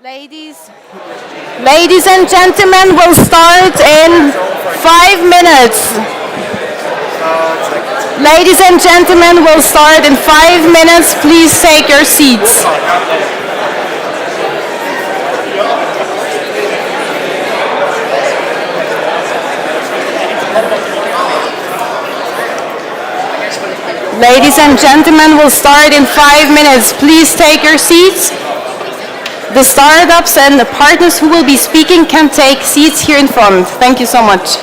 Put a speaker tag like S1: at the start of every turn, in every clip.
S1: Ladies and gentlemen, we'll start in 5 minutes. Ladies and gentlemen, we'll start in 5 minutes. Please take your seats. Ladies and gentlemen, we'll start in 5 minutes. Please take your seats. The startups and the partners who will be speaking can take seats here in front. Thank you so much.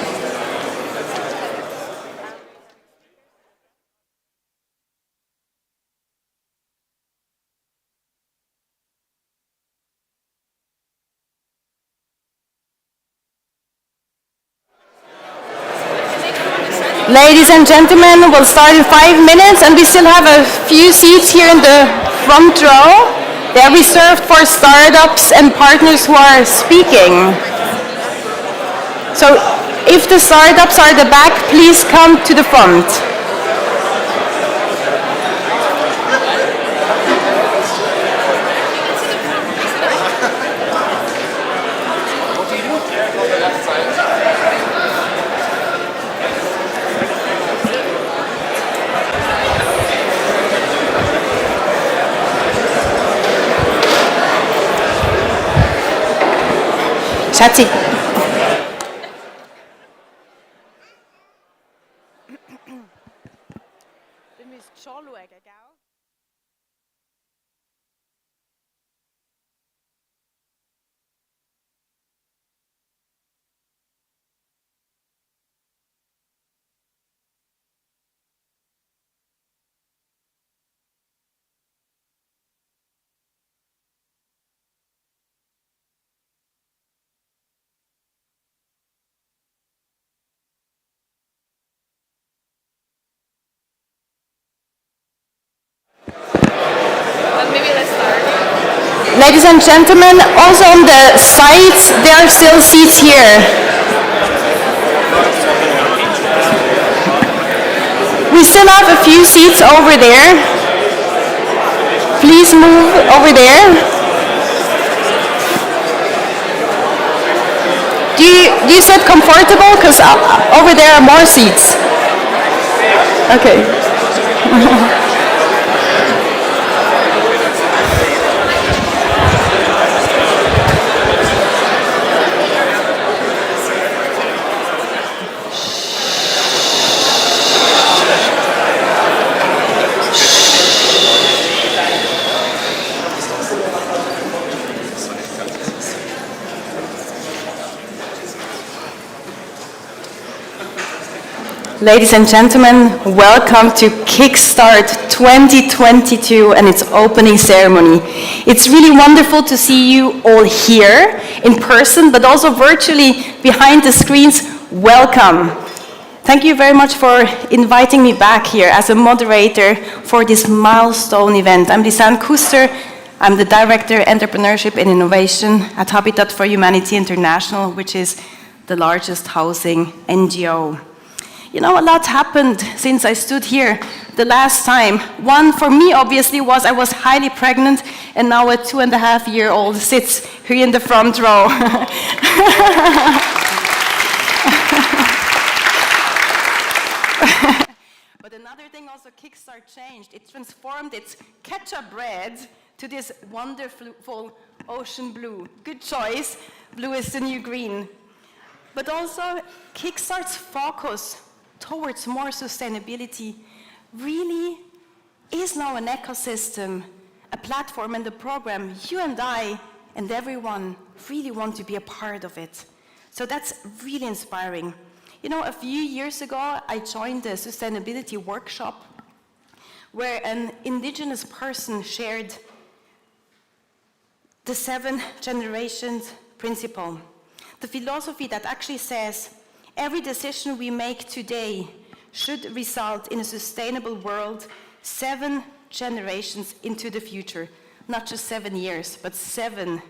S1: Ladies and gentlemen, we'll start in 5 minutes, and we still have a few seats here in the front row. They are reserved for startups and partners who are speaking. So if the startups are at the back, please come to the front. Schatzi. Du musst schon schauen, gell? Ladies and gentlemen, also on the sides, there are still seats here. We still have a few seats over there. Please move over there. Do you sit comfortable? Because over there are more seats. Okay. Ladies and gentlemen, welcome to Kickstart 2022 and its opening ceremony. It's really wonderful to see you all here in person, but also virtually behind the screens. Welcome. Thank you very much for inviting me back here as a moderator for this milestone event. I'm Lausanne. I'm the Director, Entrepreneurship and Innovation at Habitat for Humanity International, which is the largest housing NGO. You know, a lot happened since I stood here the last time. One, for me, obviously, was I was highly pregnant, and now a 2.5-year-old sits here in the front row. But another thing also, Kickstart changed. It transformed its ketchup red to this wonderful ocean blue. Good choice. Blue is the new green. But also, Kickstart's focus towards more sustainability really is now an ecosystem, a platform and a program. You and I and everyone really want to be a part of it. So that's really inspiring. You know, a few years ago, I joined a sustainability workshop where an indigenous person shared the 7 generations principle. The philosophy that actually says, every decision we make today should result in a sustainable world 7 generations into the future. Not just 7 years, but 7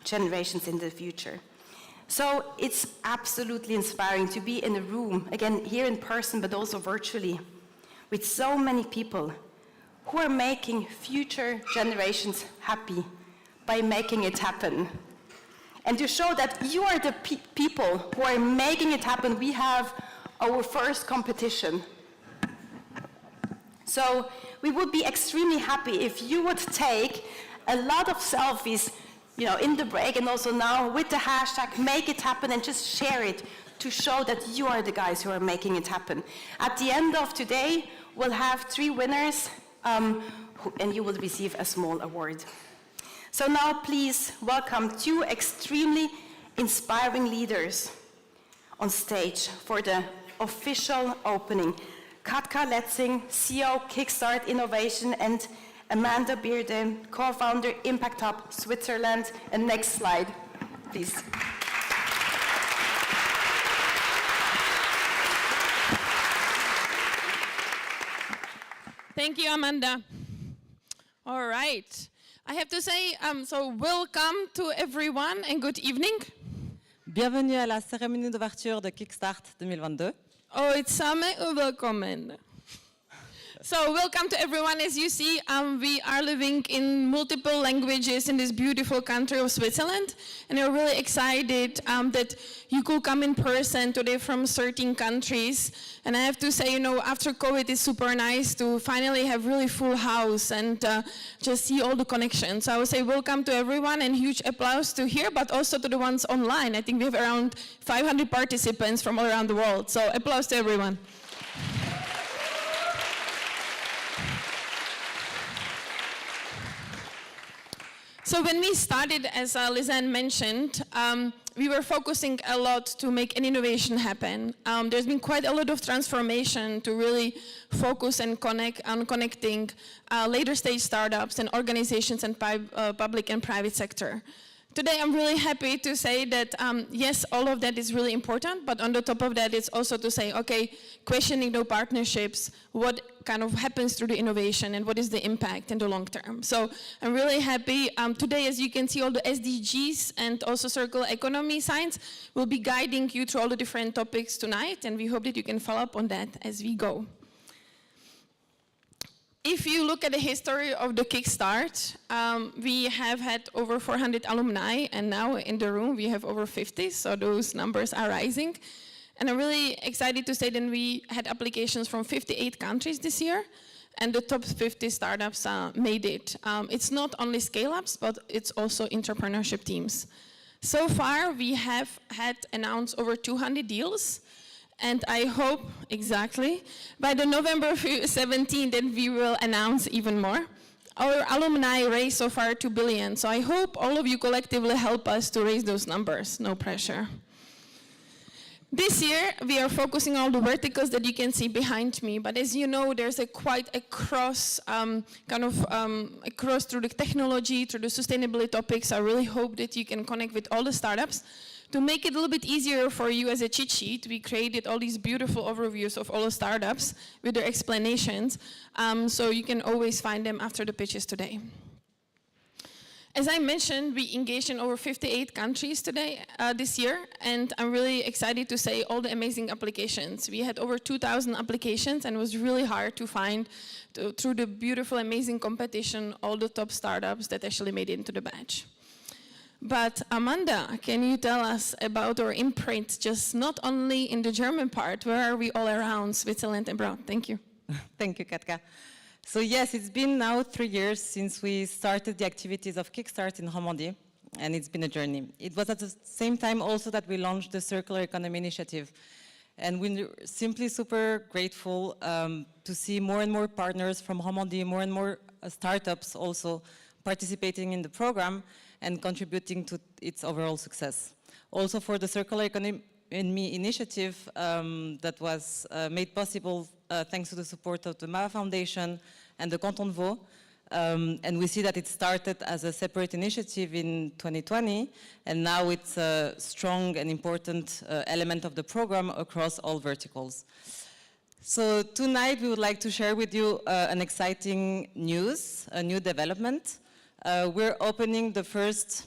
S1: generations in the future. So it's absolutely inspiring to be in a room, again, here in person, but also virtually, with so many people who are making future generations happy, by making it happen. And to show that you are the people who are making it happen, we have our first competition. So we would be extremely happy if you would take a lot of selfies, in the break and also now with the hashtag Make It Happen, and just share it to show that you are the guys who are making it happen. At the end of today, we'll have 3 winners, and you will receive a small award. So now please welcome 2 extremely inspiring leaders on stage for the official opening. Katka Letzing, CEO Kickstart Innovation, and Amanda Bearden, co-founder Impact Hub Switzerland. And next slide, please.
S2: Thank you, Amanda. All right. I have to say, so welcome to everyone and good evening.
S3: Bienvenue à la cérémonie d'ouverture de Kickstart 2022.
S2: Oh, it's samen welkom. So welcome to everyone. As you see, we are living in multiple languages in this beautiful country of Switzerland, and we're really excited that you could come in person today from certain countries. And I have to say, after COVID, it's super nice to finally have really full house and just see all the connections. So I would say welcome to everyone and huge applause to here, but also to the ones online. I think we have around 500 participants from all around the world. So applause to everyone. So when we started, as Lausanne mentioned, we were focusing a lot to make an innovation happen. There's been quite a lot of transformation to really focus and connect on connecting later stage startups and organizations and public and private sector. Today I'm really happy to say that yes, all of that is really important, but on the top of that it's also to say, okay, questioning no partnerships, what kind of happens through the innovation and what is the impact in the long term. So I'm really happy. Today, as you can see, all the SDGs and also circular economy science will be guiding you through all the different topics tonight, and we hope that you can follow up on that as we go. If you look at the history of the Kickstart, we have had over 400 alumni, and now in the room we have over 50, so those numbers are rising. And I'm really excited to say that we had applications from 58 countries this year, and the top 50 startups made it. It's not only scale-ups, but it's also entrepreneurship teams. So far, we have had announced over 200 deals, and I hope, exactly, by the November 17th that we will announce even more. Our alumni raised so far 2 billion, so I hope all of you collectively help us to raise those numbers, no pressure. This year, we are focusing on the verticals that you can see behind me, but as you know, there's quite a cross, across through the technology, through the sustainability topics. I really hope that you can connect with all the startups. To make it a little bit easier for you as a cheat sheet, we created all these beautiful overviews of all the startups with their explanations, so you can always find them after the pitches today. As I mentioned, we engaged in over 58 countries today, this year, and I'm really excited to say all the amazing applications. We had over 2,000 applications, and it was really hard to find, through the beautiful, amazing competition, all the top startups that actually made it into the batch. But Amanda, can you tell us about our imprint, just not only in the German part, where are we all around Switzerland and abroad? Thank you.
S3: Thank you, Katka. So yes, it's been now 3 years since we started the activities of Kickstart in Romandie, and it's been a journey. It was at the same time also that we launched the Circular Economy Initiative, and we're simply super grateful to see more and more partners from Romandie, more and more startups also participating in the program and contributing to its overall success. Also for the Circular Economy Initiative that was made possible thanks to the support of the MAVA Foundation and the Canton de Vaud. And we see that it started as a separate initiative in 2020, and now it's a strong and important element of the program across all verticals. So tonight we would like to share with you an exciting news, a new development. We're opening the first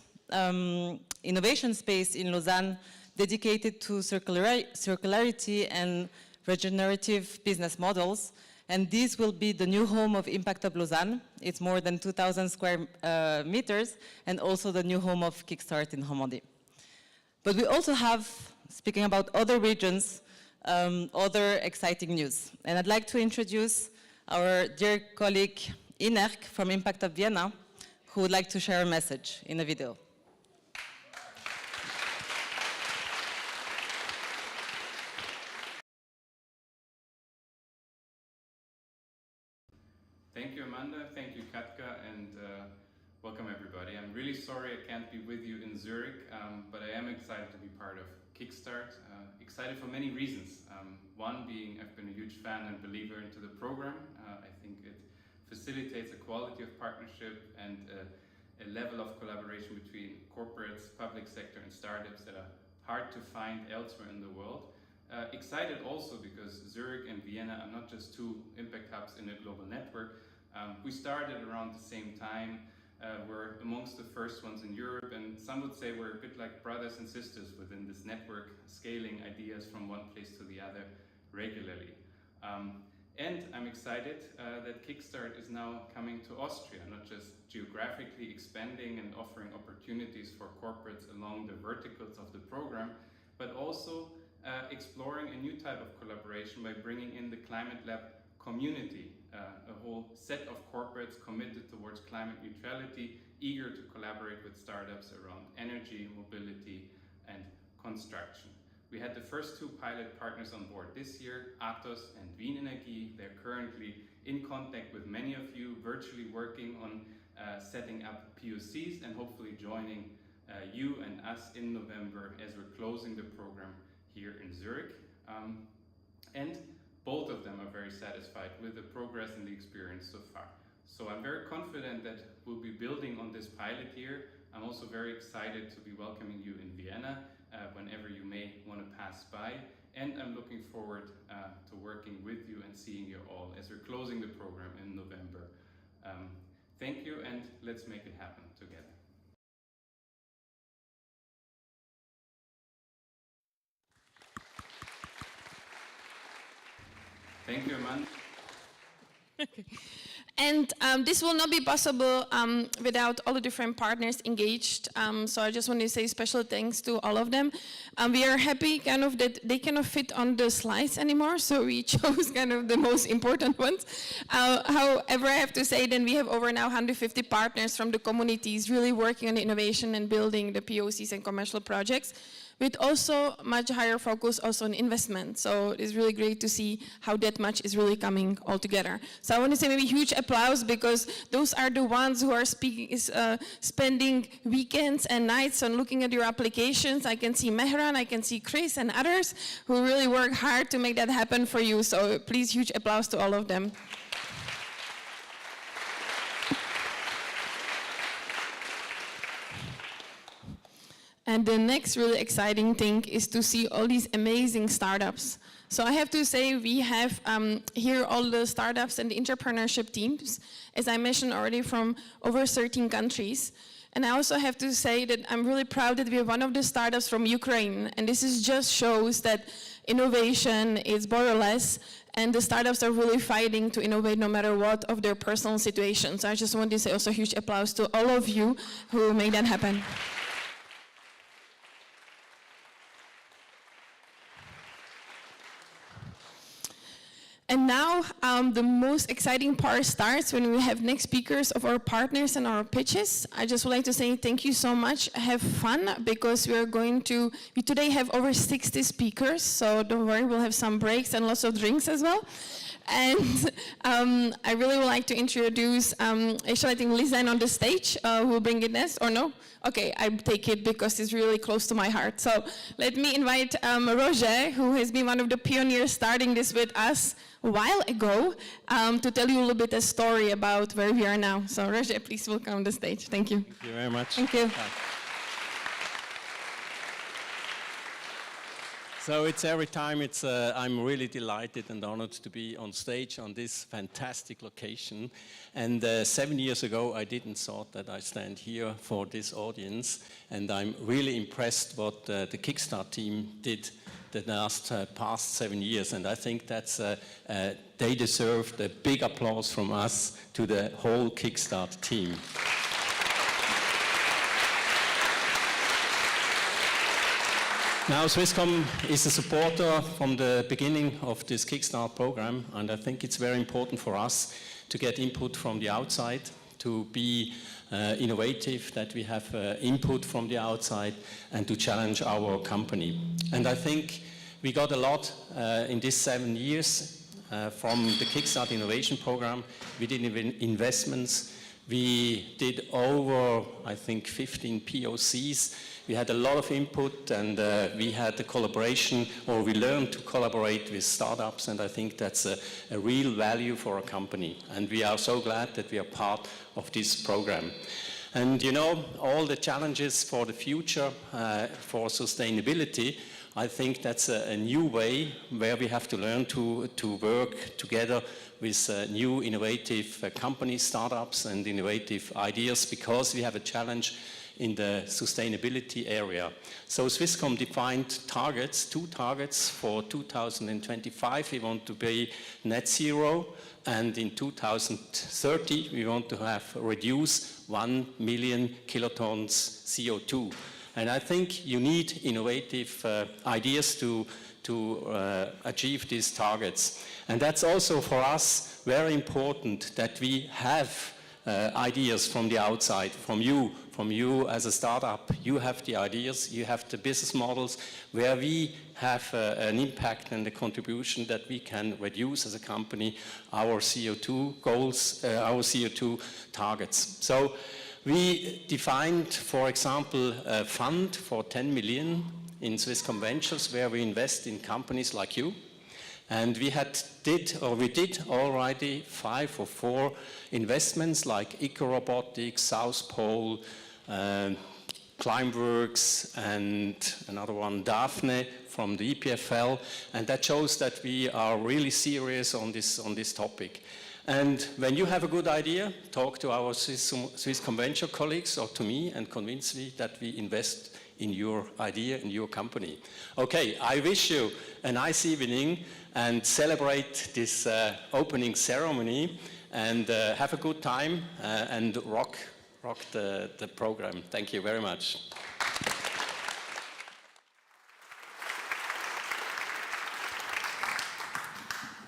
S3: innovation space in Lausanne dedicated to circularity and regenerative business models. And this will be the new home of Impact of Lausanne. It's more than 2,000 square meters, and also the new home of Kickstart in Romandie. But we also have, speaking about other regions, other exciting news. And I'd like to introduce our dear colleague Inerk from Impact of Vienna, who would like to share a message in a video.
S4: Thank you, Amanda. Thank you, Katka, and welcome everybody. I'm really sorry I can't be with you in Zurich, but I am excited to be part of Kickstart. Excited for many reasons. One being I've been a huge fan and believer into the program. I think it facilitates a quality of partnership and a level of collaboration between corporates, public sector and startups that are hard to find elsewhere in the world. Excited also because Zurich and Vienna are not just two impact hubs in a global network. We started around the same time. We're amongst the first ones in Europe, and some would say we're a bit like brothers and sisters within this network, scaling ideas from one place to the other regularly. And I'm excited that Kickstart is now coming to Austria, not just geographically expanding and offering opportunities for corporates along the verticals of the program, but also exploring a new type of collaboration by bringing in the Climate Lab community, a whole set of corporates committed towards climate neutrality, eager to collaborate with startups around energy, mobility, and construction. We had the first two pilot partners on board this year, Atos and Wien Energie. They're currently in contact with many of you, virtually working on setting up POCs and hopefully joining you and us in November as we're closing the program here in Zurich. And both of them are very satisfied with the progress and the experience so far. So I'm very confident that we'll be building on this pilot here. I'm also very excited to be welcoming you in Vienna whenever you may want to pass by. And I'm looking forward to working with you and seeing you all as we're closing the program in November. Thank you, and let's make it happen together. Thank you, Amanda.
S2: And this will not be possible without all the different partners engaged. So I just want to say special thanks to all of them. We are happy kind of that they cannot fit on the slides anymore, so we chose kind of the most important ones. However, I have to say that we have over now 150 partners from the communities really working on the innovation and building the POCs and commercial projects, with also much higher focus also on investment. So it's really great to see how that much is really coming all together. So I want to say maybe huge applause, because those are the ones who are spending weekends and nights on looking at your applications. I can see Mehran, I can see Chris and others who really work hard to make that happen for you. So please, huge applause to all of them. And the next really exciting thing is to see all these amazing startups. So I have to say we have here all the startups and the entrepreneurship teams, as I mentioned already, from over 13 countries. And I also have to say that I'm really proud that we have one of the startups from Ukraine. And this is just shows that innovation is borderless, and the startups are really fighting to innovate no matter what of their personal situation. So I just want to say also huge applause to all of you who made that happen. And now the most exciting part starts when we have next speakers of our partners and our pitches. I just would like to say thank you so much. Have fun, because we today have over 60 speakers, so don't worry, we'll have some breaks and lots of drinks as well. And I really would like to introduce, actually I think Lausanne on the stage, who will bring it next, or no? Okay, I take it because it's really close to my heart. So let me invite Roger, who has been one of the pioneers starting this with us a while ago, to tell you a little bit a story about where we are now. So Roger, please welcome on the stage. Thank you.
S5: Thank you very much.
S2: Thank you.
S5: So it's every time I'm really delighted and honored to be on stage on this fantastic location. And 7 years ago, I didn't thought that I stand here for this audience. And I'm really impressed what the Kickstart team did the last past 7 years. And I think that's, they deserve a big applause from us to the whole Kickstart team. Now, Swisscom is a supporter from the beginning of this Kickstart program, and I think it's very important for us to get input from the outside, to be innovative, that we have input from the outside, and to challenge our company. And I think we got a lot in these 7 years from the Kickstart Innovation Program. We did investments. We did over, I think, 15 POCs. We had a lot of input, and we had a collaboration, or we learned to collaborate with startups, and I think that's a real value for a company. And we are so glad that we are part of this program. And you know, all the challenges for the future, for sustainability, I think that's a new way where we have to learn to work together with new innovative companies, startups, and innovative ideas, because we have a challenge in the sustainability area. So Swisscom defined targets, 2 targets for 2025. We want to be net zero, and in 2030 we want to have reduced 1 million kilotons CO2. And I think you need innovative ideas to achieve these targets. And that's also for us very important that we have ideas from the outside, from you as a startup. You have the ideas, you have the business models where we have an impact and a contribution that we can reduce as a company our CO2 goals, our CO2 targets. So we defined, for example, a fund for 10 million in Swisscom Ventures where we invest in companies like you. And we did already 5 or 4 investments like Eco Robotics, South Pole, Climeworks, and another one, Daphne, from the EPFL. And that shows that we are really serious on this topic. And when you have a good idea, talk to our Swisscom Venture colleagues or to me and convince me that we invest in your idea, in your company. Okay, I wish you a nice evening and celebrate this opening ceremony, and have a good time and rock the program. Thank you very much.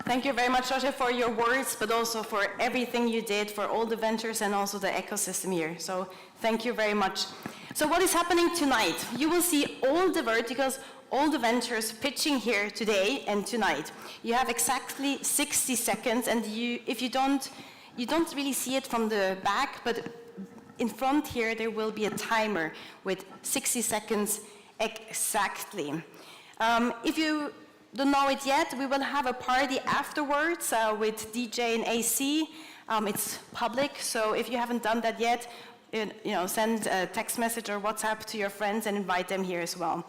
S1: Thank you very much, Roger, for your words, but also for everything you did for all the ventures and also the ecosystem here. So thank you very much. So what is happening tonight? You will see all the verticals, all the ventures pitching here today and tonight. You have exactly 60 seconds, and if you don't really see it from the back, but in front here there will be a timer with 60 seconds exactly. If you don't know it yet, we will have a party afterwards with DJ and AC. It's public, so if you haven't done that yet, send a text message or WhatsApp to your friends and invite them here as well.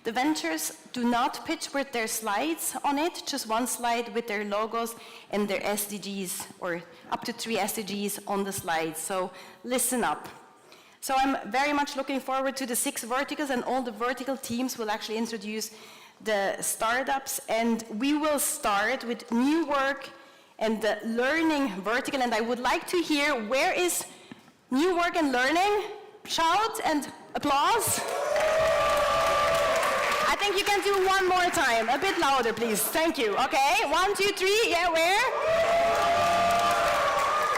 S1: The ventures do not pitch with their slides on it, just one slide with their logos and their SDGs, or up to 3 SDGs on the slides, so listen up. So I'm very much looking forward to the 6 verticals, and all the vertical teams will actually introduce the startups, and we will start with new work and the learning vertical, and I would like to hear, where is new work and learning? Shout and applause. I think you can do one more time, a bit louder please, thank you. Okay, 1, 2, 3, yeah, where?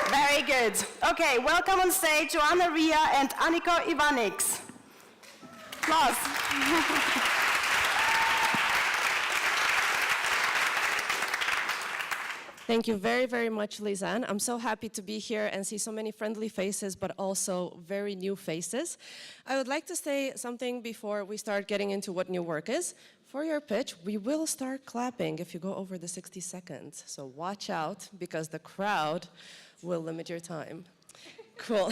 S1: Very good. Okay, welcome on stage Joanna Ria and Annika Ivanix. Applause.
S6: Thank you very, very much, Lausanne. I'm so happy to be here and see so many friendly faces, but also very new faces. I would like to say something before we start getting into what new work is. For your pitch, we will start clapping if you go over the 60 seconds. So watch out, because the crowd will limit your time. Cool.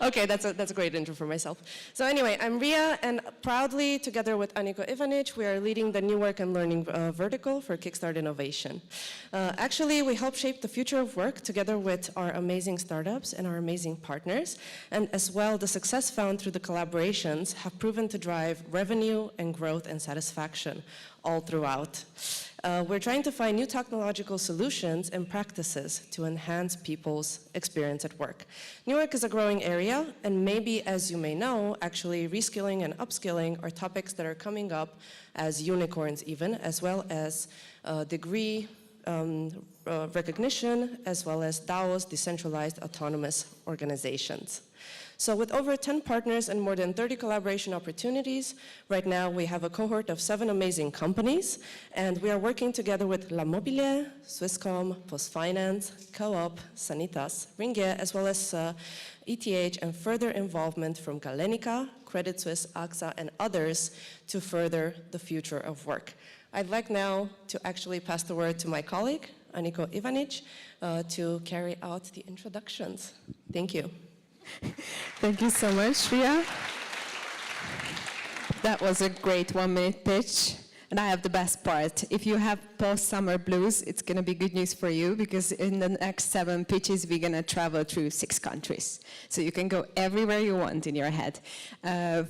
S6: Okay, that's a great intro for myself. So anyway, I'm Ria, and proudly, together with Aniko Ivanic, we are leading the new work and learning vertical for Kickstart Innovation. Actually, we help shape the future of work together with our amazing startups and our amazing partners, and as well, the success found through the collaborations have proven to drive revenue and growth and satisfaction all throughout. We're trying to find new technological solutions and practices to enhance people's experience at work. New work is a growing area, and maybe, as you may know, actually reskilling and upskilling are topics that are coming up as unicorns even, as well as degree recognition, as well as DAOs, decentralized autonomous organizations. So with over 10 partners and more than 30 collaboration opportunities, right now we have a cohort of 7 amazing companies, and we are working together with La Mobilier, Swisscom, PostFinance, Co-op, Sanitas, Ringier, as well as ETH, and further involvement from Galenica, Credit Suisse, AXA, and others to further the future of work. I'd like now to actually pass the word to my colleague, Aniko Ivanic, to carry out the introductions. Thank you.
S2: Thank you so much, Ria. That was a great 1-minute pitch. And I have the best part. If you have post-summer blues, it's going to be good news for you, because in the next 7 pitches, we're going to travel through 6 countries. So you can go everywhere you want in your head.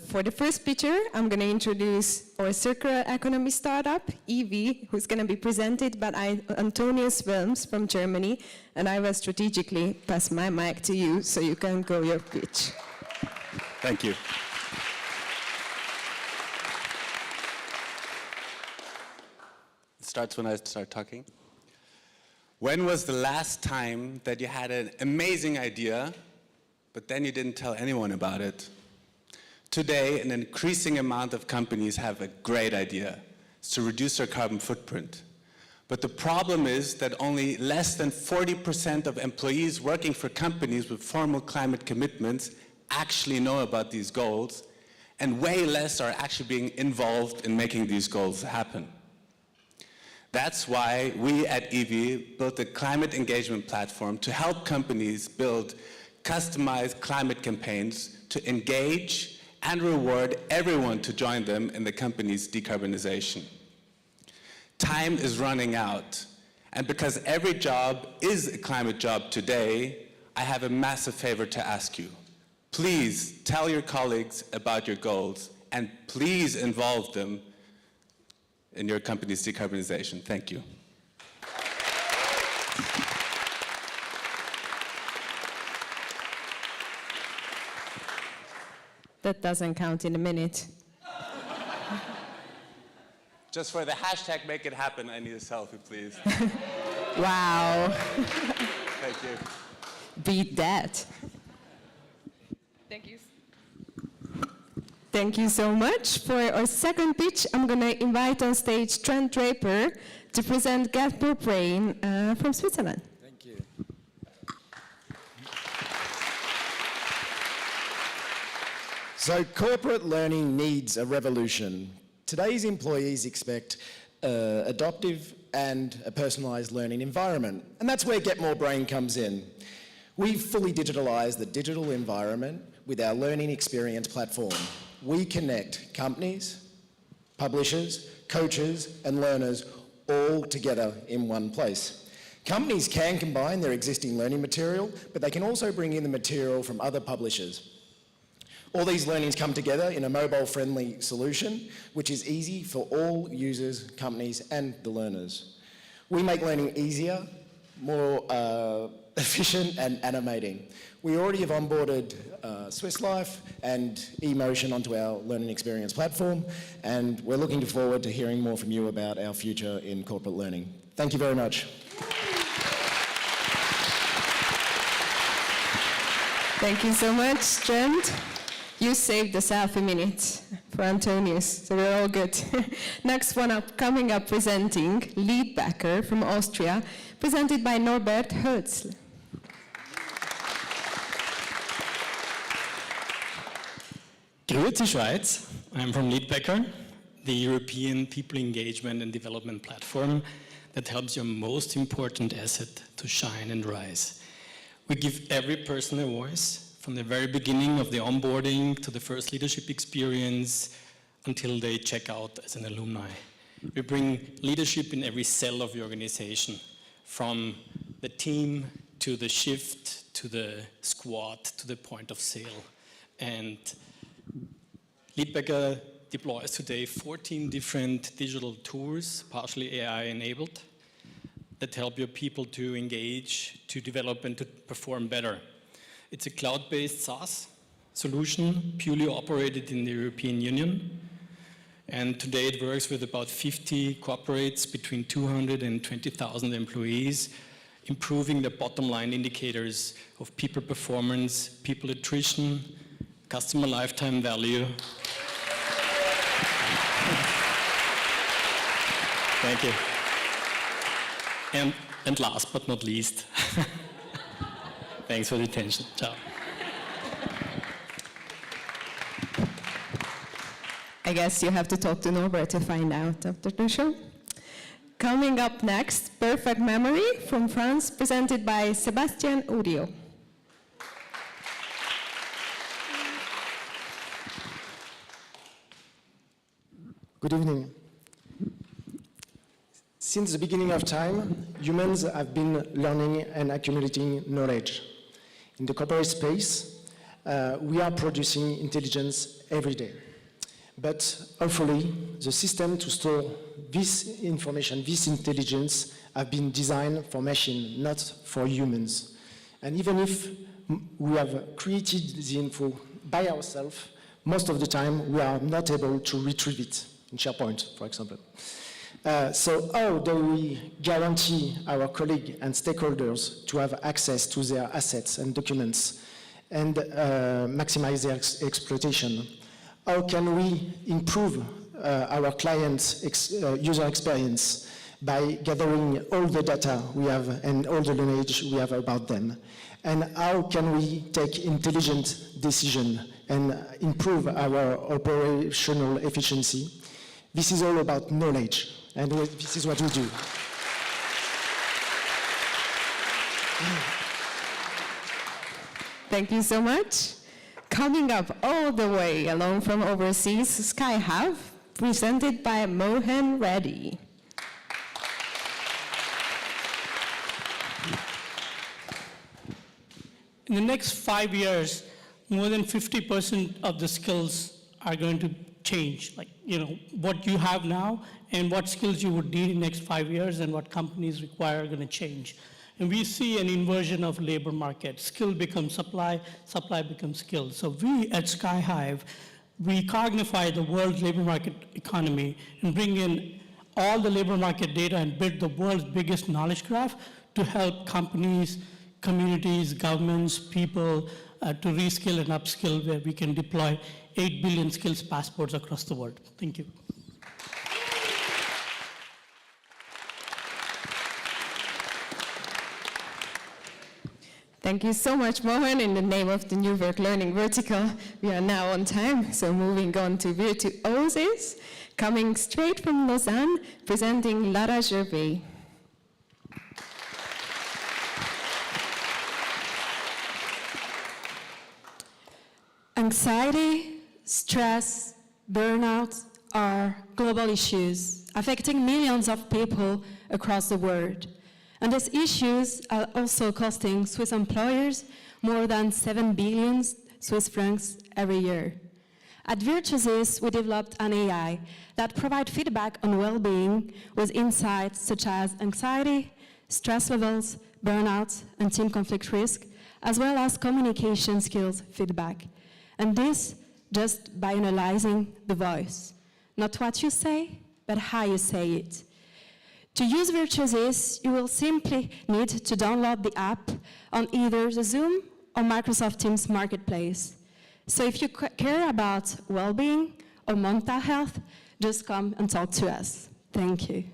S2: For the first pitcher, I'm going to introduce our circular economy startup, EV, who's going to be presented by Antonius Wilms from Germany. And I will strategically pass my mic to you so you can go your pitch.
S7: Thank you. Starts when I start talking. When was the last time that you had an amazing idea, but then you didn't tell anyone about it? Today, an increasing amount of companies have a great idea. It's to reduce their carbon footprint. But the problem is that only less than 40% of employees working for companies with formal climate commitments actually know about these goals, and way less are actually being involved in making these goals happen. That's why we at EV built a climate engagement platform to help companies build customized climate campaigns to engage and reward everyone to join them in the company's decarbonization. Time is running out, and because every job is a climate job today, I have a massive favor to ask you. Please tell your colleagues about your goals, and please involve them in your company's decarbonization. Thank you.
S2: That doesn't count in a minute.
S7: Just for the hashtag make it happen, I need a selfie, please.
S2: Wow.
S7: Thank you.
S2: Beat that. Thank you. Thank you so much. For our second pitch, I'm going to invite on stage Trent Draper to present Gatpo Brain from Switzerland.
S8: Thank you. So corporate learning needs a revolution. Today's employees expect adaptive and a personalized learning environment, and that's where Get More Brain comes in. We've fully digitalized the digital environment with our learning experience platform. We connect companies, publishers, coaches, and learners all together in one place. Companies can combine their existing learning material, but they can also bring in the material from other publishers. All these learnings come together in a mobile-friendly solution, which is easy for all users, companies, and the learners. We make learning easier, more efficient, and animating. We already have onboarded Swiss Life and eMotion onto our learning experience platform, and we're looking forward to hearing more from you about our future in corporate learning. Thank you very much.
S2: Thank you so much, Trent. You saved the selfie minute for Antonius, so we're all good. Next one up, coming up presenting, Leadbacker from Austria, presented by Norbert Hölzl.
S9: Grüezi Schweiz, I'm from Leadbacker, the European People Engagement and Development Platform that helps your most important asset to shine and rise. We give every person a voice, from the very beginning of the onboarding to the first leadership experience until they check out as an alumni. We bring leadership in every cell of the organization, from the team to the shift to the squad to the point of sale. And Liedbecker deploys today 14 different digital tools, partially AI enabled, that help your people to engage, to develop, and to perform better. It's a cloud-based SaaS solution, purely operated in the European Union. And today it works with about 50 corporates, between 200 and 20,000 employees, improving the bottom line indicators of people performance, people attrition, customer lifetime value. Thank you. And last but not least, thanks for the attention. Ciao.
S10: I guess you have to talk to Norbert to find out after the show. Coming up next, Perfect Memory from France, presented by Sébastien Uriot.
S8: Good evening. Since the beginning of time, humans have been learning and accumulating knowledge. In the corporate space, we are producing intelligence every day. But hopefully, the system to store this information, this intelligence, have been designed for machines, not for humans. And even if we have created the info by ourselves, most of the time we are not able to retrieve it, in SharePoint, for example. So how do we guarantee our colleagues and stakeholders to have access to their assets and documents and maximize their exploitation? How can we improve our clients' user experience by gathering all the data we have and all the knowledge we have about them? And how can we take intelligent decisions and improve our operational efficiency? This is all about knowledge, and this is what we do.
S10: Thank you so much. Coming up all the way along from overseas, SkyHive, presented by Mohan Reddy.
S11: In the next 5 years, more than 50% of the skills are going to change. Like, what you have now and what skills you would need in the next 5 years and what companies require are going to change. And we see an inversion of labor market. Skill becomes supply, supply becomes skill. So we at SkyHive, we cognify the world's labor market economy and bring in all the labor market data and build the world's biggest knowledge graph to help companies, communities, governments, people to reskill and upskill, where we can deploy 8 billion skills passports across the world. Thank you.
S10: Thank you so much, Mohan. In the name of the New Work Learning Vertical, we are now on time. So moving on to Virtuosis, coming straight from Lausanne, presenting Lara Gervais.
S12: Anxiety, stress, burnout are global issues affecting millions of people across the world. And these issues are also costing Swiss employers more than 7 billion Swiss francs every year. At Virtuosis, we developed an AI that provides feedback on well-being with insights such as anxiety, stress levels, burnout, and team conflict risk, as well as communication skills feedback. And this just by analyzing the voice. Not what you say, but how you say it. To use Virtuosis, you will simply need to download the app on either the Zoom or Microsoft Teams Marketplace. So if you care about well-being or mental health, just come and talk to us. Thank you.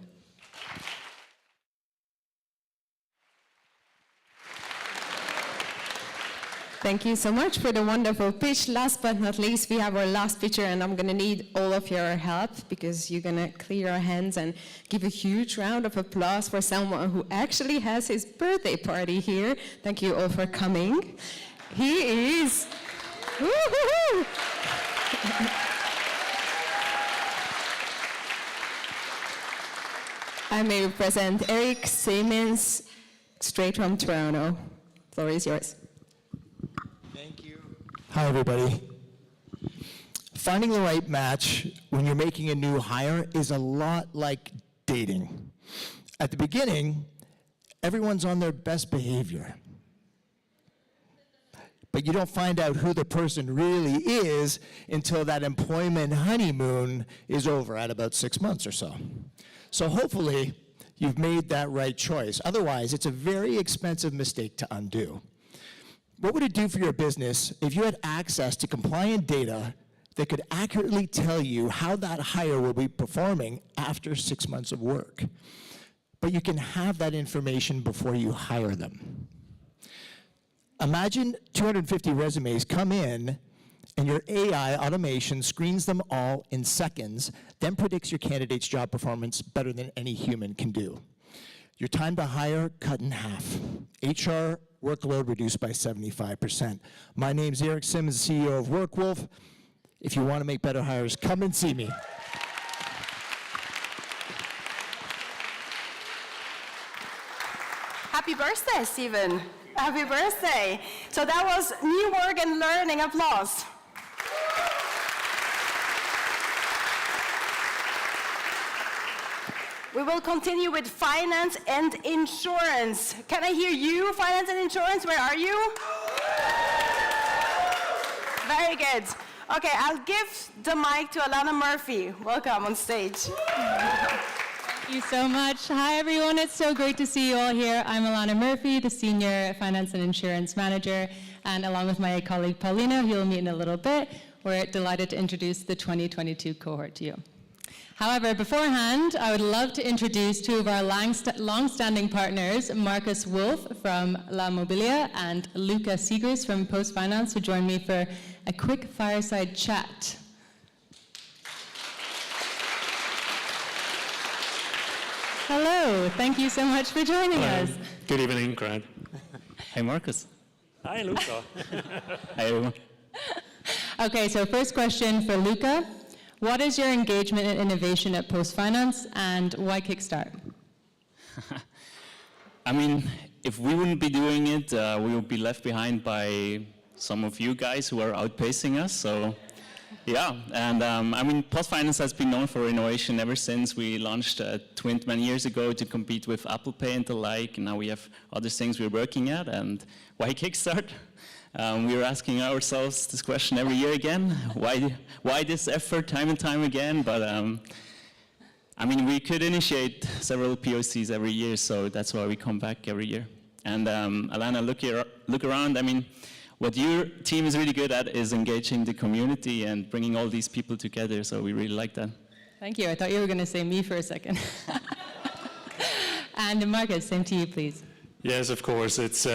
S10: Thank you so much for the wonderful pitch. Last but not least, we have our last pitcher, and I'm going to need all of your help because you're going to clear your hands and give a huge round of applause for someone who actually has his birthday party here. Thank you all for coming. He is. Woo-hoo-hoo. I may present Eric Siemens, straight from Toronto. Floor is yours.
S13: Thank you. Hi, everybody. Finding the right match when you're making a new hire is a lot like dating. At the beginning, everyone's on their best behavior. But you don't find out who the person really is until that employment honeymoon is over at about 6 months or so. So hopefully, you've made that right choice. Otherwise, it's a very expensive mistake to undo. What would it do for your business if you had access to compliant data that could accurately tell you how that hire will be performing after 6 months of work? But you can have that information before you hire them. Imagine 250 resumes come in, and your AI automation screens them all in seconds, then predicts your candidate's job performance better than any human can do. Your time to hire cut in half. HR workload reduced by 75%. My name's Eric Siemens, CEO of WorkWolf. If you want to make better hires, come and see me.
S1: Happy birthday, Stephen. Happy birthday. So that was new work and learning. Applause. We will continue with finance and insurance. Can I hear you, finance and insurance? Where are you? Very good. Okay, I'll give the mic to Alana Murphy. Welcome on stage.
S14: Thank you so much. Hi, everyone. It's so great to see you all here. I'm Alana Murphy, the Senior Finance and Insurance Manager, and along with my colleague Paulina, who you'll meet in a little bit, we're delighted to introduce the 2022 cohort to you. However, beforehand, I would love to introduce two of our long-standing partners, Marcus Wolf from La Mobilia and Luca Sigris from Post Finance, who joined me for a quick fireside chat. Hello, thank you so much for joining us.
S15: Good evening, Grant.
S14: Hey, Marcus.
S15: Hi, Luca.
S14: Hi, everyone. Okay, so first question for Luca. What is your engagement in innovation at Post Finance, and why Kickstart?
S16: I mean, if we wouldn't be doing it, we would be left behind by some of you guys who are outpacing us. So, yeah, and I mean, Post Finance has been known for innovation ever since we launched Twint many years ago to compete with Apple Pay and the like. And now we have other things we're working at. And why Kickstart? We are asking ourselves this question every year again. Why this effort time and time again? But I mean, we could initiate several POCs every year, so that's why we come back every year. And Alana, look around. I mean, what your team is really good at is engaging the community and bringing all these people together, so we really like that.
S14: Thank you. I thought you were going to say me for a second. And Marcus, same to you, please.
S15: Yes, of course. It's.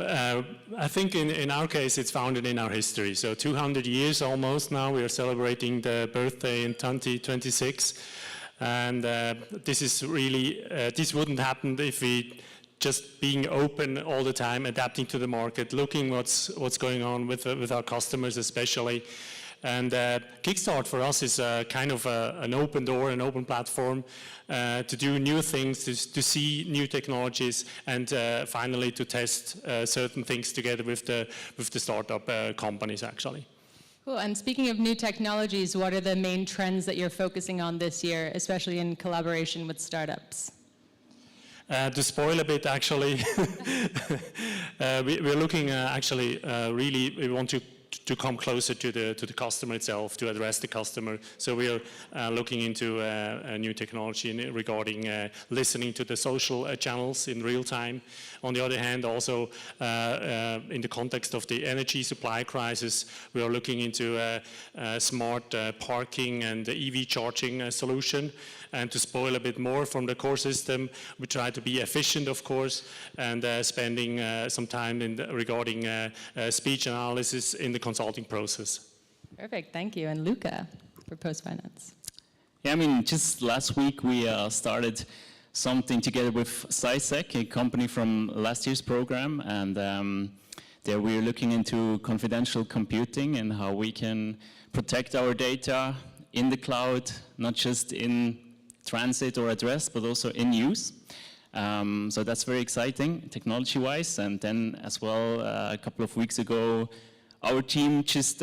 S15: I think in our case, it's founded in our history. So 200 years almost now, we are celebrating the birthday in 2026. And this is really, this wouldn't happen if we just being open all the time, adapting to the market, looking what's going on with our customers especially. And Kickstart for us is kind of an open door, an open platform to do new things, to see new technologies, and finally to test certain things together with the startup companies actually.
S14: Cool. And speaking of new technologies, what are the main trends that you're focusing on this year, especially in collaboration with startups?
S15: To spoil a bit, actually, we're looking actually really, we want to come closer to the customer itself, to address the customer. So we are looking into a new technology regarding listening to the social channels in real time. On the other hand, also in the context of the energy supply crisis, we are looking into a smart parking and EV charging solution. And to spoil a bit more from the core system, we try to be efficient, of course, and spending some time regarding speech analysis in the consulting process.
S14: Perfect, thank you. And Luca for Post Finance.
S16: Yeah, I mean, just last week we started something together with SciSec, a company from last year's program, and There we're looking into confidential computing and how we can protect our data in the cloud, not just in transit or at rest, but also in use. So that's very exciting, technology-wise. And then as well, a couple of weeks ago, our team just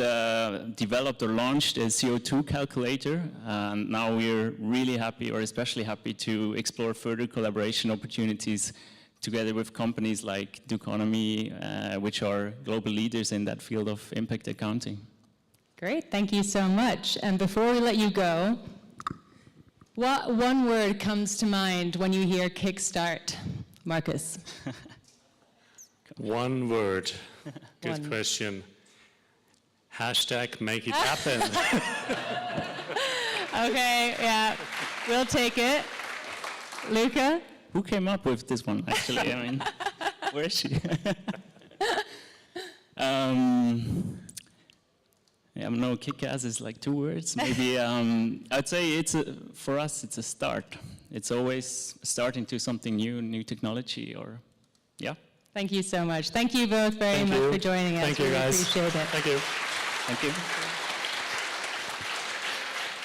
S16: developed or launched a CO2 calculator. And now we're really happy, or especially happy, to explore further collaboration opportunities together with companies like Duconomy, which are global leaders in that field of impact accounting.
S14: Great, thank you so much. And before we let you go, what one word comes to mind when you hear Kickstart? Marcus.
S15: One word. Good question. Hashtag make it happen.
S14: Okay, yeah, we'll take it. Luca?
S16: Who came up with this one, actually? I mean, where is she? Yeah, no, kick-ass is like 2 words. Maybe I'd say for us, it's a start. It's always starting to something new technology, or yeah.
S14: Thank you so much. Thank you both very much for joining us.
S15: Thank you, guys.
S14: Appreciate it.
S15: Thank you.
S16: Thank you.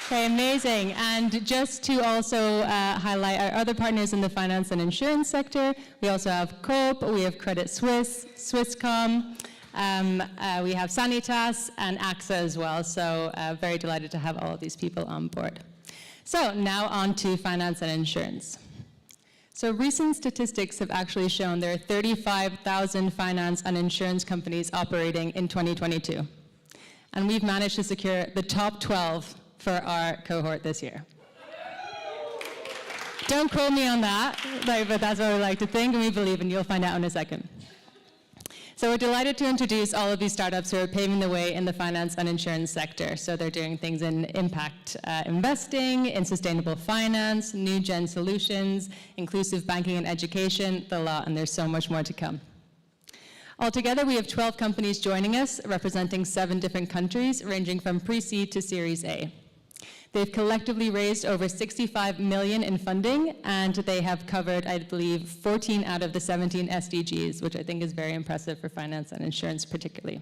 S14: Okay, amazing. And just to also highlight our other partners in the finance and insurance sector, we also have Coop, we have Credit Suisse, Swisscom, we have Sanitas and AXA as well. So very delighted to have all of these people on board. So now on to finance and insurance. So recent statistics have actually shown there are 35,000 finance and insurance companies operating in 2022. And we've managed to secure the top 12 for our cohort this year. Don't quote me on that, but that's what we like to think, and we believe, and you'll find out in a second. So we're delighted to introduce all of these startups who are paving the way in the finance and insurance sector. So they're doing things in impact investing, in sustainable finance, new gen solutions, inclusive banking and education, the lot, and there's so much more to come. Altogether, we have 12 companies joining us, representing 7 different countries, ranging from pre-seed to Series A. They've collectively raised over 65 million in funding, and they have covered, I believe, 14 out of the 17 SDGs, which I think is very impressive for finance and insurance particularly.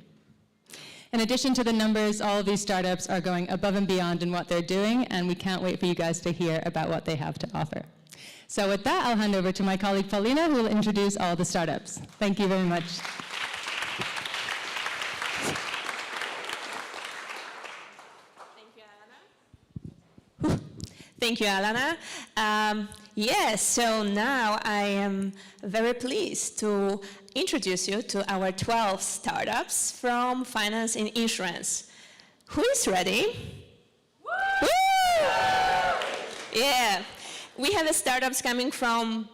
S14: In addition to the numbers, all of these startups are going above and beyond in what they're doing, and we can't wait for you guys to hear about what they have to offer. So with that, I'll hand over to my colleague Paulina, who will introduce all the startups. Thank you very much.
S17: Thank you, Alana. Yes, so now I am very pleased to introduce you to our 12 startups from finance and insurance. Who is ready? Woo! Yeah, we have startups coming from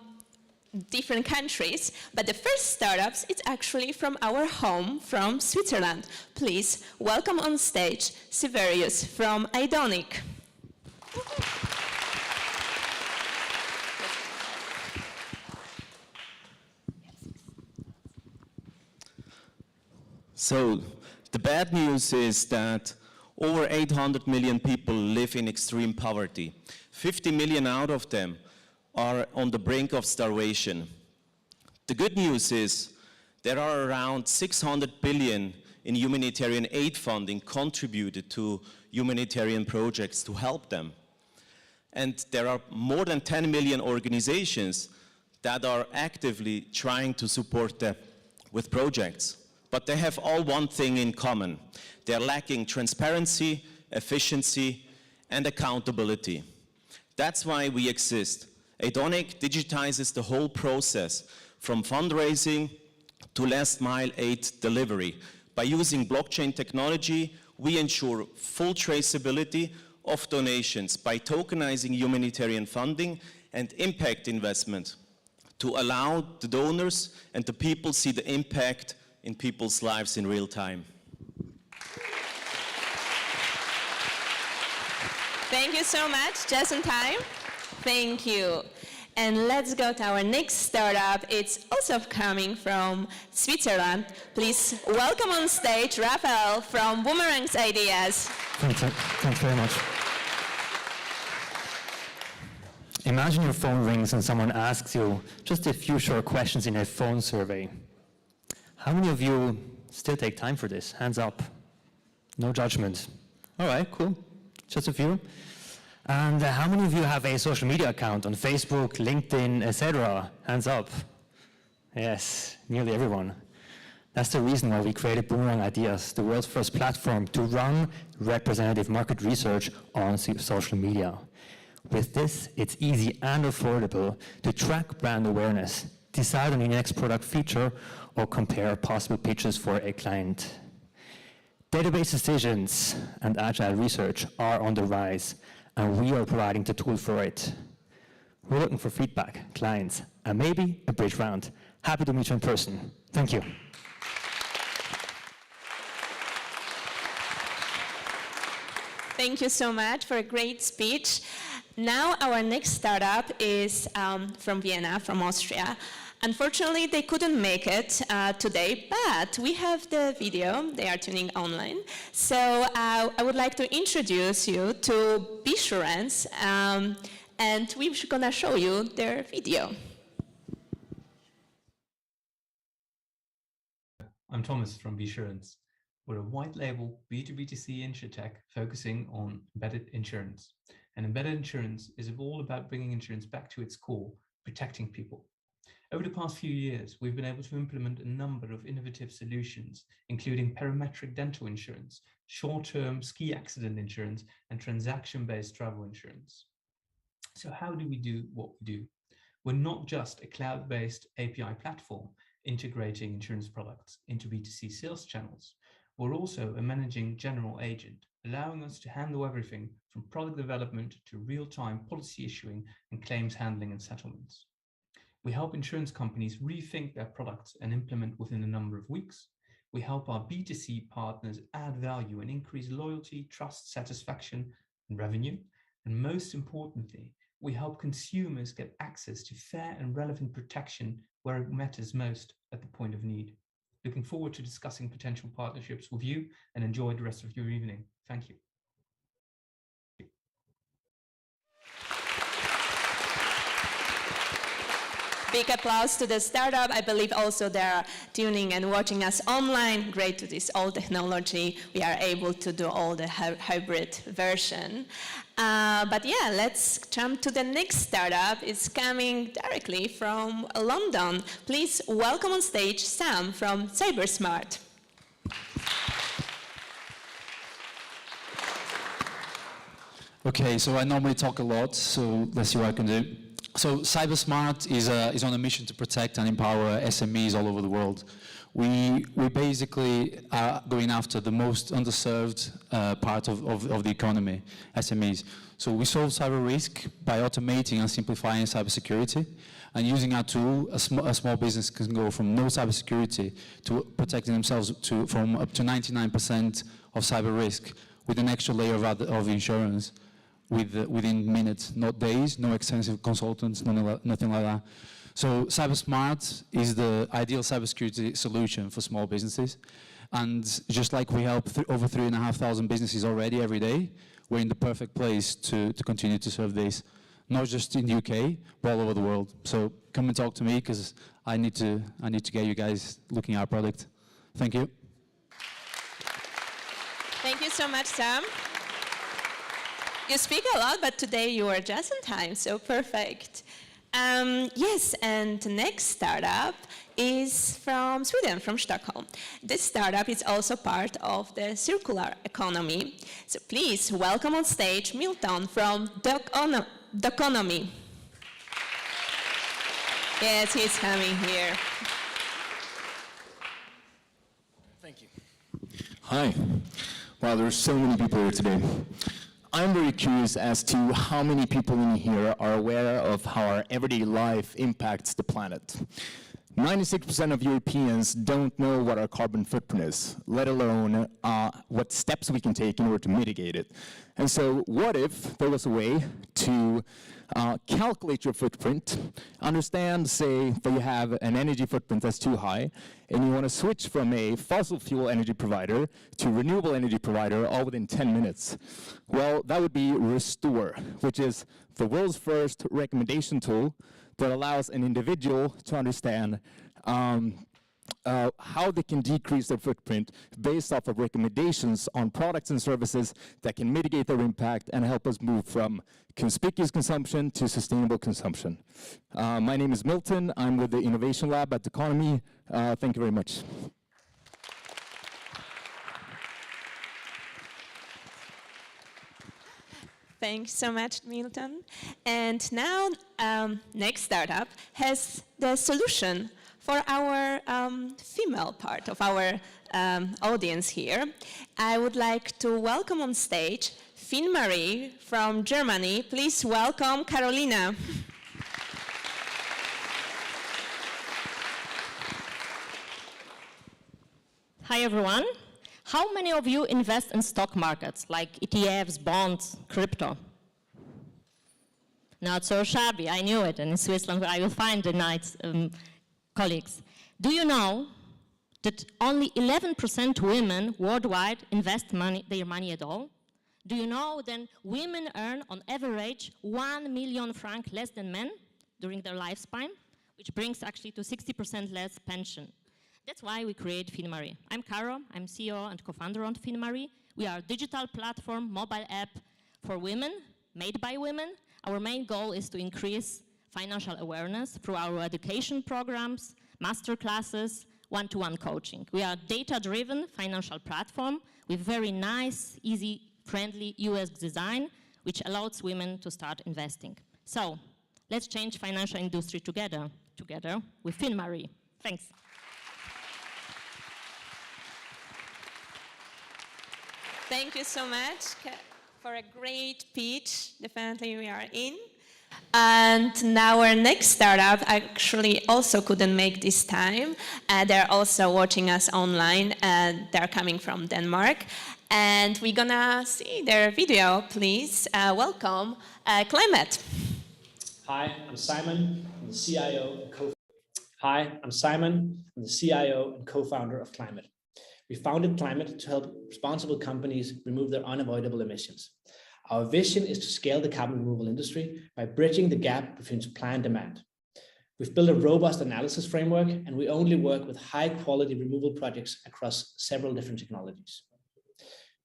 S17: different countries, but the first startups is actually from our home, from Switzerland. Please welcome on stage Siverius from Idonic.
S18: So, the bad news is that over 800 million people live in extreme poverty. 50 million out of them are on the brink of starvation. The good news is there are around 600 billion in humanitarian aid funding contributed to humanitarian projects to help them. And there are more than 10 million organizations that are actively trying to support them with projects. But they have all one thing in common. They're lacking transparency, efficiency, and accountability. That's why we exist. Idonic digitizes the whole process, from fundraising to last-mile aid delivery. By using blockchain technology, we ensure full traceability of donations by tokenizing humanitarian funding and impact investment to allow the donors and the people see the impact in people's lives in real time.
S17: Thank you so much, just in time. Thank you. And let's go to our next startup. It's also coming from Switzerland. Please welcome on stage Raphael from Boomerang's Ideas.
S19: Thanks very much. Imagine your phone rings and someone asks you just a few short questions in a phone survey. How many of you still take time for this? Hands up. No judgment. All right, cool. Just a few. And how many of you have a social media account on Facebook, LinkedIn, etc.? Hands up. Yes, nearly everyone. That's the reason why we created Boomerang Ideas, the world's first platform to run representative market research on social media. With this, it's easy and affordable to track brand awareness, decide on your next product feature, or compare possible pitches for a client. Database decisions and agile research are on the rise, and we are providing the tool for it. We're looking for feedback, clients, and maybe a bridge round. Happy to meet you in person. Thank you.
S17: Thank you so much for a great speech. Now our next startup is from Vienna, from Austria. Unfortunately, they couldn't make it today, but we have the video. They are tuning online. So I would like to introduce you to Virtuosis, and we're going to show you their video.
S20: I'm Thomas from Virtuosis. We're a white label B2B2C insurtech focusing on embedded insurance. And embedded insurance is all about bringing insurance back to its core, protecting people. Over the past few years, we've been able to implement a number of innovative solutions, including parametric dental insurance, short-term ski accident insurance, and transaction-based travel insurance. So how do we do what we do? We're not just a cloud-based API platform integrating insurance products into B2C sales channels. We're also a managing general agent, allowing us to handle everything from product development to real-time policy issuing and claims handling and settlements. We help insurance companies rethink their products and implement within a number of weeks. We help our B2C partners add value and increase loyalty, trust, satisfaction, and revenue. And most importantly, we help consumers get access to fair and relevant protection where it matters most at the point of need. Looking forward to discussing potential partnerships with you, and enjoy the rest of your evening. Thank you.
S17: Big applause to the startup. I believe also they are tuning and watching us online. Great to this old technology. We are able to do all the hybrid version. But yeah, let's jump to the next startup. It's coming directly from London. Please welcome on stage Sam from Cybersmart.
S21: Okay, so I normally talk a lot, so let's see what I can do. So Cybersmart is on a mission to protect and empower SMEs all over the world. We basically are going after the most underserved part of the economy, SMEs. So we solve cyber risk by automating and simplifying cybersecurity. And using our tool, a small business can go from no cybersecurity to protecting themselves from up to 99% of cyber risk with an extra layer of insurance. Within minutes, not days, no extensive consultants, nothing like that. So Cybersmart is the ideal cybersecurity solution for small businesses. And just like we help over 3,500 businesses already every day, we're in the perfect place to continue to serve this, not just in the UK, but all over the world. So come and talk to me, because I need to get you guys looking at our product. Thank you.
S17: Thank you so much, Sam. You speak a lot, but today you are just in time, so perfect. Yes, and the next startup is from Sweden, from Stockholm. This startup is also part of the circular economy. So please welcome on stage Milton from Doconomy. Yes, he's coming here.
S22: Thank you. Hi. Wow, there's so many people here today. I'm very curious as to how many people in here are aware of how our everyday life impacts the planet. 96% of Europeans don't know what our carbon footprint is, let alone what steps we can take in order to mitigate it. And so what if there was a way to calculate your footprint, understand, say, that you have an energy footprint that's too high, and you want to switch from a fossil fuel energy provider to a renewable energy provider all within 10 minutes? Well, that would be Restore, which is the world's first recommendation tool that allows an individual to understand how they can decrease their footprint based off of recommendations on products and services that can mitigate their impact and help us move from conspicuous consumption to sustainable consumption. My name is Milton. I'm with the Innovation Lab at Economy. Thank you very much.
S17: Thanks so much, Milton. And now, next startup has the solution for our female part of our audience here. I would like to welcome on stage Finn-Marie from Germany. Please welcome Carolina.
S3: Hi, everyone. How many of you invest in stock markets, like ETFs, bonds, crypto? Not so shabby, I knew it, and in Switzerland I will find the nice colleagues. Do you know that only 11% women worldwide invest their money at all? Do you know that women earn on average 1 million francs less than men during their lifespan, which brings actually to 60% less pension? That's why we create Finn-Marie. I'm Caro, I'm CEO and co-founder of Finn-Marie. We are a digital platform, mobile app for women, made by women. Our main goal is to increase financial awareness through our education programs, master classes, one-to-one coaching. We are a data-driven financial platform with very nice, easy, friendly UX design, which allows women to start investing. So, let's change financial industry together with Finn-Marie. Thanks.
S17: Thank you so much for a great pitch. Definitely we are in. And now our next startup actually also couldn't make this time. They're also watching us online. They're coming from Denmark. And we're gonna see their video, please. Welcome, Climate.
S4: Hi, I'm Simon. I'm the CIO and co-founder. Hi, I'm Simon. I'm the CIO and co-founder of Climate. We founded Climate to help responsible companies remove their unavoidable emissions. Our vision is to scale the carbon removal industry by bridging the gap between supply and demand. We've built a robust analysis framework, and we only work with high-quality removal projects across several different technologies.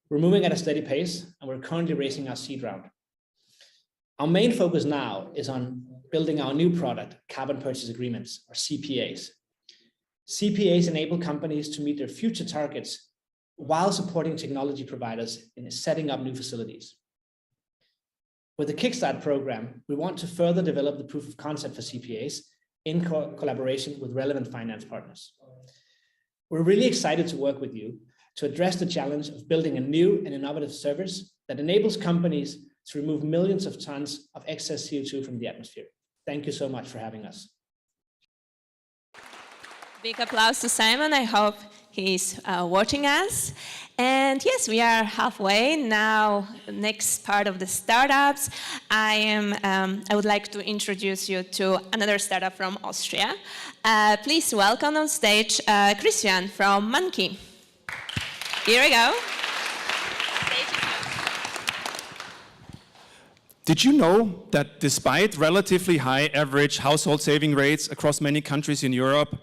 S4: We're moving at a steady pace, and we're currently raising our seed round. Our main focus now is on building our new product, Carbon Purchase Agreements, or CPAs. CPAs enable companies to meet their future targets while supporting technology providers in setting up new facilities. With the Kickstart program, we want to further develop the proof of concept for CPAs in collaboration with relevant finance partners. We're really excited to work with you to address the challenge of building a new and innovative service that enables companies to remove millions of tons of excess CO2 from the atmosphere. Thank you so much for having us.
S17: Big applause to Simon. I hope he's watching us. And yes, we are halfway now. Next part of the startups. I would like to introduce you to another startup from Austria. Please welcome on stage Christian from Monkey. Here we go.
S23: Did you know that despite relatively high average household saving rates across many countries in Europe,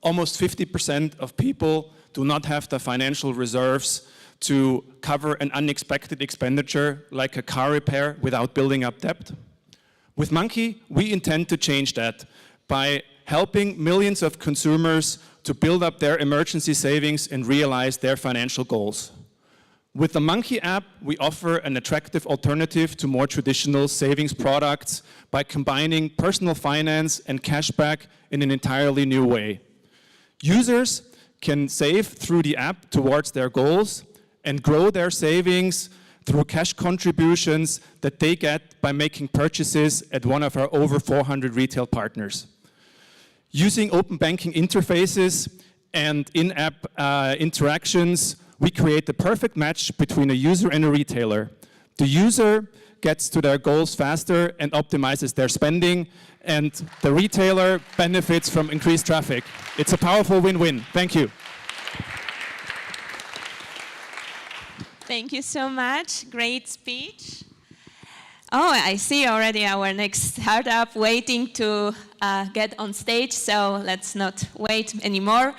S23: almost 50% of people do not have the financial reserves to cover an unexpected expenditure like a car repair without building up debt? With Monkey, we intend to change that by helping millions of consumers to build up their emergency savings and realize their financial goals. With the Monkey app, we offer an attractive alternative to more traditional savings products by combining personal finance and cashback in an entirely new way. Users can save through the app towards their goals and grow their savings through cash contributions that they get by making purchases at one of our over 400 retail partners. Using open banking interfaces and in-app interactions, we create the perfect match between a user and a retailer. The user gets to their goals faster and optimizes their spending, and the retailer benefits from increased traffic. It's a powerful win-win. Thank you.
S17: Thank you so much. Great speech. Oh, I see already our next startup waiting to get on stage, so let's not wait anymore.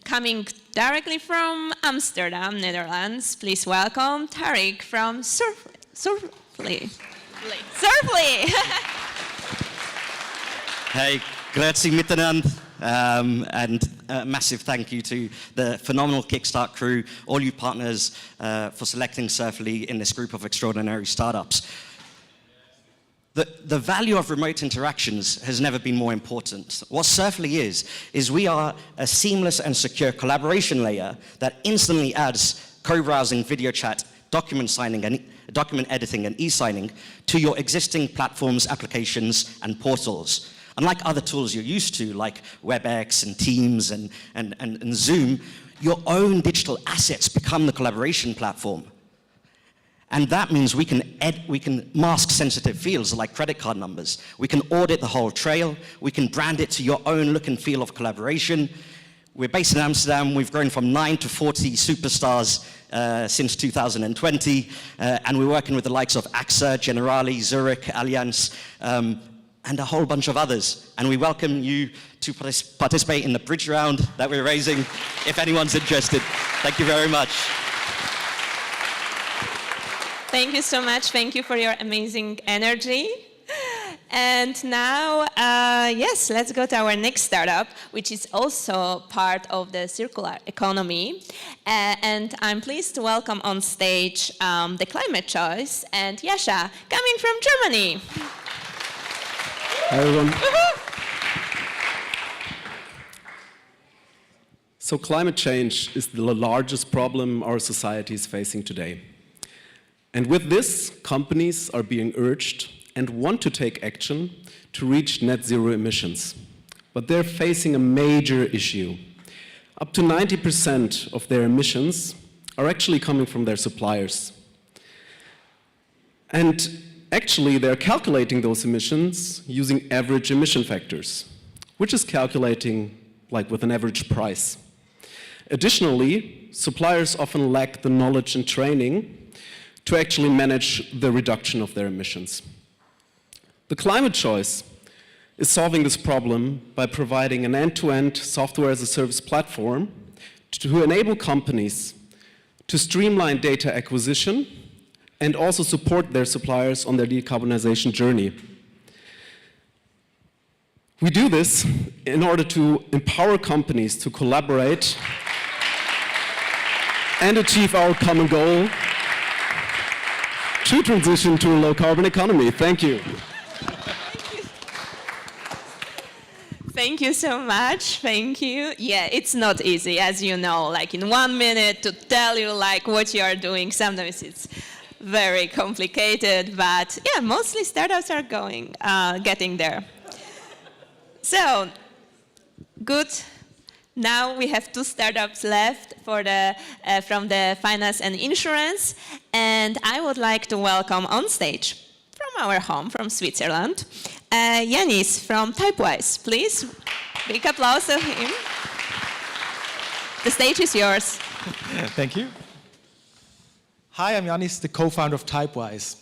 S17: coming directly from Amsterdam, Netherlands, please welcome Tariq from Surfly.
S5: Hey, grazie miteinander. And a massive thank you to the phenomenal Kickstart crew, all you partners for selecting Surfly in this group of extraordinary startups. The value of remote interactions has never been more important. What Surfly is we are a seamless and secure collaboration layer that instantly adds co-browsing, video chat, document signing, and document editing and e-signing to your existing platforms, applications, and portals. Unlike other tools you're used to, like WebEx and Teams and Zoom, your own digital assets become the collaboration platform. And that means we can mask sensitive fields like credit card numbers. We can audit the whole trail. We can brand it to your own look and feel of collaboration. We're based in Amsterdam. We've grown from 9 to 40 superstars since 2020. And we're working with the likes of AXA, Generali, Zurich, Allianz, and a whole bunch of others. And we welcome you to participate in the bridge round that we're raising, if anyone's interested. Thank you very much.
S17: Thank you so much. Thank you for your amazing energy. And now, yes, let's go to our next startup, which is also part of the circular economy. And I'm pleased to welcome on stage the Climate Choice and Jascha, coming from Germany.
S6: Hi, everyone. So climate change is the largest problem our society is facing today. And with this, companies are being urged and want to take action to reach net zero emissions. But they're facing a major issue. Up to 90% of their emissions are actually coming from their suppliers. And actually, they're calculating those emissions using average emission factors, which is calculating like with an average price. Additionally, suppliers often lack the knowledge and training to actually manage the reduction of their emissions. The Climate Choice is solving this problem by providing an end-to-end software-as-a-service platform to enable companies to streamline data acquisition and also support their suppliers on their decarbonization journey. We do this in order to empower companies to collaborate and achieve our common goal to transition to a low-carbon economy. Thank you.
S17: Thank you so much. Thank you. Yeah, it's not easy, as you know, like in 1 minute to tell you like what you are doing. Sometimes it's very complicated, but yeah, mostly startups are getting there. So, good. Now we have 2 startups left for from the finance and insurance, and I would like to welcome on stage from our home, from Switzerland, Yanis from Typewise. Please, big applause to him. The stage is yours.
S7: Thank you. Hi, I'm Yanis, the co-founder of Typewise.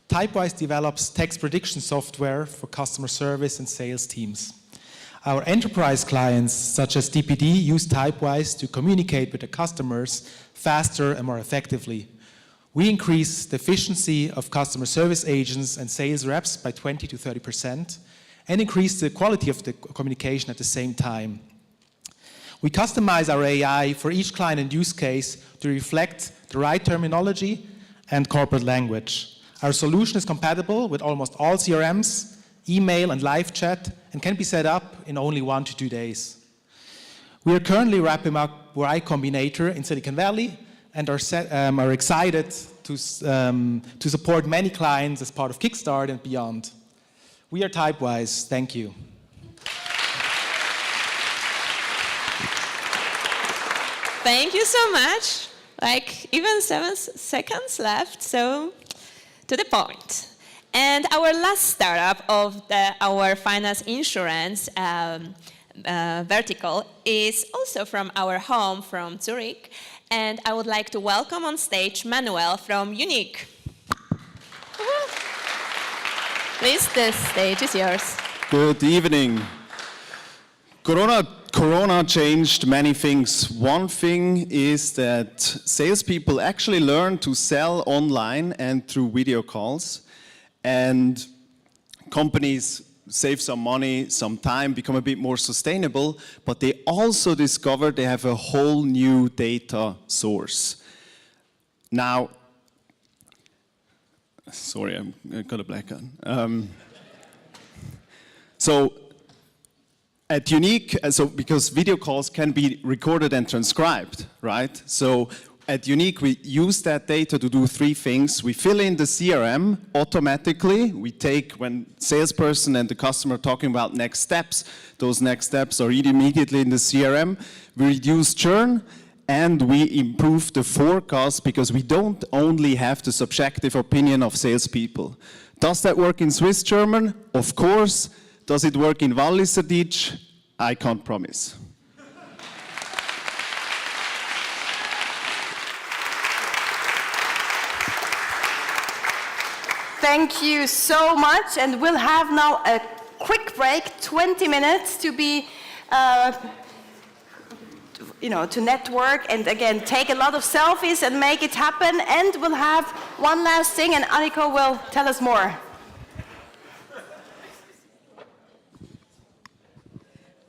S7: Typewise develops text prediction software for customer service and sales teams. Our enterprise clients, such as DPD, use Typewise to communicate with the customers faster and more effectively. We increase the efficiency of customer service agents and sales reps by 20 to 30% and increase the quality of the communication at the same time. We customize our AI for each client and use case to reflect the right terminology and corporate language. Our solution is compatible with almost all CRMs, email and live chat, and can be set up in only 1 to 2 days. We are currently wrapping up Y Combinator in Silicon Valley and are excited to support many clients as part of Kickstart and beyond. We are Typewise. Thank you.
S17: Thank you so much. Like even 7 seconds left, so to the point. And our last startup of our finance insurance vertical is also from our home, from Zurich. And I would like to welcome on stage Manuel from Unique. Please, the stage is yours.
S24: Good evening. Corona
S23: Corona changed many things. One thing is that salespeople actually learn to sell online and through video calls, and companies save some money, some time, become a bit more sustainable, but they also discover they have a whole new data source. Now, sorry, I got a black eye. So at Unique, because video calls can be recorded and transcribed, right? So at Unique, we use that data to do three things. We fill in the CRM automatically. We take, when salesperson and the customer are talking about next steps, those next steps are immediately in the CRM. We reduce churn, and we improve the forecast because we don't only have the subjective opinion of salespeople. Does that work in Swiss German? Of course. Does it work in Walliserdeutsch? I can't promise.
S1: Thank you so much, and we'll have now a quick break, 20 minutes to be, to network and again take a lot of selfies and make it happen. And we'll have one last thing, and Aniko will tell us more.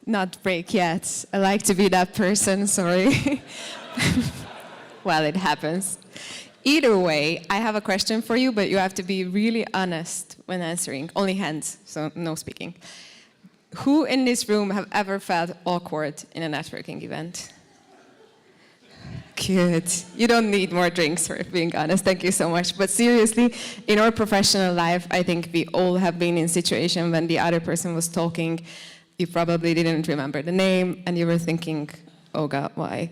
S10: Not break yet. I like to be that person, sorry. Well, it happens. Either way, I have a question for you, but you have to be really honest when answering. Only hands, so no speaking. Who in this room have ever felt awkward in a networking event? Good. You don't need more drinks for being honest. Thank you so much. But seriously, in our professional life, I think we all have been in a situation when the other person was talking. You probably didn't remember the name, and you were thinking, oh God, why?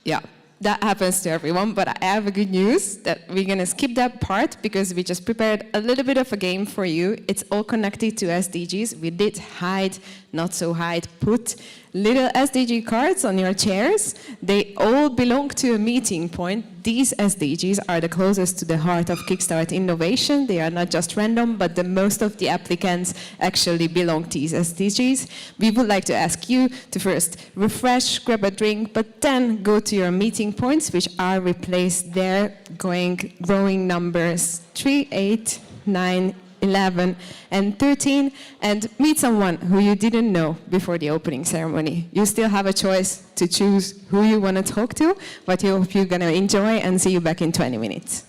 S10: Yeah, that happens to everyone, but I have a good news that we're gonna skip that part because we just prepared a little bit of a game for you. It's all connected to SDGs. We did hide, not so hide, put little SDG cards on your chairs. They all belong to a meeting point. These SDGs are the closest to the heart of Kickstart innovation. They are not just random, but most of the applicants actually belong to these SDGs. We would like to ask you to first refresh, grab a drink, but then go to your meeting points, which are replaced there, growing numbers 3, 8, 9, 11, and 13, and meet someone who you didn't know before the opening ceremony. You still have a choice to choose who you want to talk to, but I hope you're going to enjoy, and see you back in 20 minutes.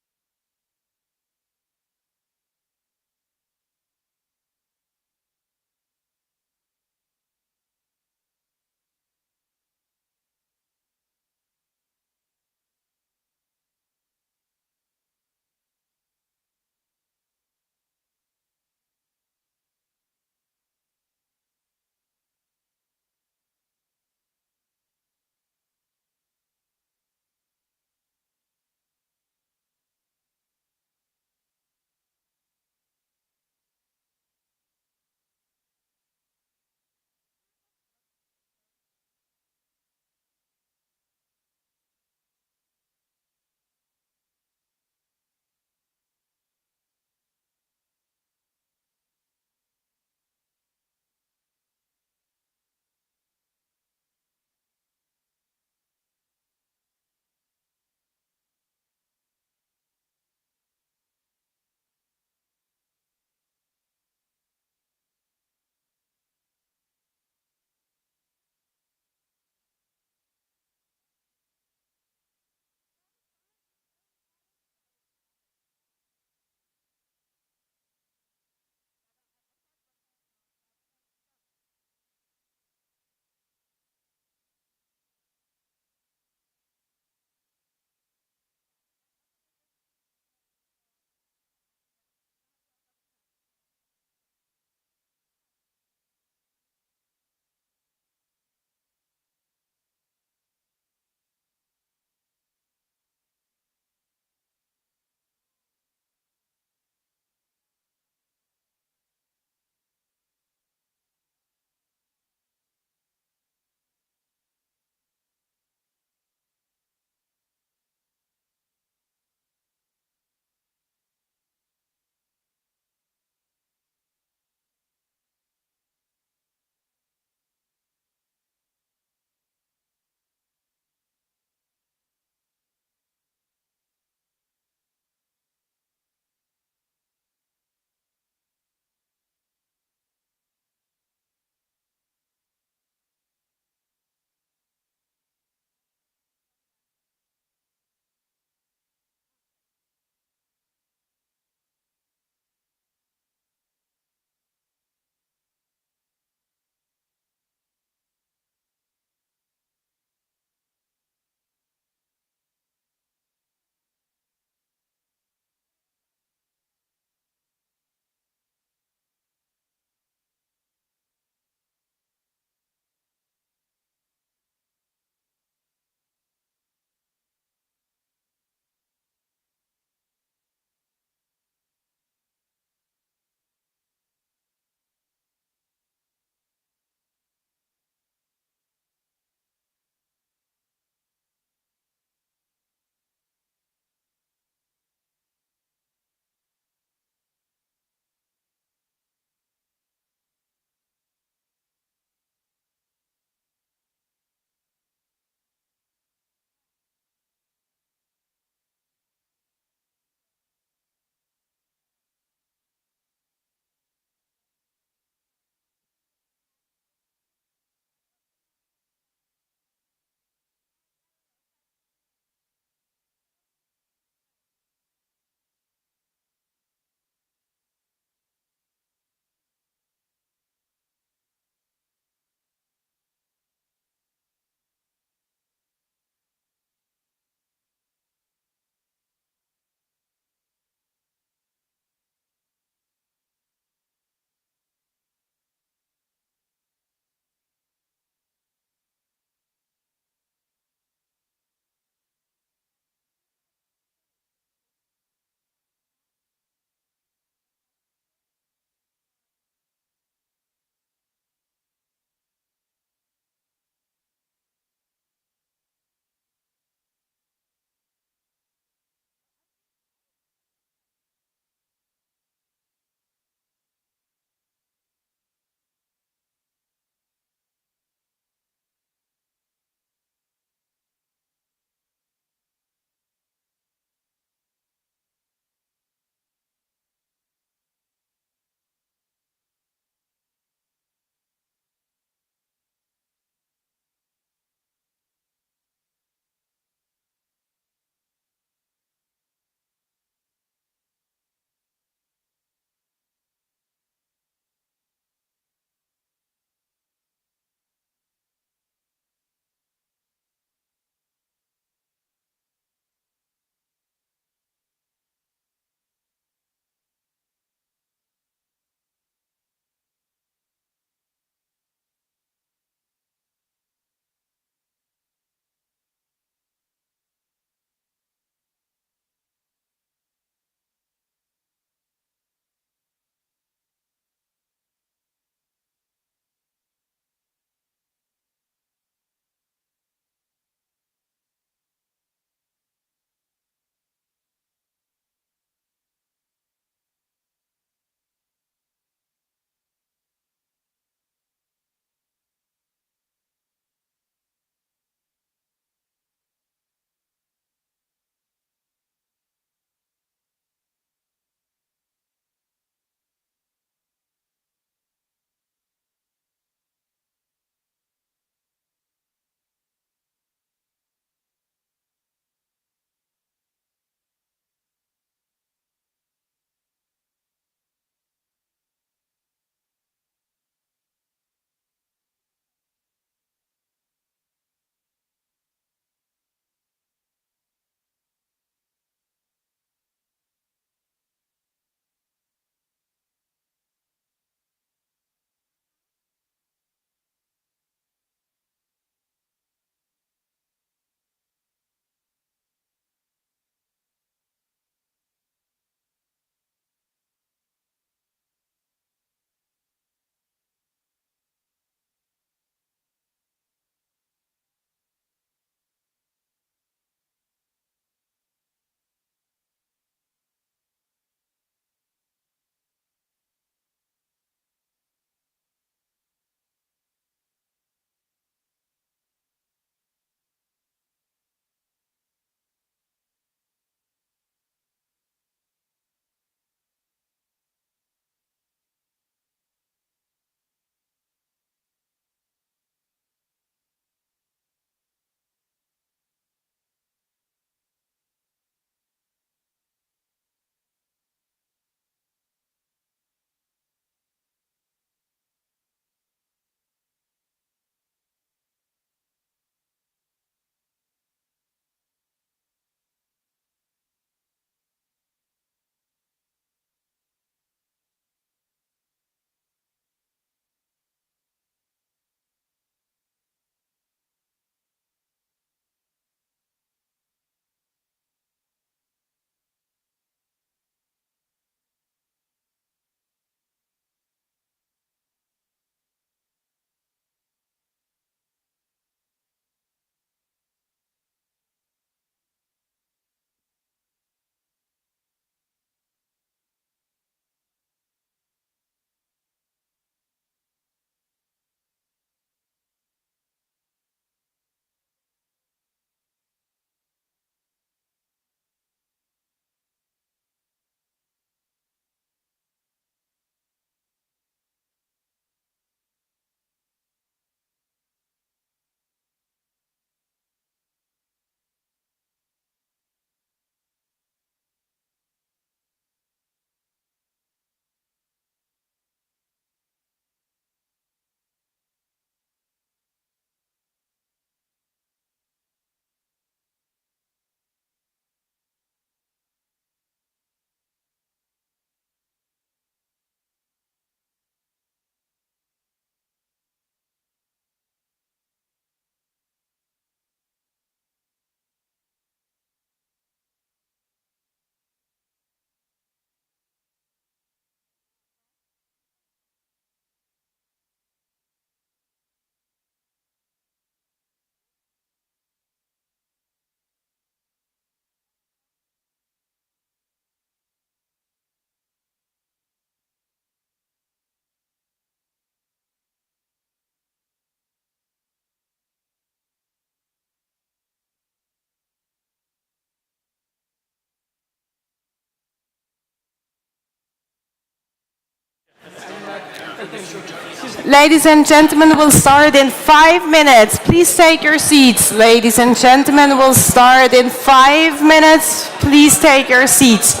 S1: Ladies and gentlemen, we'll start in 5 minutes. Please take your seats. Ladies and gentlemen, we'll start in 5 minutes. Please take your seats.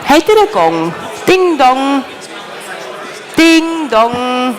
S1: Hey, de gong. Ding dong. Ding dong.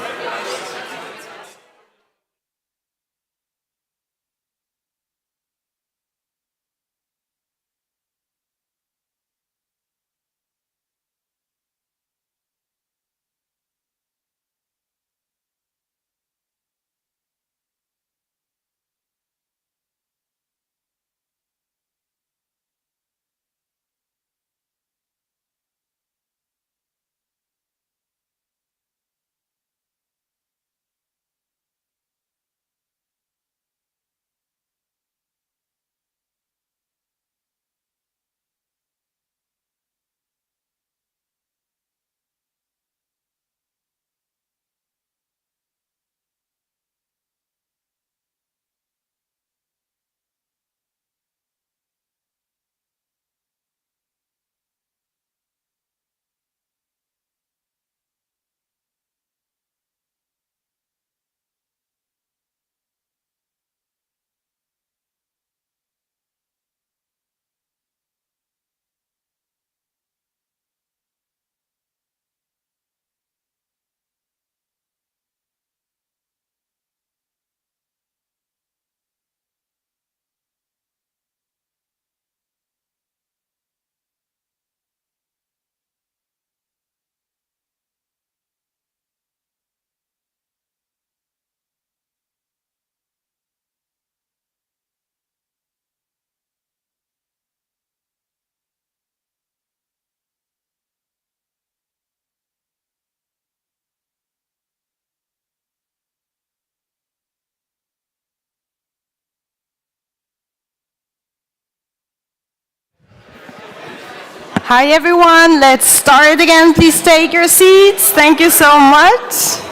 S1: Hi everyone, let's start again. Please take your seats. Thank you so much.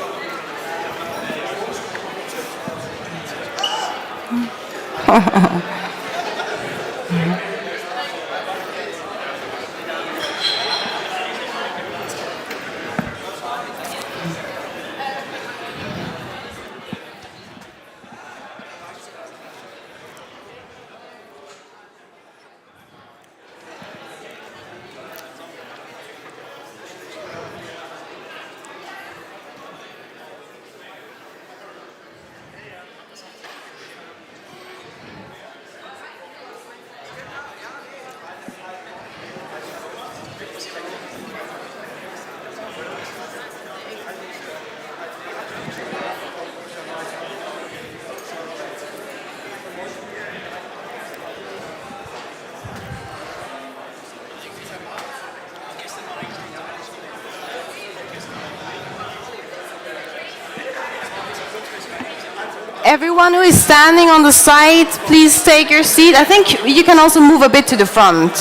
S1: Everyone who is standing on the side, please take your seat. I think you can also move a bit to the front.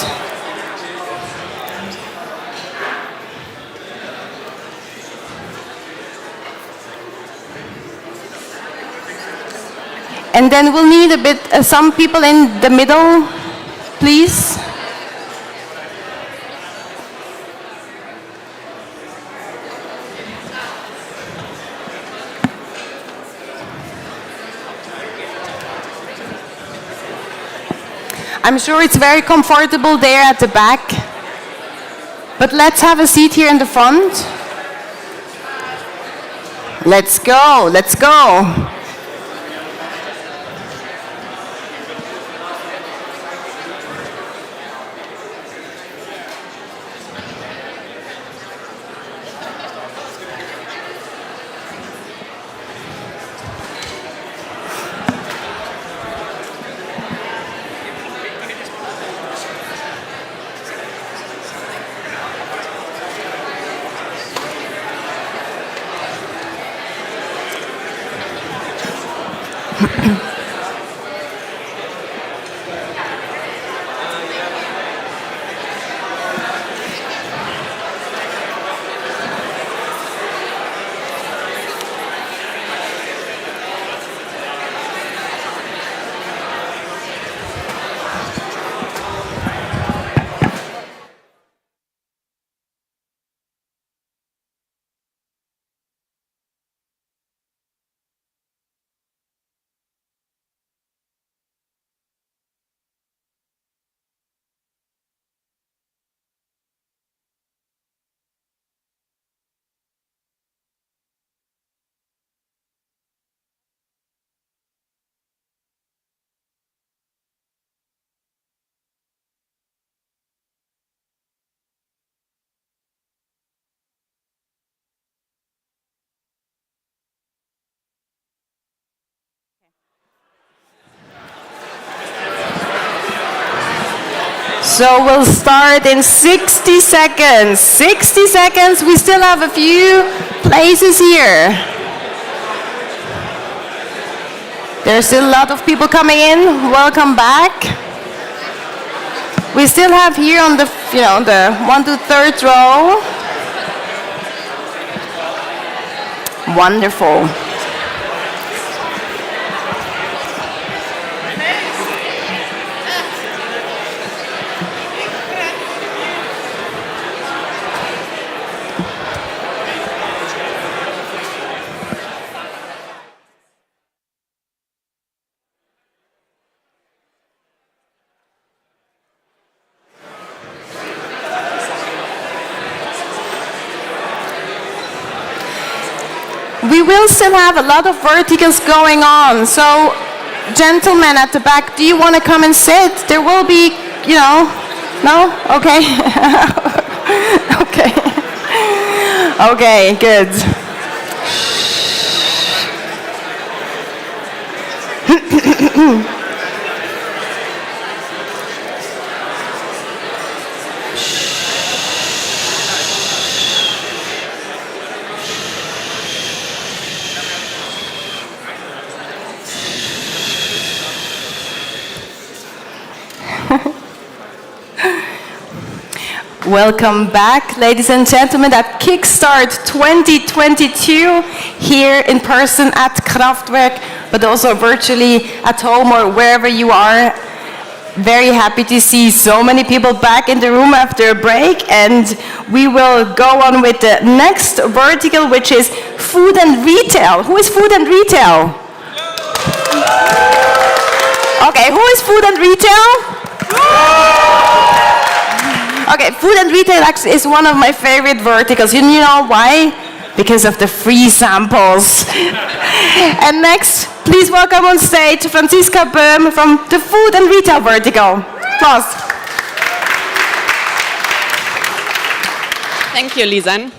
S1: And then we'll need a bit, some people in the middle, please. I'm sure it's very comfortable there at the back. But let's have a seat here in the front. Let's go, let's go. So we'll start in 60 seconds. 60 seconds, we still have a few places here. There's still a lot of people coming in. Welcome back. We still have here on the, the 1 to 3rd row. Wonderful. We will still have a lot of verticals going on. So, gentlemen at the back, do you want to come and sit? There will be, no? Okay. Okay. Okay, good. Welcome back, ladies and gentlemen, at Kickstart 2022, here in person at Kraftwerk, but also virtually at home or wherever you are. Very happy to see so many people back in the room after a break, and we will go on with the next vertical, which is food and retail. Who is food and retail? Okay, who is food and retail? Okay, food and retail actually is one of my favorite verticals. You know why? Because of the free samples. And next, please welcome on stage Franziska Böhm from the food and retail vertical. Applause.
S2: Thank you, Lausanne.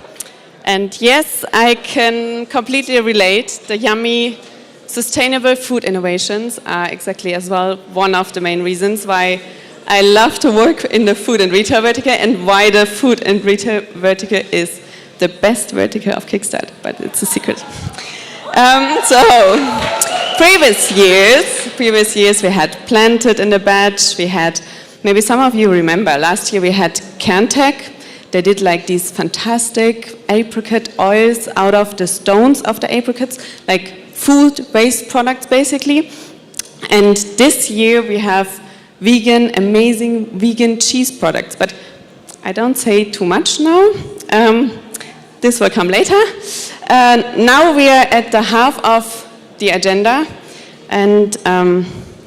S2: And yes, I can completely relate. The yummy, sustainable food innovations are exactly as well one of the main reasons why I love to work in the food and retail vertical, and why the food and retail vertical is the best vertical of Kickstart, but it's a secret. So, previous years we had Planted in the batch, we had, maybe some of you remember, last year we had Cantech. They did like these fantastic apricot oils out of the stones of the apricots, like food waste products basically. And this year we have amazing vegan cheese products, but I don't say too much now. This will come later. Now we are at the half of the agenda, and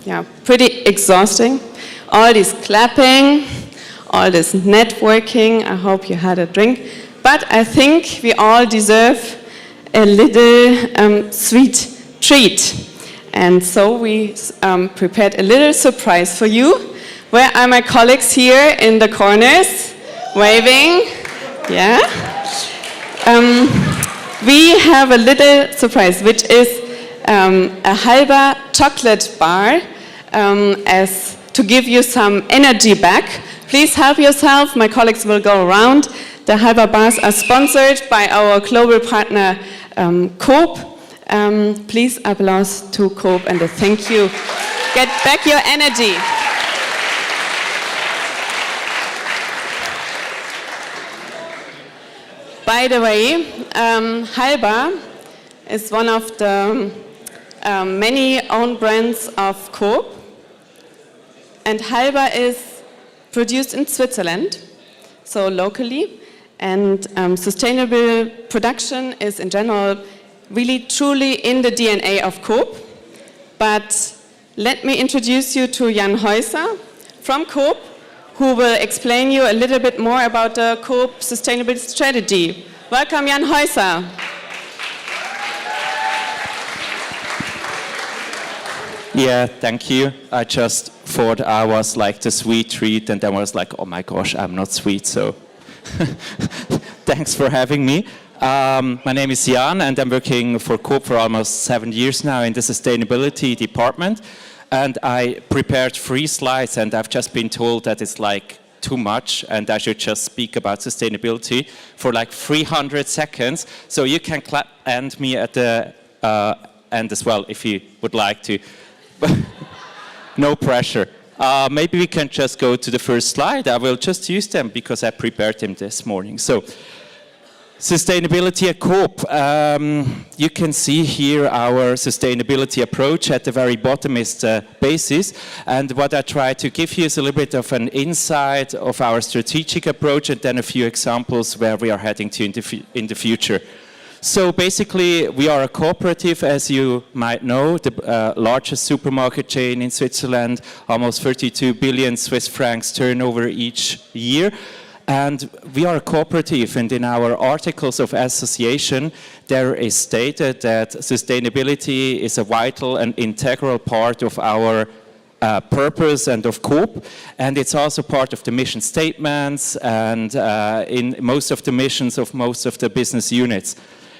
S2: yeah, pretty exhausting. All this clapping, all this networking. I hope you had a drink, but I think we all deserve a little sweet treat. And so we prepared a little surprise for you. Where are my colleagues here in the corners? Waving. Yeah. We have a little surprise, which is a halber chocolate bar as to give you some energy back. Please help yourself. My colleagues will go around. The halber bars are sponsored by our global partner, Co2. Please applause to Co2 and a thank you. Get back your energy. By the way, halber is one of the many own brands of Co2. And halber is produced in Switzerland, so locally. And sustainable production is in general really truly in the DNA of Co2. But let me introduce you to Jan Heusser from Co2, who will explain you a little bit more about the Co2 sustainability strategy. Welcome, Jan Heusser.
S8: Yeah, thank you. I just thought I was like the sweet treat, and then I was like, oh my gosh, I'm not sweet, so thanks for having me. My name is Jan, and I'm working for Co2 for almost 7 years now in the sustainability department. And I prepared 3 slides, and I've just been told that it's like too much, and I should just speak about sustainability for like 300 seconds. So you can clap and me at the end as well, if you would like to. No pressure. Maybe we can just go to the first slide. I will just use them because I prepared them this morning. So, sustainability at Co2. You can see here our sustainability approach. At the very bottom is the basis. And what I try to give you is a little bit of an insight of our strategic approach, and then a few examples where we are heading to in the future. So basically, we are a cooperative, as you might know, the largest supermarket chain in Switzerland, almost 32 billion Swiss francs turnover each year. And we are a cooperative, and in our articles of association, there is stated that sustainability is a vital and integral part of our purpose and of Co2, and it's also part of the mission statements and in most of the missions of most of the business units.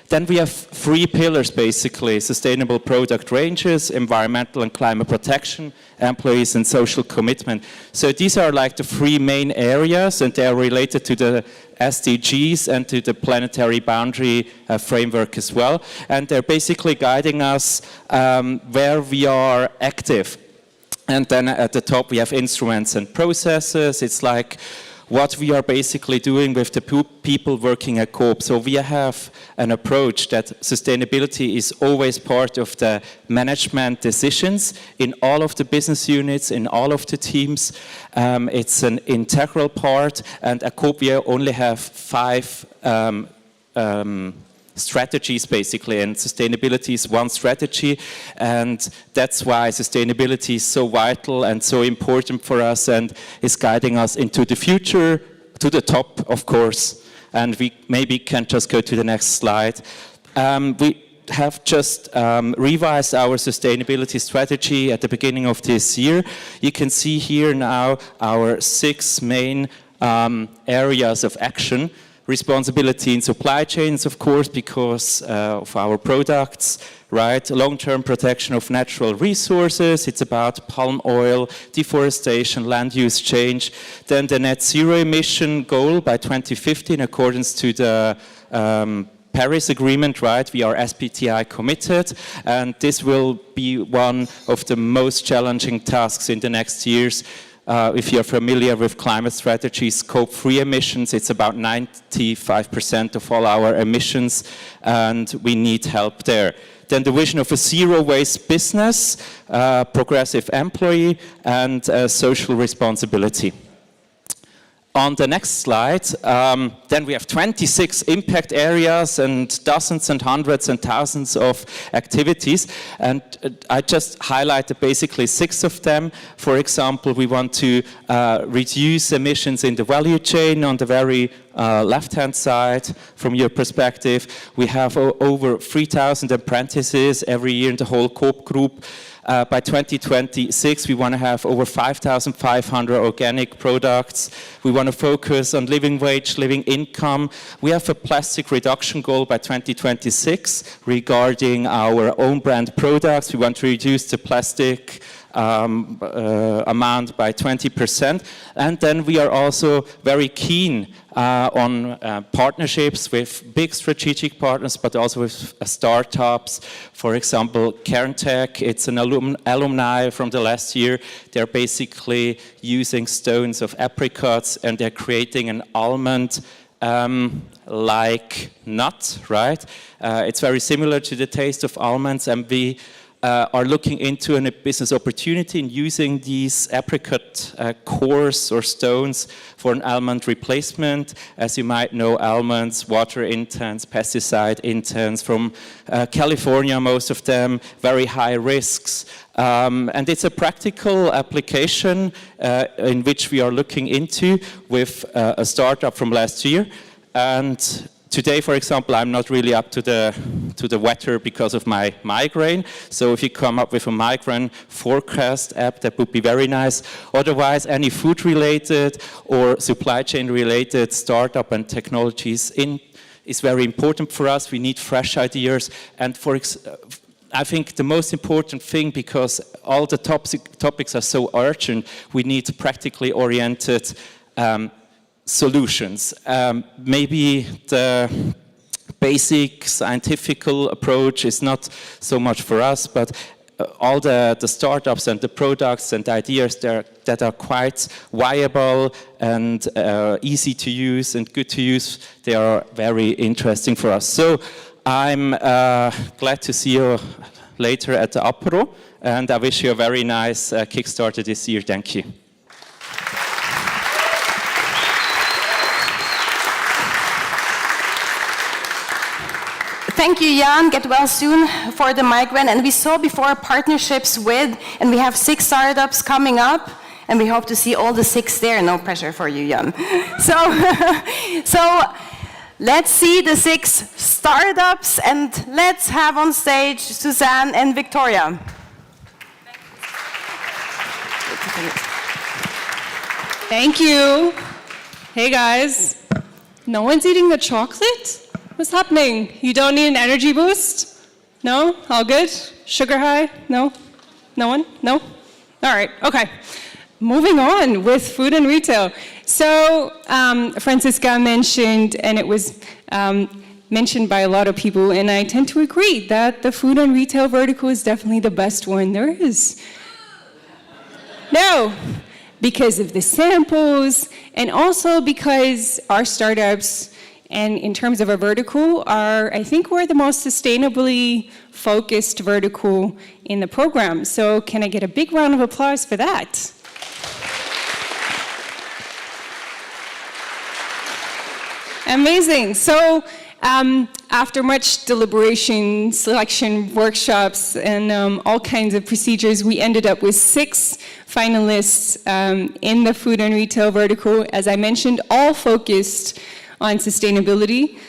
S8: Then we have 3 pillars, basically: sustainable product ranges, environmental and climate protection, employees, and social commitment. So these are like the 3 main areas, and they are related to the SDGs and to the planetary boundary framework as well. And they're basically guiding us where we are active. And then at the top we have instruments and processes. It's like what we are basically doing with the people working at Co2. So we have an approach that sustainability is always part of the management decisions in all of the business units, in all of the teams. It's an integral part, and at Co2 we only have 5 strategies basically, and sustainability is one strategy, and that's why sustainability is so vital and so important for us and is guiding us into the future, to the top, of course. And we maybe can just go to the next slide. We have just revised our sustainability strategy at the beginning of this year. You can see here now our 6 main areas of action. Responsibility in supply chains, of course, because of our products, right? Long-term protection of natural resources. It's about palm oil, deforestation, land use change. Then the net zero emission goal by 2050 in accordance to the Paris Agreement, right? We are SBTi committed, and this will be one of the most challenging tasks in the next years. If you're familiar with climate strategy, Scope 3 emissions, it's about 95% of all our emissions, and we need help there. Then the vision of a zero-waste business, progressive employee, and social responsibility. On the next slide, then we have 26 impact areas and dozens and hundreds and thousands of activities. And I just highlighted basically 6 of them. For example, we want to reduce emissions in the value chain on the very left-hand side from your perspective. We have over 3,000 apprentices every year in the whole Co2 group. By 2026, we want to have over 5,500 organic products. We want to focus on living wage, living income. We have a plastic reduction goal by 2026 regarding our own brand products. We want to reduce the plastic amount by 20%. And then we are also very keen on partnerships with big strategic partners, but also with startups. For example, Kerntech, it's an alumni from the last year. They're basically using stones of apricots, and they're creating an almond like nut, right? It's very similar to the taste of almonds, and we are looking into a business opportunity in using these apricot cores or stones for an almond replacement. As you might know, almonds, water intense, pesticide intense, from California, most of them, very high risks. And it's a practical application in which we are looking into with a startup from last year. And today, for example, I'm not really up to the weather because of my migraine. So if you come up with a migraine forecast app, that would be very nice. Otherwise, any food-related or supply chain-related startup and technologies is very important for us. We need fresh ideas. And I think the most important thing, because all the topics are so urgent, we need practically oriented solutions. Maybe the basic scientific approach is not so much for us, but all the startups and the products and ideas that are quite viable and easy to use and good to use, they are very interesting for us. So I'm glad to see you later at the Apero, and I wish you a very nice Kickstarter this year. Thank you.
S1: Thank you, Jan. Get well soon for the migrant. And we saw before partnerships with, and we have 6 startups coming up, and we hope to see all the 6 there. No pressure for you, Jan. So let's see the 6 startups, and let's have on stage Suzanne and Victoria.
S9: Thank you. Hey guys, no one's eating the chocolate? What's happening? You don't need an energy boost? No? All good? Sugar high? No? No one? No? All right, okay. Moving on with food and retail. So Franziska mentioned, and it was mentioned by a lot of people, and I tend to agree that the food and retail vertical is definitely the best one there is. No, because of the samples, and also because our startups, and in terms of a vertical, I think we're the most sustainably focused vertical in the program. So can I get a big round of applause for that? Amazing. So after much deliberation, selection, workshops, and all kinds of procedures, we ended up with 6 finalists in the food and retail vertical, as I mentioned, all focused on sustainability,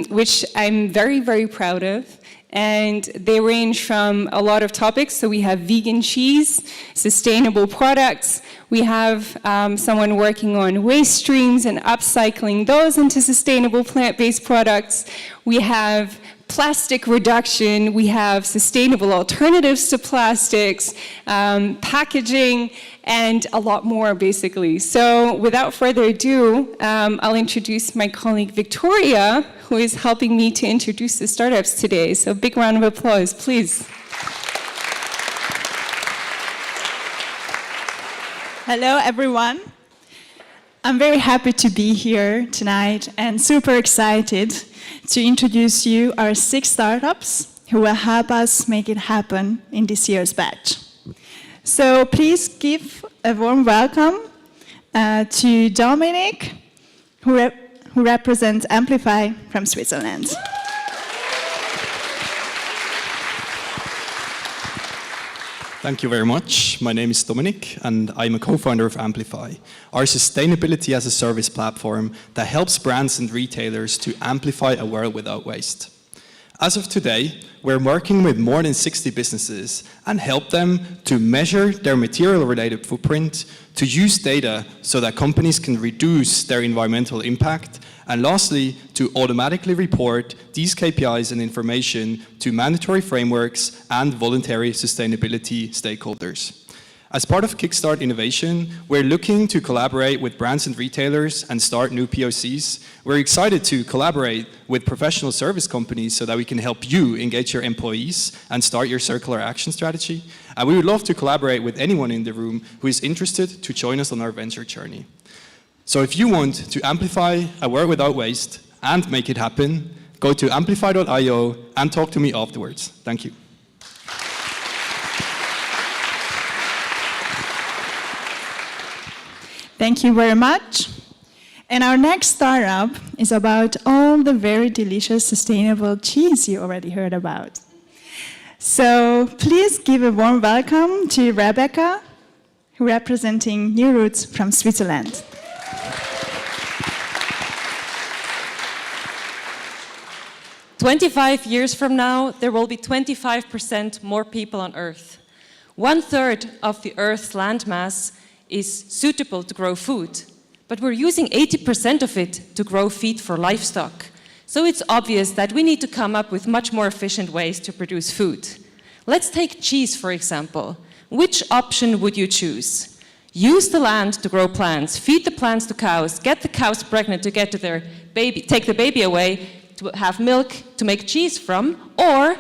S9: which I'm very, very proud of. And they range from a lot of topics. So we have vegan cheese, sustainable products. We have someone working on waste streams and upcycling those into sustainable plant-based products. We have plastic reduction. We have sustainable alternatives to plastics, packaging, and a lot more, basically. So without further ado, I'll introduce my colleague Victoria, who is helping me to introduce the startups today. So big round of applause, please.
S11: Hello, everyone. I'm very happy to be here tonight and super excited to introduce you our 6 startups who will help us make it happen in this year's batch. So please give a warm welcome to Dominic, who represents Amplify from Switzerland.
S12: Thank you very much. My name is Dominic, and I'm a co-founder of Amplify, our sustainability as a service platform that helps brands and retailers to amplify a world without waste. As of today, we're working with more than 60 businesses and help them to measure their material-related footprint, to use data so that companies can reduce their environmental impact, and lastly, to automatically report these KPIs and information to mandatory frameworks and voluntary sustainability stakeholders. As part of Kickstart Innovation, we're looking to collaborate with brands and retailers and start new POCs. We're excited to collaborate with professional service companies so that we can help you engage your employees and start your circular action strategy. And we would love to collaborate with anyone in the room who is interested to join us on our venture journey. So if you want to amplify a world without waste and make it happen, go to amplify.io and talk to me afterwards. Thank you.
S11: Thank you very much. And our next startup is about all the very delicious sustainable cheese you already heard about. So please give a warm welcome to Rebecca, representing New Roots from Switzerland.
S24: In 25 years from now, there will be 25% more people on Earth. 1/3 of the Earth's landmass is suitable to grow food, but we're using 80% of it to grow feed for livestock. So it's obvious that we need to come up with much more efficient ways to produce food. Let's take cheese, for example. Which option would you choose? Use the land to grow plants, feed the plants to cows, get the cows pregnant to get to their baby, take the baby away to have milk to make cheese from, or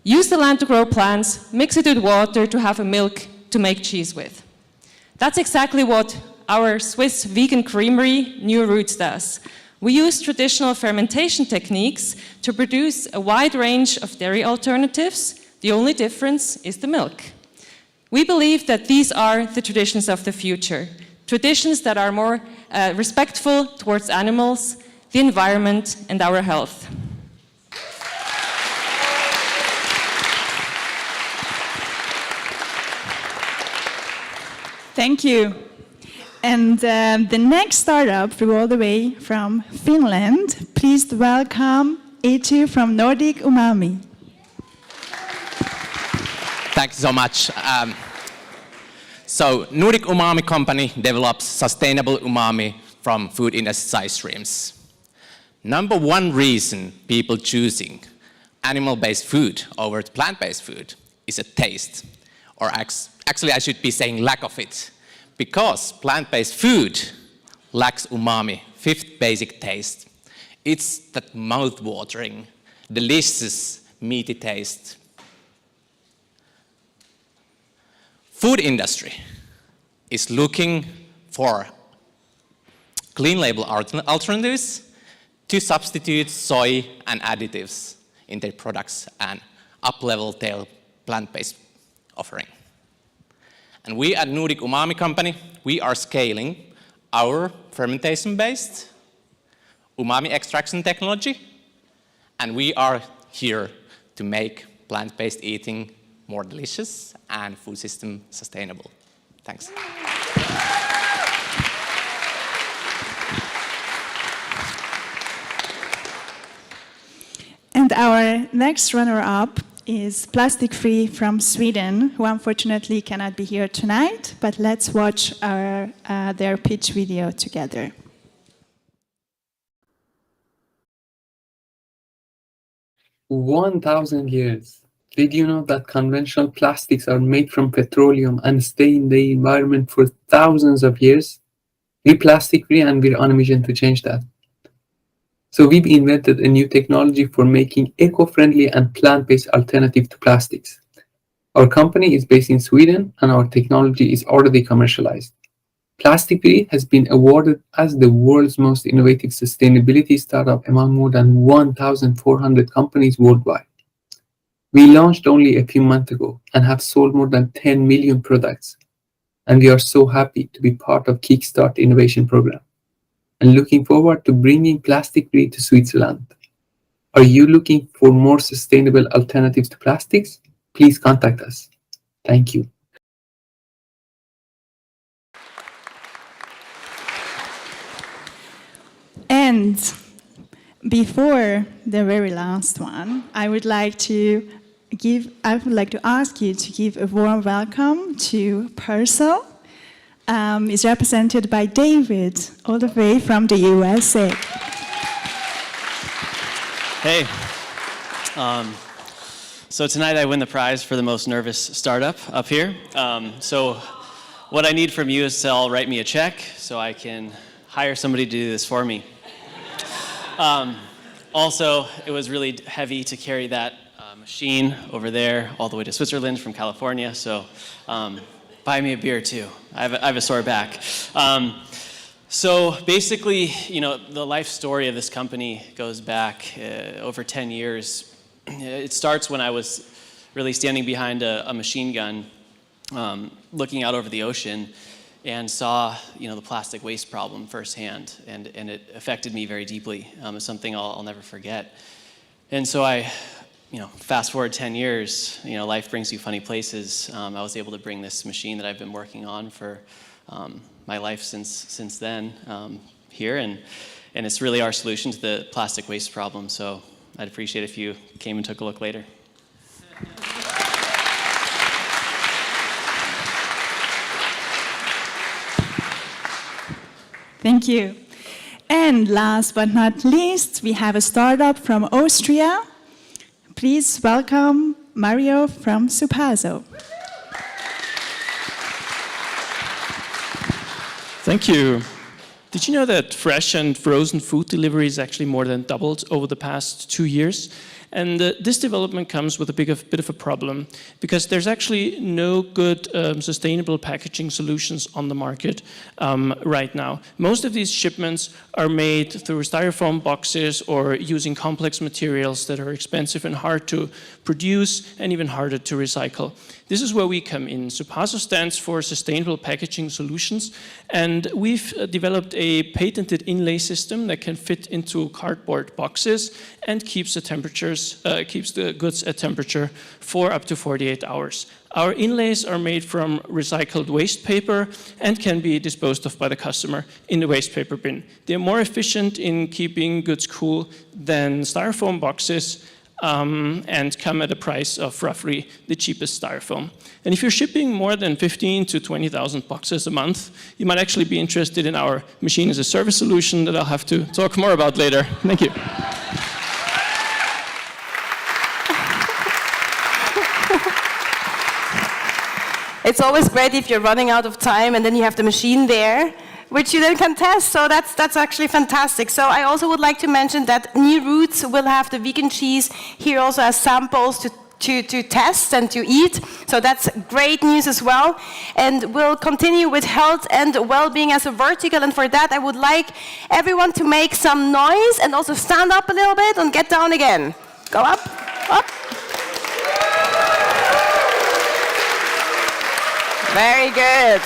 S24: use the land to grow plants, mix it with water to have a milk to make cheese with. That's exactly what our Swiss vegan creamery, New Roots, does. We use traditional fermentation techniques to produce a wide range of dairy alternatives. The only difference is the milk. We believe that these are the traditions of the future, traditions that are more respectful towards animals, the environment, and our health.
S11: Thank you. And the next startup flew all the way from Finland. Please welcome Eetu from Nordic Umami.
S13: Thank you so much. So Nordic Umami company develops sustainable umami from food industry side streams. Number one reason people choosing animal-based food over plant-based food is a taste, or actually I should be saying lack of it, because plant-based food lacks umami, fifth basic taste. It's that mouth-watering, delicious, meaty taste. Food industry is looking for clean label alternatives to substitute soy and additives in their products and up-level their plant-based offering. And we at Nordic Umami company, we are scaling our fermentation-based umami extraction technology, and we are here to make plant-based eating more delicious and food system sustainable. Thanks.
S11: And our next runner-up is Plastic Free from Sweden, who unfortunately cannot be here tonight, but let's watch their pitch video together.
S14: 1,000 years. Did you know that conventional plastics are made from petroleum and stay in the environment for thousands of years? We're plastic free and we're on a mission to change that. So we've invented a new technology for making eco-friendly and plant-based alternative to plastics. Our company is based in Sweden and our technology is already commercialized. Plastic Free has been awarded as the world's most innovative sustainability startup among more than 1,400 companies worldwide. We launched only a few months ago and have sold more than 10 million products. And we are so happy to be part of Kickstart innovation program and looking forward to bringing plastic free to Switzerland. Are you looking for more sustainable alternatives to plastics? Please contact us. Thank you.
S11: And before the very last one, I would like to ask you to give a warm welcome to Purcell. Is represented by David, all the way from the USA.
S15: Hey. So tonight I win the prize for the most nervous startup up here. So what I need from you is to all write me a check so I can hire somebody to do this for me. Also, it was really heavy to carry that machine over there all the way to Switzerland from California, so buy me a beer too. I have a sore back. So basically, you know, the life story of this company goes back over 10 years. It starts when I was really standing behind a machine gun, looking out over the ocean, and saw, you know, the plastic waste problem firsthand, and it affected me very deeply. It's something I'll never forget. And so fast forward 10 years, you know, life brings you funny places. I was able to bring this machine that I've been working on for my life since then here, and it's really our solution to the plastic waste problem. So I'd appreciate if you came and took a look later.
S11: Thank you. And last but not least, we have a startup from Austria. Please welcome Mario from Supazo.
S15: Thank you. Did you know that fresh and frozen food delivery is actually more than doubled over the past 2 years? And this development comes with a bit of a problem, because there's actually no good sustainable packaging solutions on the market right now. Most of these shipments are made through styrofoam boxes or using complex materials that are expensive and hard to produce and even harder to recycle. This is where we come in. Supazo stands for Sustainable Packaging Solutions, and we've developed a patented inlay system that can fit into cardboard boxes and keeps the goods at temperature for up to 48 hours. Our inlays are made from recycled waste paper and can be disposed of by the customer in the waste paper bin. They're more efficient in keeping goods cool than styrofoam boxes, and come at a price of roughly the cheapest styrofoam. And if you're shipping more than 15 to 20,000 boxes a month, you might actually be interested in our machine as a service solution that I'll have to talk more about later. Thank you.
S1: It's always great if you're running out of time and then you have the machine there, which you then can test, so that's actually fantastic. So I also would like to mention that New Roots will have the vegan cheese here also as samples to test and to eat, so that's great news as well. And we'll continue with health and well-being as a vertical, and for that I would like everyone to make some noise and also stand up a little bit and get down again. Go up, up. Very good.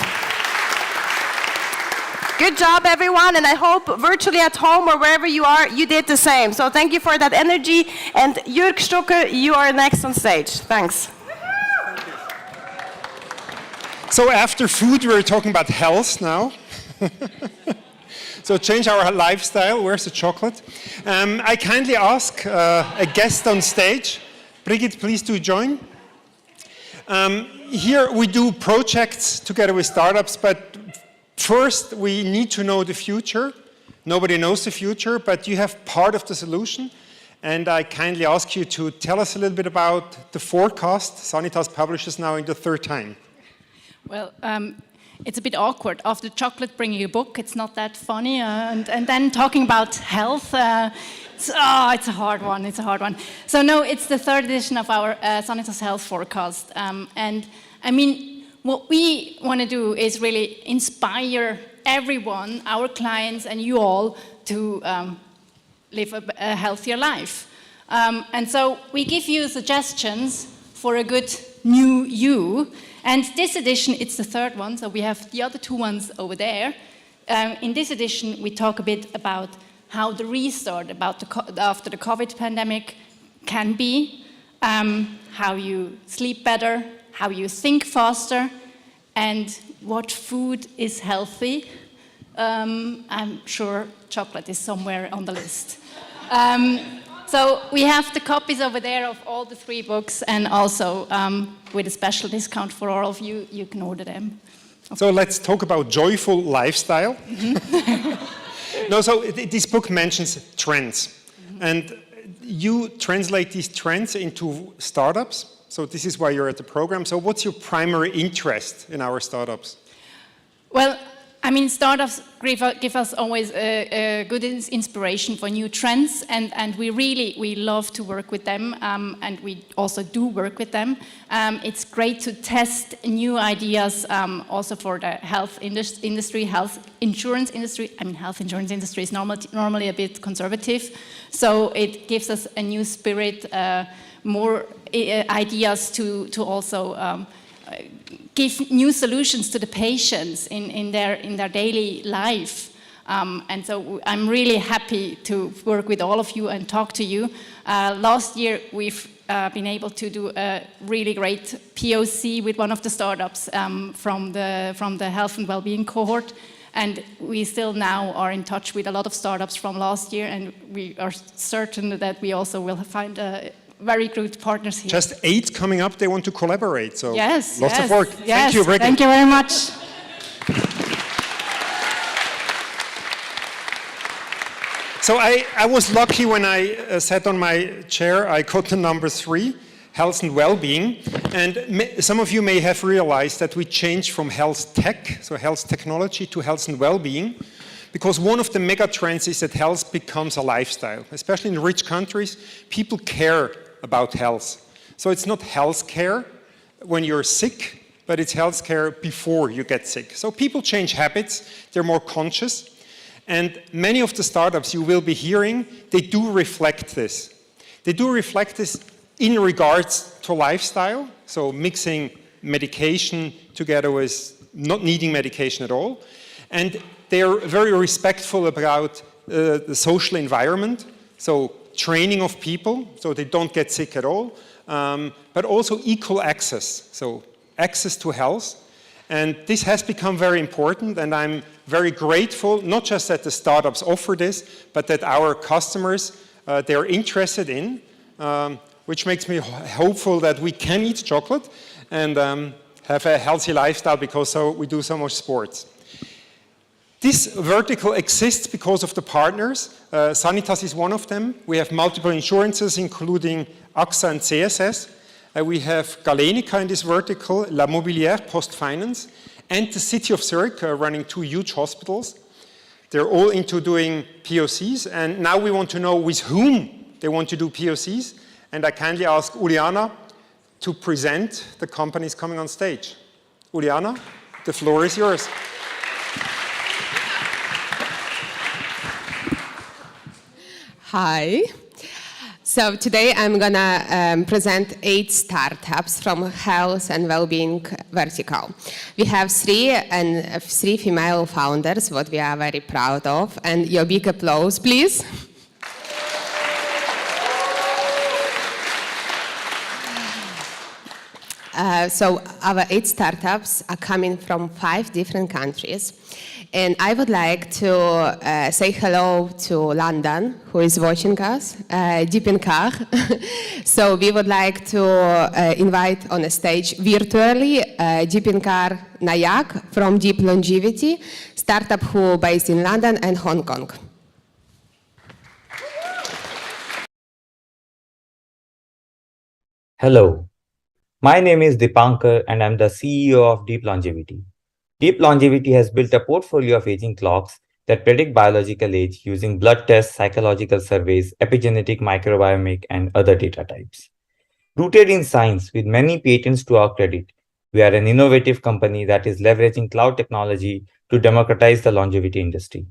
S1: Good job, everyone, and I hope virtually at home or wherever you are, you did the same. So thank you for that energy, and Jörg Stucke, you are next on stage. Thanks.
S16: So after food, we're talking about health now. So change our lifestyle. Where's the chocolate? I kindly ask a guest on stage. Brigitte, please do join. Here we do projects together with startups, but first, we need to know the future. Nobody knows the future, but you have part of the solution. And I kindly ask you to tell us a little bit about the forecast Sanitas publishes now in the third time.
S18: Well, it's a bit awkward. After chocolate bringing a book, it's not that funny. And then talking about health, it's a hard one. It's a hard one. So no, it's the third edition of our Sanitas Health Forecast. And I mean, what we want to do is really inspire everyone, our clients and you all, to live a healthier life. And so we give you suggestions for a good new you. And this edition, it's the third one, so we have the other two ones over there. In this edition, we talk a bit about how the restart after the COVID pandemic can be, how you sleep better, how you think faster, and what food is healthy. I'm sure chocolate is somewhere on the list. So we have the copies over there of all the 3 books, and also with a special discount for all of you, you can order them.
S16: So let's talk about joyful lifestyle. No, so this book mentions trends, and you translate these trends into startups. So this is why you're at the program. So what's your primary interest in our startups?
S18: Well, I mean, startups give us always a good inspiration for new trends, and we love to work with them, and we also do work with them. It's great to test new ideas also for the health industry, health insurance industry. I mean, health insurance industry is normally a bit conservative, so it gives us a new spirit, more ideas to also give new solutions to the patients in their daily life. And so I'm really happy to work with all of you and talk to you. Last year, we've been able to do a really great POC with one of the startups from the health and well-being cohort. And we still now are in touch with a lot of startups from last year, and we are certain that we also will find very good partners here.
S16: Just 8 coming up, they want to collaborate, so
S18: yes,
S16: lots of work.
S18: Yes,
S16: thank you, Brigitte.
S18: Thank you very much.
S16: So I was lucky when I sat on my chair, I got the number 3, health and well-being. And some of you may have realized that we changed from health tech, so health technology, to health and well-being, because one of the mega trends is that health becomes a lifestyle. Especially in rich countries, people care about health. So it's not health care when you're sick, but it's health care before you get sick. So people change habits, they're more conscious. And many of the startups you will be hearing, they do reflect this. They do reflect this in regards to lifestyle, so mixing medication together with not needing medication at all. And they are very respectful about the social environment, so training of people, so they don't get sick at all, but also equal access, so access to health. And this has become very important, and I'm very grateful, not just that the startups offer this, but that our customers, they're interested in, which makes me hopeful that we can eat chocolate and have a healthy lifestyle because we do so much sports. This vertical exists because of the partners. Sanitas is one of them. We have multiple insurances, including AXA and CSS. We have Galenica in this vertical, La Mobilière, Post Finance, and the city of Zurich running 2 huge hospitals. They're all into doing POCs, and now we want to know with whom they want to do POCs. And I kindly ask Uliana to present the companies coming on stage. Uliana, the floor is yours.
S10: Hi. So today I'm gonna present 8 startups from health and well-being vertical. We have 3 female founders, what we are very proud of, and your big applause, please. So our 8 startups are coming from 5 different countries. And I would like to say hello to London, who is watching us, deep in car. So we would like to invite on a stage virtually deep in car Nayak from Deep Longevity, startup who based in London and Hong Kong.
S19: Hello, my name is Dipankar and I'm the CEO of Deep Longevity. Deep Longevity has built a portfolio of aging clocks that predict biological age using blood tests, psychological surveys, epigenetic, microbiomic, and other data types. Rooted in science with many patents to our credit, we are an innovative company that is leveraging cloud technology to democratize the longevity industry.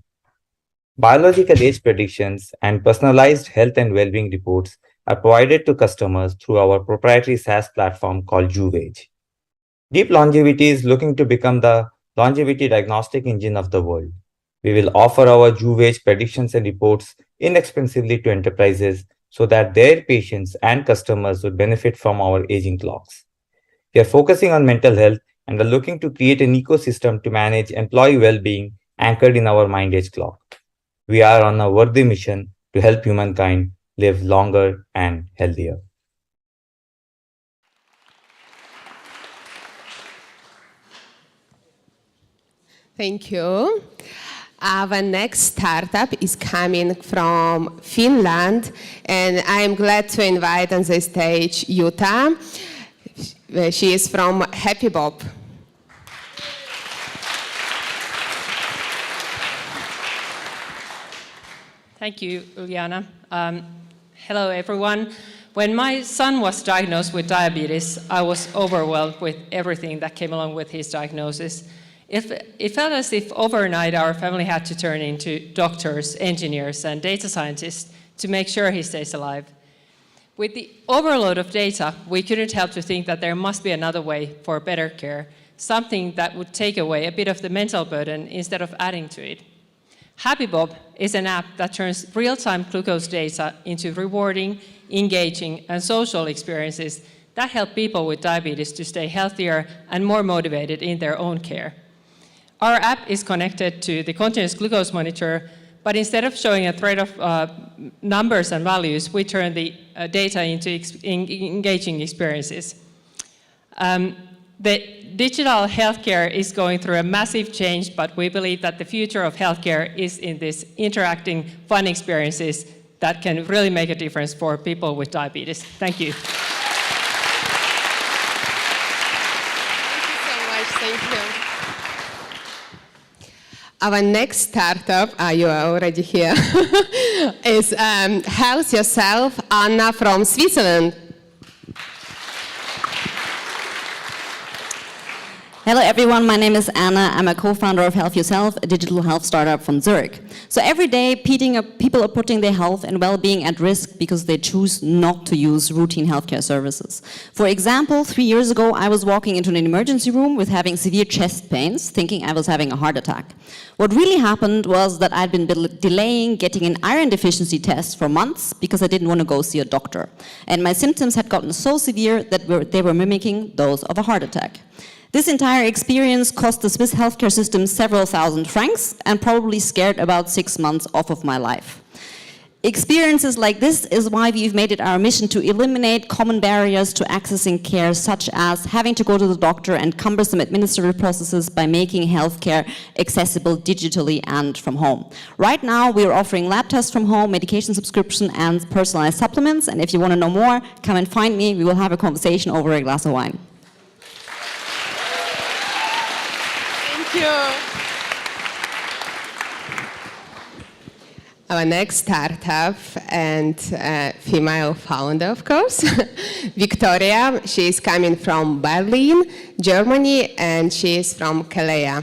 S19: Biological age predictions and personalized health and well-being reports are provided to customers through our proprietary SaaS platform called JuveAge. Deep Longevity is looking to become the longevity diagnostic engine of the world. We will offer our JuveAge predictions and reports inexpensively to enterprises so that their patients and customers would benefit from our aging clocks. We are focusing on mental health and are looking to create an ecosystem to manage employee well-being anchored in our MindAge clock. We are on a worthy mission to help humankind live longer and healthier.
S10: Thank you. Our next startup is coming from Finland, and I'm glad to invite on the stage Jutta. She is from Happy Bob.
S24: Thank you, Uliana. Hello, everyone. When my son was diagnosed with diabetes, I was overwhelmed with everything that came along with his diagnosis. It felt as if overnight our family had to turn into doctors, engineers, and data scientists to make sure he stays alive. With the overload of data, we couldn't help to think that there must be another way for better care, something that would take away a bit of the mental burden instead of adding to it. Happy Bob is an app that turns real-time glucose data into rewarding, engaging, and social experiences that help people with diabetes to stay healthier and more motivated in their own care. Our app is connected to the continuous glucose monitor, but instead of showing a thread of numbers and values, we turn the data into engaging experiences.
S3: The digital healthcare is going through a massive change, but we believe that the future of healthcare is in these interacting, fun experiences that can really make a difference for people with diabetes. Thank you.
S20: Thank you. Our next startup, you are already here, is Health Yourself, Anna from Switzerland.
S21: Hello everyone, my name is Anna. I'm a co-founder of Health Yourself, a digital health startup from Zurich. So every day, people are putting their health and well-being at risk because they choose not to use routine healthcare services. For example, 3 years ago, I was walking into an emergency room with having severe chest pains, thinking I was having a heart attack. What really happened was that I'd been delaying getting an iron deficiency test for months because I didn't want to go see a doctor. And my symptoms had gotten so severe that they were mimicking those of a heart attack. This entire experience cost the Swiss healthcare system several thousand francs and probably scared about 6 months off of my life. Experiences like this is why we've made it our mission to eliminate common barriers to accessing care, such as having to go to the doctor and cumbersome administrative processes, by making healthcare accessible digitally and from home. Right now, we're offering lab tests from home, medication subscription, and personalized supplements. And if you want to know more, come and find me. We will have a conversation over a glass of wine.
S20: Thank you. Our next startup and female founder, of course, Victoria. She is coming from Berlin, Germany, and she is from Calais.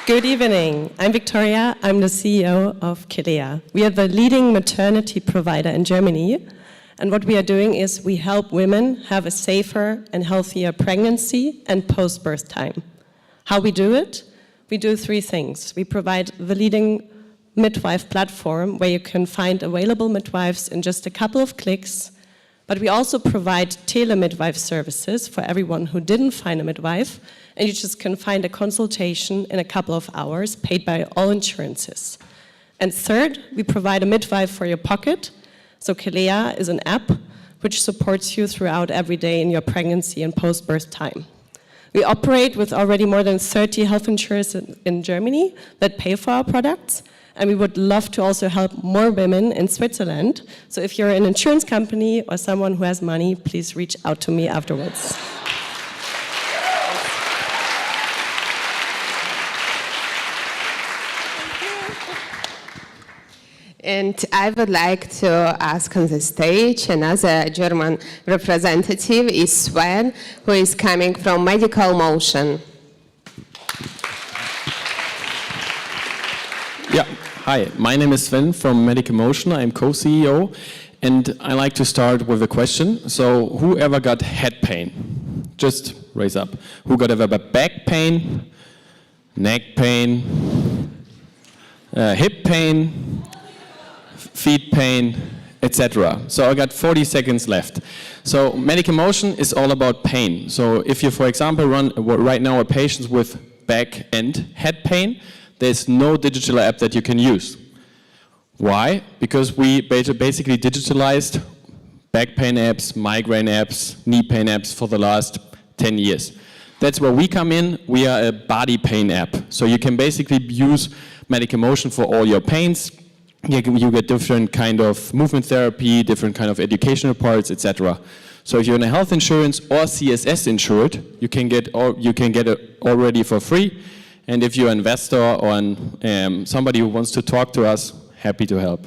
S22: Good evening. I'm Victoria. I'm the CEO of Calais. We are the leading maternity provider in Germany. And what we are doing is we help women have a safer and healthier pregnancy and post-birth time. How we do it? We do 3 things. We provide the leading midwife platform where you can find available midwives in just a couple of clicks, but we also provide tele-midwife services for everyone who didn't find a midwife, and you just can find a consultation in a couple of hours paid by all insurances. And third, we provide a midwife for your pocket. So Calais is an app which supports you throughout every day in your pregnancy and post-birth time. We operate with already more than 30 health insurers in Germany that pay for our products, and we would love to also help more women in Switzerland. So if you're an insurance company or someone who has money, please reach out to me afterwards.
S20: And I would like to ask on the stage another German representative is Sven, who is coming from Medical Motion.
S25: Yeah, hi, my name is Sven from Medical Motion. I'm co-CEO, and I like to start with a question. So who ever got head pain? Just raise up. Who got ever back pain, neck pain, hip pain, feet pain, etc. So I got 40 seconds left. So Medical Motion is all about pain. So if you, for example, run right now a patient with back and head pain, there's no digital app that you can use. Why? Because we basically digitalized back pain apps, migraine apps, knee pain apps for the last 10 years. That's where we come in. We are a body pain app. So you can basically use Medical Motion for all your pains. You get different kind of movement therapy, different kind of educational parts, etc. So if you're in a health insurance or CSS insured, you can get it already for free. And if you're an investor or somebody who wants to talk to us, happy to help.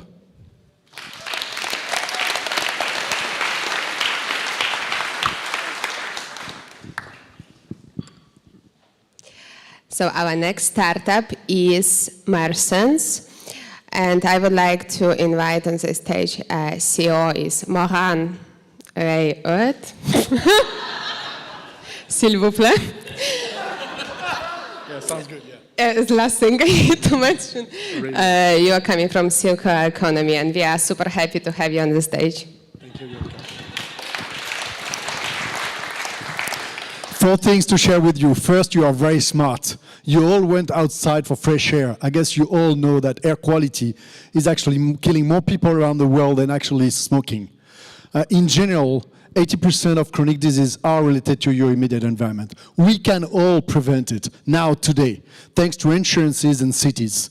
S20: So our next startup is Mersens. And I would like to invite on the stage CEO is Moran Ray-Oet. S'il vous plaît.
S26: Yeah, sounds good, yeah.
S20: The last thing I need to mention. You are coming from circular economy, and we are super happy to have you on the stage.
S26: Thank you. 4 things to share with you. First, you are very smart. You all went outside for fresh air. I guess you all know that air quality is actually killing more people around the world than actually smoking. In general, 80% of chronic diseases are related to your immediate environment. We can all prevent it now, today, thanks to insurances and cities.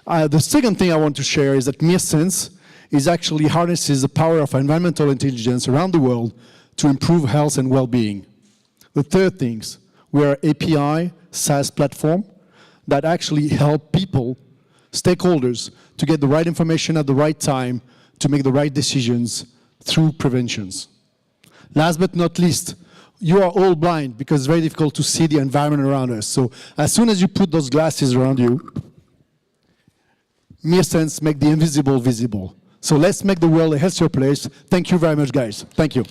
S26: The second thing I want to share is that MirSense is actually harnesses the power of environmental intelligence around the world to improve health and well-being. The third thing, we are an API SaaS platform that actually help people, stakeholders, to get the right information at the right time to make the right decisions through preventions. Last but not least, you are all blind because it's very difficult to see the environment around us. So as soon as you put those glasses around you, MirSense make the invisible visible. So let's make the world a healthier place. Thank you very much, guys. Thank you.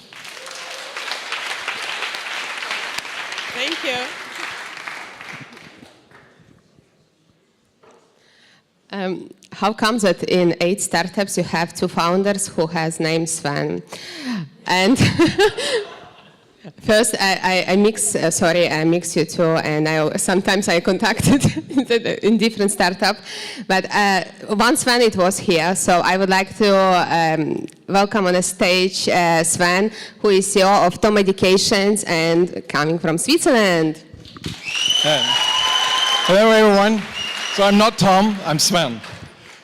S20: Thank you. How comes that in 8 startups you have 2 founders who has named Sven? And first, I mix you two, and sometimes I contacted in different startup. But once Sven it was here, so I would like to welcome on the stage Sven, who is CEO of Tom Medications and coming from Switzerland.
S4: Hello, everyone. So I'm not Tom, I'm Sven.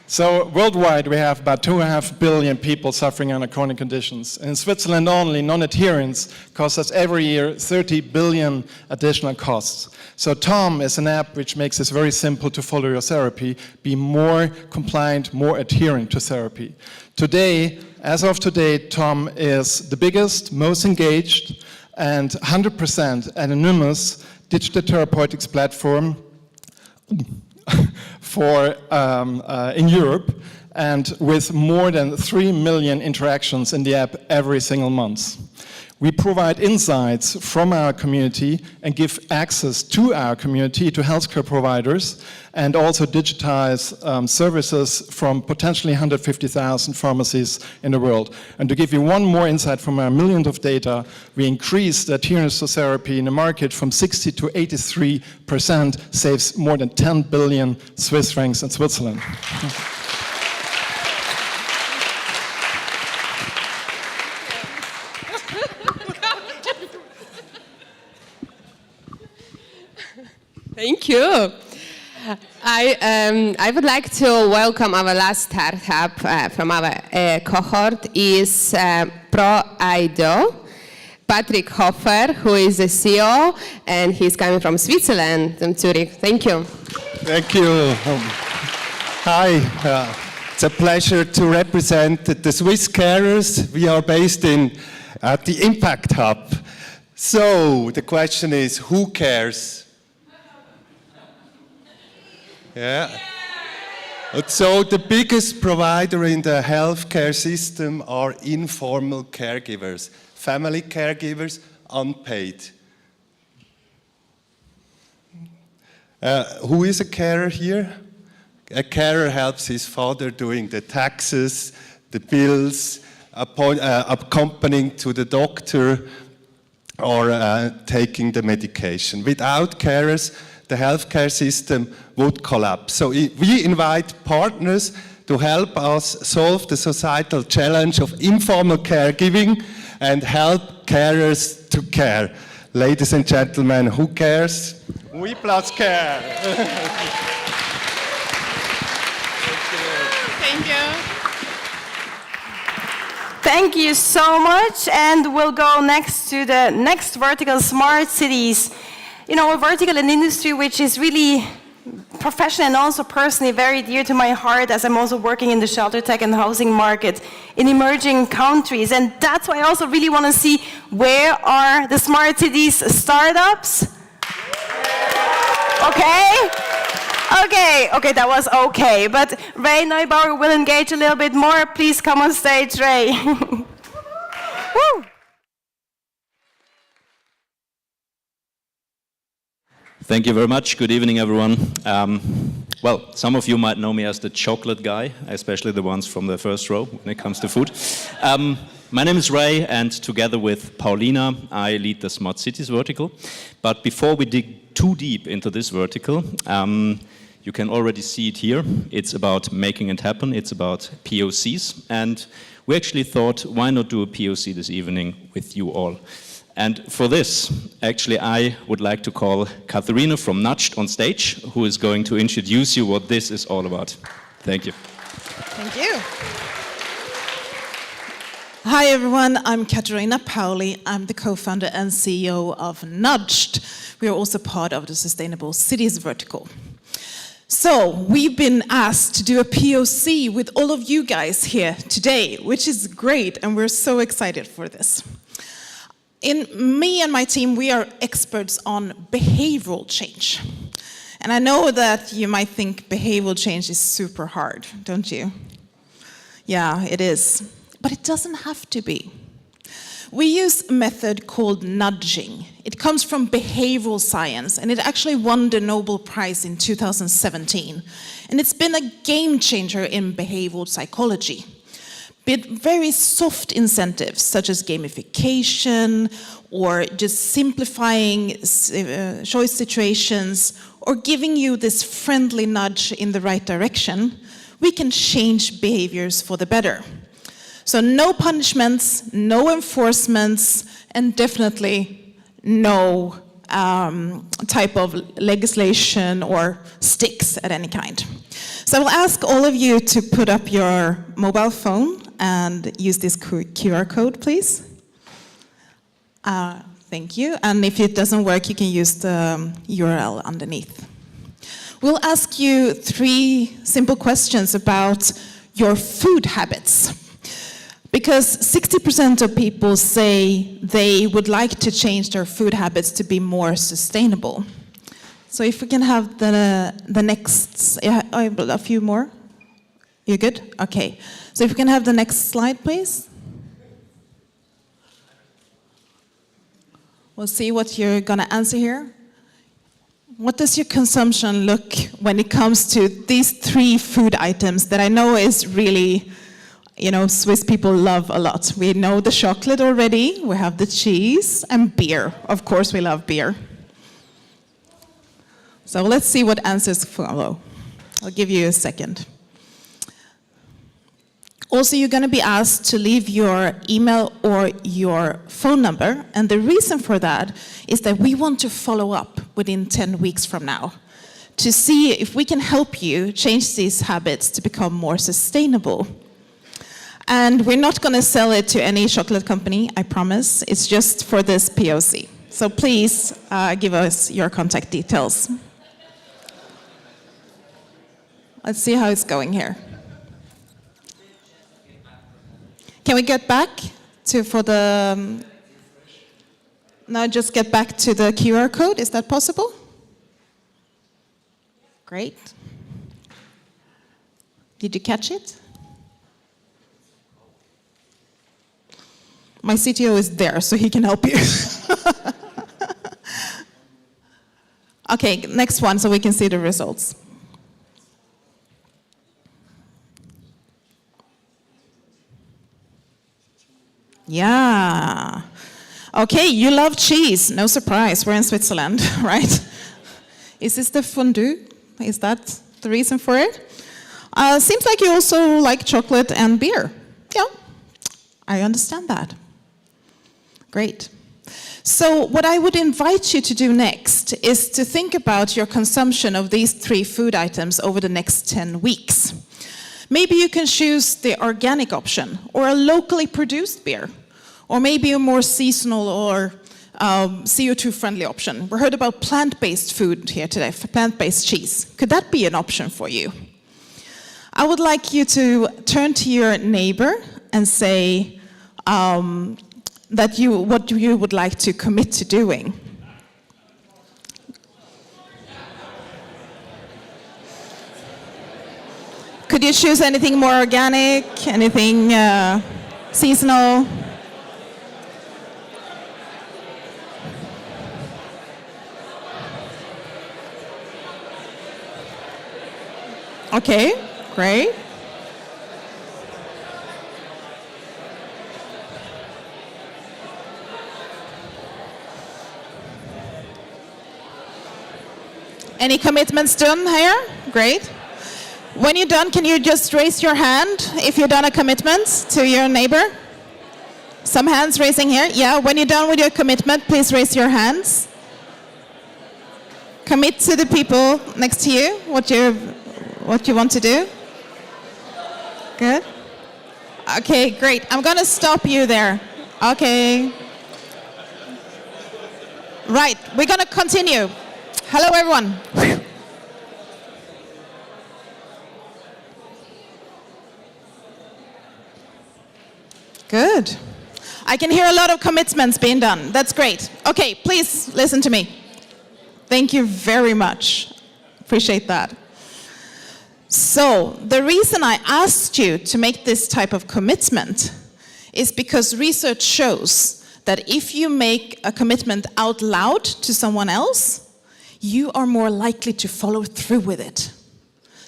S4: So worldwide, we have about 2.5 billion people suffering under chronic conditions. In Switzerland only, non-adherence costs us every year 30 billion additional costs. So Tom is an app which makes it very simple to follow your therapy, be more compliant, more adherent to therapy. Today, as of today, Tom is the biggest, most engaged, and 100% anonymous digital therapeutics platform for in Europe, and with more than 3 million interactions in the app every single month. We provide insights from our community and give access to our community to healthcare providers, and also digitize services from potentially 150,000 pharmacies in the world. And to give you one more insight from our millions of data, we increased the adherence to therapy in the market from 60 to 83%, saves more than 10 billion Swiss francs in Switzerland.
S20: Thank you. I would like to welcome our last startup from our cohort is ProIdo. Patrick Hofer, who is the CEO, and he's coming from Switzerland, from Zurich. Thank you.
S5: Thank you. Hi. It's a pleasure to represent the Swiss carers. We are based at the Impact Hub. So the question is, who cares? Yeah. So the biggest provider in the healthcare system are informal caregivers, family caregivers, unpaid. Who is a carer here? A carer helps his father doing the taxes, the bills, accompanying to the doctor, or taking the medication. Without carers, the healthcare system would collapse. So we invite partners to help us solve the societal challenge of informal caregiving and help carers to care. Ladies and gentlemen, who cares? We plus care.
S20: Thank you.
S1: Thank you so much, and we'll go next to the next vertical, smart cities. You know, a vertical in industry which is really professionally and also personally very dear to my heart, as I'm also working in the shelter tech and housing market in emerging countries. And that's why I also really want to see, where are the smart cities startups? Okay, that was okay. But Ray Neubauer will engage a little bit more. Please come on stage, Ray. Woo.
S6: Thank you very much. Good evening, everyone. Well, some of you might know me as the chocolate guy, especially the ones from the first row when it comes to food. My name is Ray, and together with Paulina, I lead the Smart Cities vertical. But before we dig too deep into this vertical, You can already see it here. It's about making it happen. It's about POCs. And we actually thought, why not do a POC this evening with you all? And for this, actually, I would like to call Katharina from Nudged on stage, who is going to introduce you what this is all about. Thank you.
S2: Thank you. Hi, everyone. I'm Katharina Pauli. I'm the co-founder and CEO of Nudged. We are also part of the Sustainable Cities vertical. So we've been asked to do a POC with all of you guys here today, which is great, and we're so excited for this. Me and my team, we are experts on behavioral change. And I know that you might think behavioral change is super hard, don't you? Yeah, it is. But it doesn't have to be. We use a method called nudging. It comes from behavioral science, and it actually won the Nobel Prize in 2017. And it's been a game changer in behavioral psychology. With very soft incentives, such as gamification, or just simplifying choice situations, or giving you this friendly nudge in the right direction, we can change behaviors for the better. So no punishments, no enforcements, and definitely no type of legislation or sticks at any kind. So I will ask all of you to put up your mobile phone and use this QR code, please. Thank you. And if it doesn't work, you can use the URL underneath. We'll ask you 3 simple questions about your food habits. Because 60% of people say they would like to change their food habits to be more sustainable. So if we can have the next, a few more. You good? Okay. So if we can have the next slide, please. We'll see what you're going to answer here. What does your consumption look when it comes to these 3 food items that I know is really, you know, Swiss people love a lot? We know the chocolate already, we have the cheese, and beer. Of course, we love beer. So let's see what answers follow. I'll give you a second. Also, you're going to be asked to leave your email or your phone number, and the reason for that is that we want to follow up within 10 weeks from now to see if we can help you change these habits to become more sustainable. And we're not going to sell it to any chocolate company, I promise. It's just for this POC. So please give us your contact details. Let's see how it's going here. Can we get back to now just get back to the QR code? Is that possible? Great. Did you catch it? My CTO is there, so he can help you. Okay, next one, so we can see the results. Yeah. Okay, you love cheese. No surprise, we're in Switzerland, right? Is this the fondue? Is that the reason for it? Seems like you also like chocolate and beer. Yeah, I understand that. Great. So what I would invite you to do next is to think about your consumption of these 3 food items over the next 10 weeks. Maybe you can choose the organic option or a locally produced beer, or maybe a more seasonal or CO2-friendly option. We heard about plant-based food here today, plant-based cheese. Could that be an option for you? I would like you to turn to your neighbor and say what you would like to commit to doing. Could you choose anything more organic, anything seasonal? Okay, great. Any commitments done here? great. When you're done, can you just raise your hand if you've done a commitment to your neighbor? Some hands raising here. Yeah, when you're done with your commitment, please raise your hands. Commit to the people next to you, what you want to do. Good. Okay, great. I'm going to stop you there. Okay. Right, we're going to continue. Hello, everyone. Good. I can hear a lot of commitments being done. That's great. Okay, please listen to me. Thank you very much. Appreciate that. So, the reason I asked you to make this type of commitment is because research shows that if you make a commitment out loud to someone else, you are more likely to follow through with it.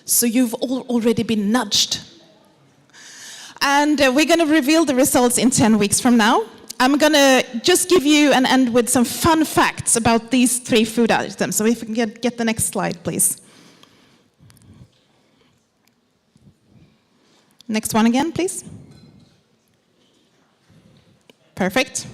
S2: So you've already been nudged. And we're going to reveal the results in 10 weeks from now. I'm going to just give you and end with some fun facts about these 3 food items. So if we can get the next slide, please. Next one again, please. Perfect.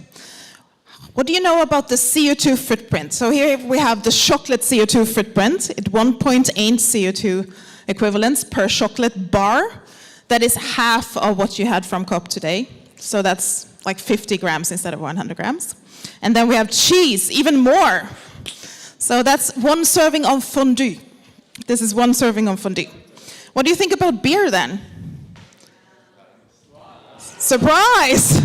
S2: What do you know about the CO2 footprint? So here we have the chocolate CO2 footprint. It's 1.8 CO2 equivalents per chocolate bar. That is half of what you had from COP today. So that's like 50 grams instead of 100 grams. And then we have cheese, even more. So that's 1 serving of fondue. This is 1 serving of fondue. What do you think about beer then? Surprise!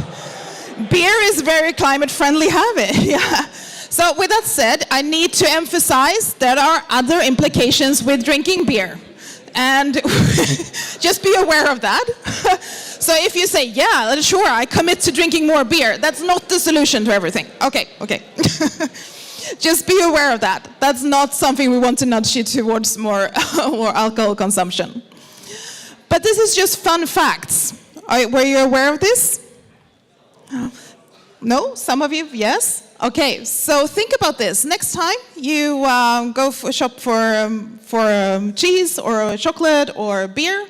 S2: Beer is very climate-friendly habit. Yeah. So with that said, I need to emphasize there are other implications with drinking beer. And just be aware of that. So if you say, yeah, sure, I commit to drinking more beer, that's not the solution to everything. Okay. Just be aware of that. That's not something we want to nudge you towards more alcohol consumption. But this is just fun facts. Were you aware of this? No? Some of you? Yes? Okay, so think about this. Next time you go shop for cheese or chocolate or beer,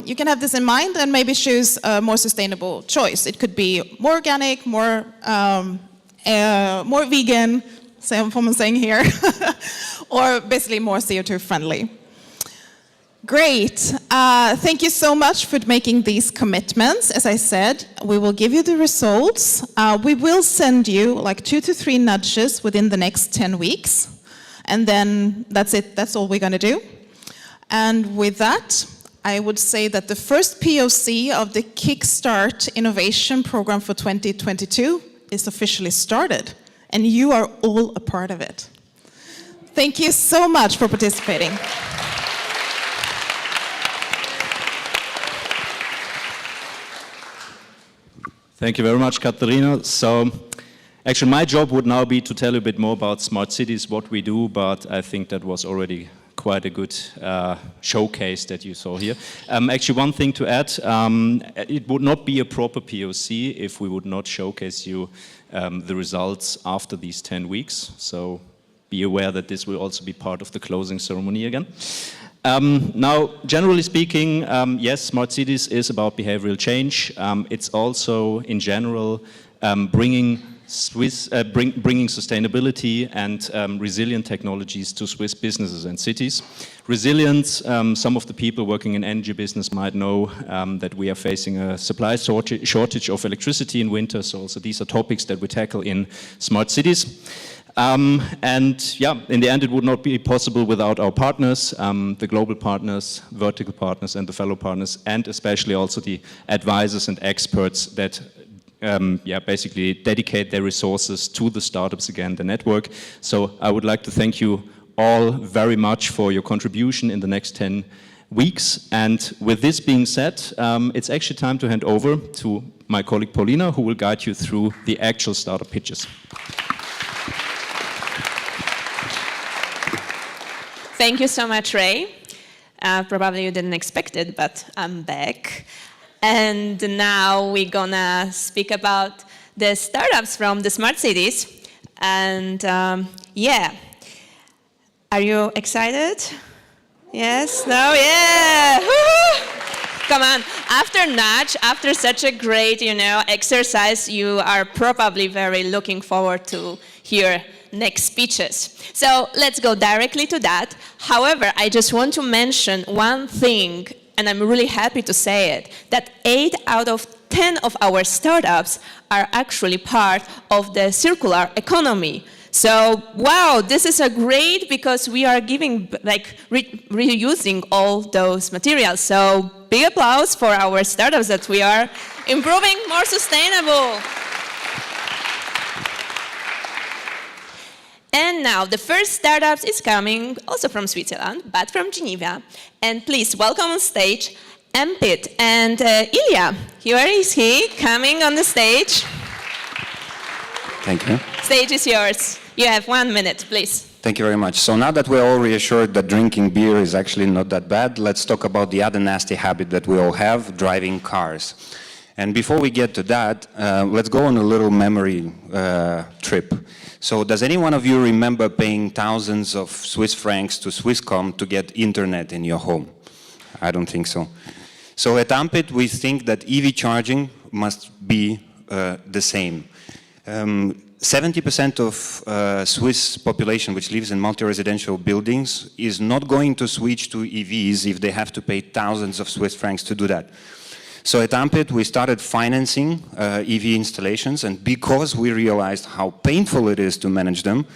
S2: you can have this in mind and maybe choose a more sustainable choice. It could be more organic, more vegan, same form I'm saying here, or basically more CO2 friendly. Great. Thank you so much for making these commitments. As I said, we will give you the results. We will send you like 2 to 3 nudges within the next 10 weeks. And then that's it. That's all we're going to do. And with that, I would say that the first POC of the Kickstart Innovation Program for 2022 is officially started. And you are all a part of it. Thank you so much for participating.
S6: Thank you very much, Katharina. So, actually, my job would now be to tell you a bit more about smart cities, what we do, but I think that was already quite a good showcase that you saw here. Actually, one thing to add, it would not be a proper POC if we would not showcase you the results after these 10 weeks. So, be aware that this will also be part of the closing ceremony again. Now, generally speaking, yes, smart cities is about behavioral change. It's also, in general, bringing sustainability and resilient technologies to Swiss businesses and cities. Resilience, some of the people working in energy business might know that we are facing a supply shortage of electricity in winter, so also these are topics that we tackle in smart cities. And yeah, in the end, it would not be possible without our partners, the global partners, vertical partners, and the fellow partners, and especially also the advisors and experts that basically dedicate their resources to the startups again, the network. So I would like to thank you all very much for your contribution in the next 10 weeks. And with this being said, it's actually time to hand over to my colleague Paulina, who will guide you through the actual startup pitches.
S7: Thank you so much, Ray. Probably you didn't expect it, but I'm back. And now we're gonna speak about the startups from the smart cities. And yeah, are you excited? Yes? No? Yeah! Woo-hoo! Come on, after Nudge, after such a great, exercise, you are probably very looking forward to hear next speeches. So let's go directly to that. However, I just want to mention one thing, and I'm really happy to say it, that 8 out of 10 of our startups are actually part of the circular economy. So, wow, this is a great, because we are giving, reusing all those materials. So, big applause for our startups that we are improving more sustainable. And now, the first startup is coming also from Switzerland, but from Geneva. And please welcome on stage Ampit and Ilya. Here is he, coming on the stage.
S8: Thank you.
S7: Stage is yours. You have 1 minute, please.
S8: Thank you very much. So now that we're all reassured that drinking beer is actually not that bad, let's talk about the other nasty habit that we all have, driving cars. And before we get to that, let's go on a little memory trip. So does any one of you remember paying thousands of Swiss francs to Swisscom to get internet in your home? I don't think so. So at Ampit, we think that EV charging must be the same. 70% of Swiss population which lives in multi-residential buildings is not going to switch to EVs if they have to pay thousands of Swiss francs to do that. So at Ampit, we started financing EV installations, and because we realized how painful it is to manage them,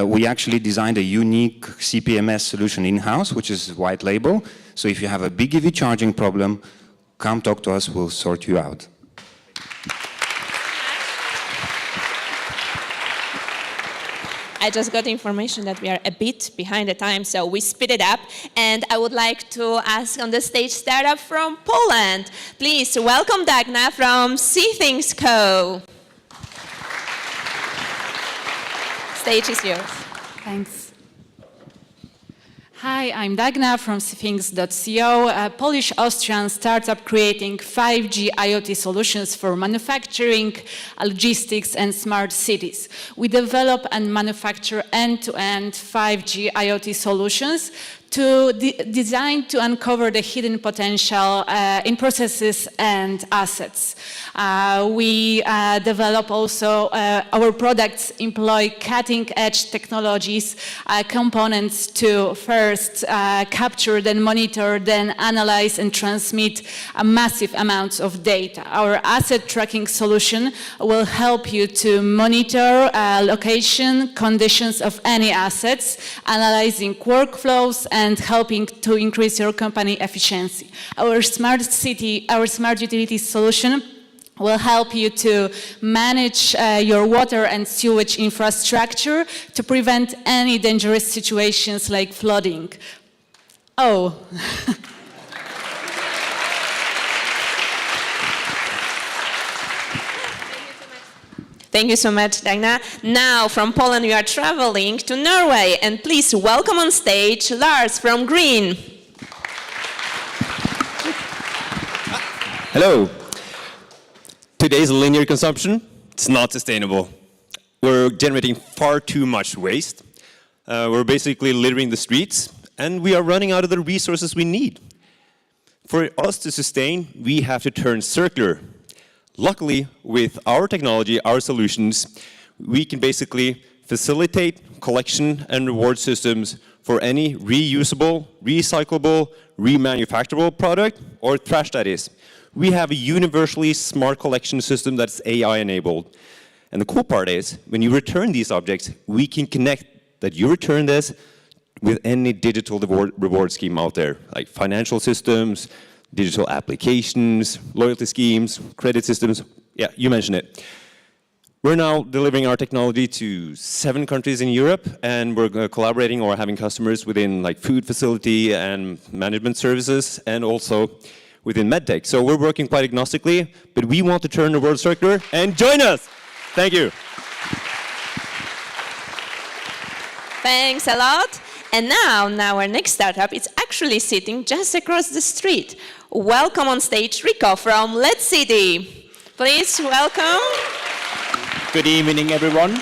S8: we actually designed a unique CPMS solution in-house, which is white label. So if you have a big EV charging problem, come talk to us, we'll sort you out.
S7: I just got information that we are a bit behind the time, so we speed it up. And I would like to ask on the stage startup from Poland. Please welcome Dagna from See Things Co. Stage is yours.
S9: Thanks. Hi, I'm Dagna from seethings.co, a Polish-Austrian startup creating 5G IoT solutions for manufacturing, logistics, and smart cities. We develop and manufacture end-to-end 5G IoT solutions designed to uncover the hidden potential in processes and assets. We develop also, our products employ cutting-edge technologies, components to first capture, then monitor, then analyze and transmit massive amounts of data. Our asset tracking solution will help you to monitor location, conditions of any assets, analyzing workflows, and helping to increase your company efficiency. Our smart utility solution will help you to manage your water and sewage infrastructure to prevent any dangerous situations like flooding. Oh.
S7: Thank you so much, Dagna. Now, from Poland, we are traveling to Norway. And please welcome on stage Lars from Green.
S12: Hello. Today's linear consumption, it's not sustainable. We're generating far too much waste. We're basically littering the streets, and we are running out of the resources we need. For us to sustain, we have to turn circular. Luckily, with our technology, our solutions, we can basically facilitate collection and reward systems for any reusable, recyclable, remanufacturable product or trash that is. We have a universally smart collection system that's AI-enabled. And the cool part is, when you return these objects, we can connect that you return this with any digital reward scheme out there, like financial systems, digital applications, loyalty schemes, credit systems. Yeah, you mentioned it. We're now delivering our technology to 7 countries in Europe, and we're collaborating or having customers within like food facility and management services, and also within medtech. So we're working quite agnostically, but we want to turn the world circular, and join us. Thank you.
S7: Thanks a lot. And now our next startup is actually sitting just across the street. Welcome on stage Rico from LED City. Please welcome.
S13: Good evening, everyone.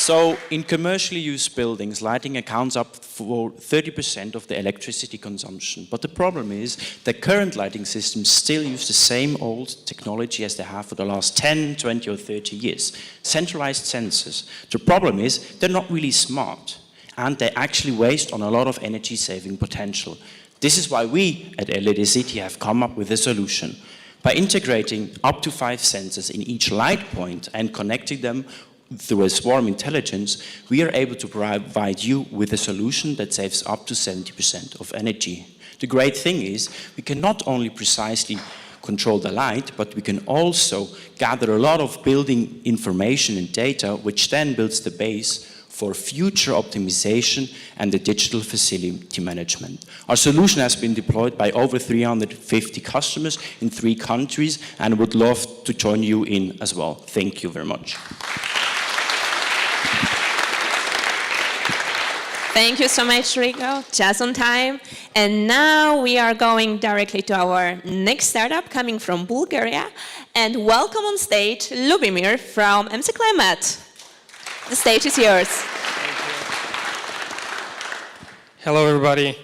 S11: So in commercially used buildings, lighting accounts up for 30% of the electricity consumption. But the problem is that current lighting systems still use the same old technology as they have for the last 10, 20 or 30 years. Centralized sensors. The problem is they're not really smart and they actually waste on a lot of energy saving potential. This is why we at LED City have come up with a solution. By integrating up to 5 sensors in each light point and connecting them through a swarm intelligence, we are able to provide you with a solution that saves up to 70% of energy. The great thing is we can not only precisely control the light, but we can also gather a lot of building information and data, which then builds the base for future optimization and the digital facility management. Our solution has been deployed by over 350 customers in 3 countries and would love to join you in as well. Thank you very much.
S7: Thank you so much, Rico, just on time. And now we are going directly to our next startup coming from Bulgaria. And welcome on stage, Lubimir from MC Climate. The stage is yours.
S13: Hello, everybody.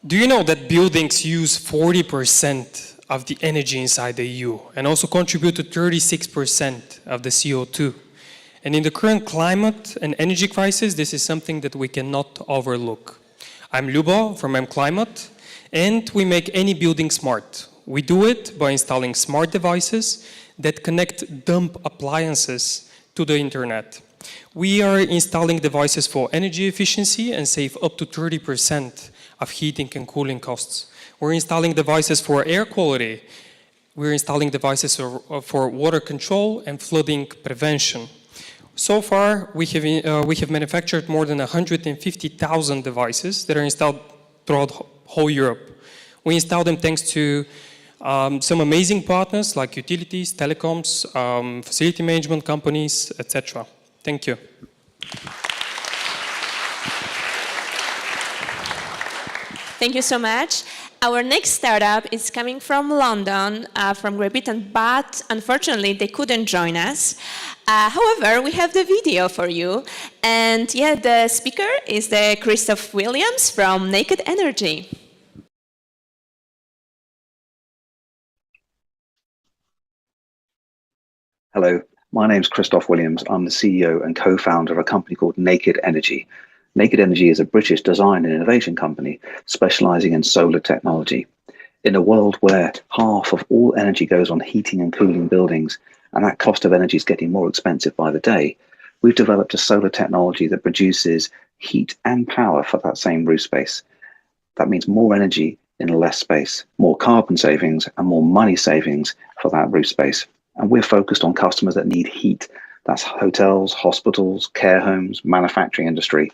S13: Do you know that buildings use 40% of the energy inside the EU and also contribute to 36% of the CO2? And in the current climate and energy crisis, this is something that we cannot overlook. I'm Lubo from M Climate, and we make any building smart. We do it by installing smart devices that connect dumb appliances to the internet. We are installing devices for energy efficiency and save up to 30% of heating and cooling costs. We're installing devices for air quality. We're installing devices for water control and flooding prevention. So far, we have manufactured more than 150,000 devices that are installed throughout whole Europe. We install them thanks to some amazing partners like utilities, telecoms, facility management companies, etc. Thank you.
S7: Thank you so much. Our next startup is coming from London, from Graffiti, but unfortunately they couldn't join us. However, we have the video for you. And yeah, the speaker is the Christoph Williams from Naked Energy.
S14: Hello, my name's Christoph Williams. I'm the CEO and co-founder of a company called Naked Energy. Naked Energy is a British design and innovation company specializing in solar technology. In a world where half of all energy goes on heating and cooling buildings, and that cost of energy is getting more expensive by the day, we've developed a solar technology that produces heat and power for that same roof space. That means more energy in less space, more carbon savings and more money savings for that roof space. And we're focused on customers that need heat. That's hotels, hospitals, care homes, manufacturing industry.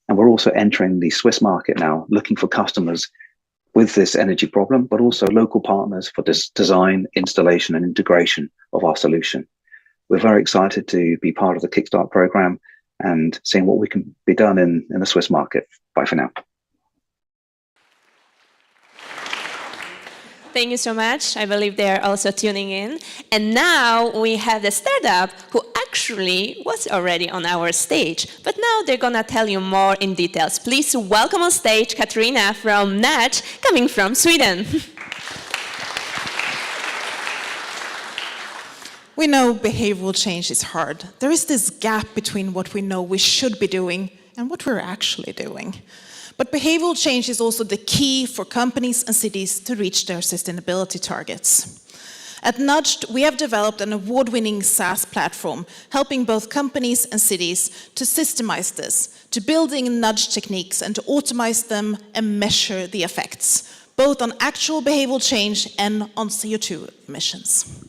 S14: And we're also entering the Swiss market now, looking for customers with this energy problem, but also local partners for this design, installation, and integration of our solution. We're very excited to be part of the Kickstart program and seeing what we can be done in the Swiss market. Bye for now.
S7: Thank you so much. I believe they are also tuning in. And now we have the startup who actually was already on our stage, but now they're gonna tell you more in details. Please welcome on stage Katarina from Nudge, coming from Sweden.
S2: We know behavioral change is hard. There is this gap between what we know we should be doing and what we're actually doing. But behavioral change is also the key for companies and cities to reach their sustainability targets. At Nudged, we have developed an award-winning SaaS platform, helping both companies and cities to systemize this, to building nudge techniques and to automate them and measure the effects, both on actual behavioral change and on CO2 emissions.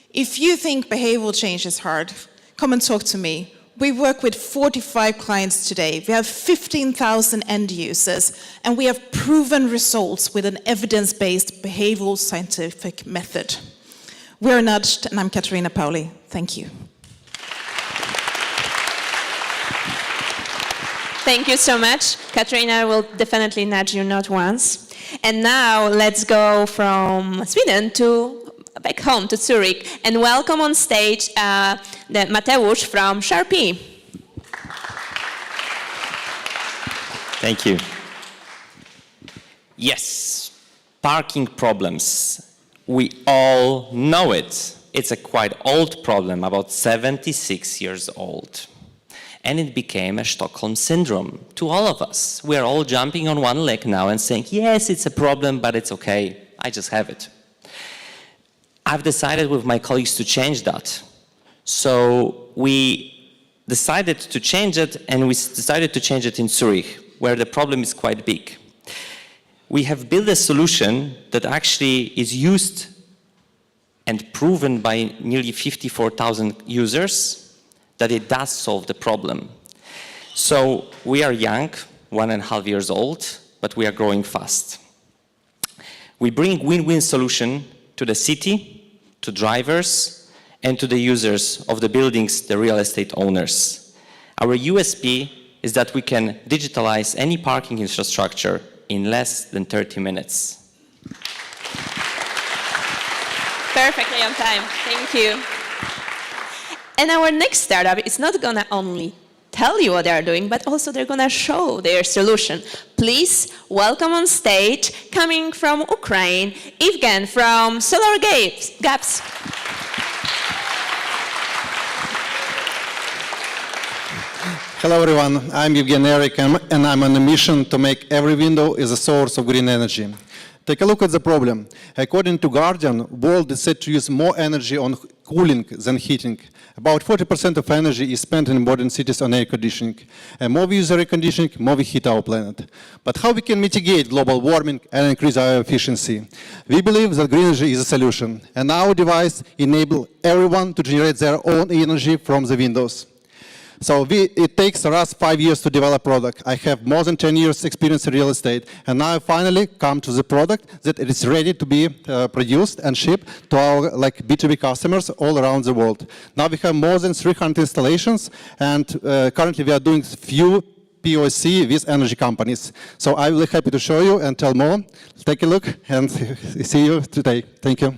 S2: If you think behavioral change is hard, come and talk to me. We work with 45 clients today. We have 15,000 end users, and we have proven results with an evidence-based behavioral scientific method. We're Nudged, and I'm Katarina Pauli. Thank you.
S7: Thank you so much. Katarina will definitely nudge you not once. And now let's go from Sweden to back home to Zurich and welcome on stage Mateusz from Sharpie.
S15: Thank you. Yes, parking problems. We all know it. It's a quite old problem, about 76 years old. And it became a Stockholm syndrome to all of us. We are all jumping on one leg now and saying, yes, it's a problem, but it's okay. I just have it. I've decided with my colleagues to change that. So we decided to change it, and we decided to change it in Zurich, where the problem is quite big. We have built a solution that actually is used and proven by nearly 54,000 users that it does solve the problem. So we are young, 1.5 years old, but we are growing fast. We bring win-win solution to the city, to drivers, and to the users of the buildings, the real estate owners. Our USP is that we can digitalize any parking infrastructure in less than 30 minutes.
S7: Perfectly on time. Thank you. And our next startup is not going to only tell you what they are doing, but also they're going to show their solution. Please welcome on stage, coming from Ukraine, Evgen from Solar Gaps.
S16: Hello everyone, I'm Evgen Eric and I'm on a mission to make every window is a source of green energy. Take a look at the problem. According to Guardian, world is set to use more energy on cooling than heating. About 40% of energy is spent in modern cities on air conditioning. And more we use air conditioning, more we heat our planet. But how we can mitigate global warming and increase our efficiency? We believe that green energy is a solution. And our device enables everyone to generate their own energy from the windows. So it takes us 5 years to develop a product. I have more than 10 years experience in real estate, and now I finally come to the product that it is ready to be produced and shipped to our B2B customers all around the world. Now we have more than 300 installations, and currently we are doing few POC with energy companies. So I'm really happy to show you and tell more. Take a look and see you today. Thank you.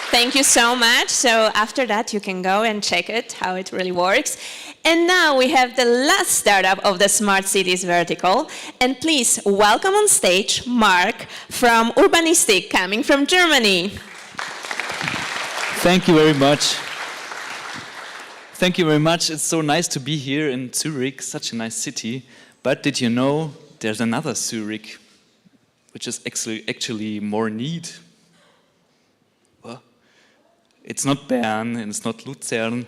S7: Thank you so much. So after that, you can go and check it, how it really works. And now we have the last startup of the Smart Cities vertical. And please welcome on stage Mark from Urbanistic, coming from Germany.
S17: Thank you very much. Thank you very much. It's so nice to be here in Zurich, such a nice city. But did you know there's another Zurich, which is actually more neat? It's not Bern and it's not Luzern.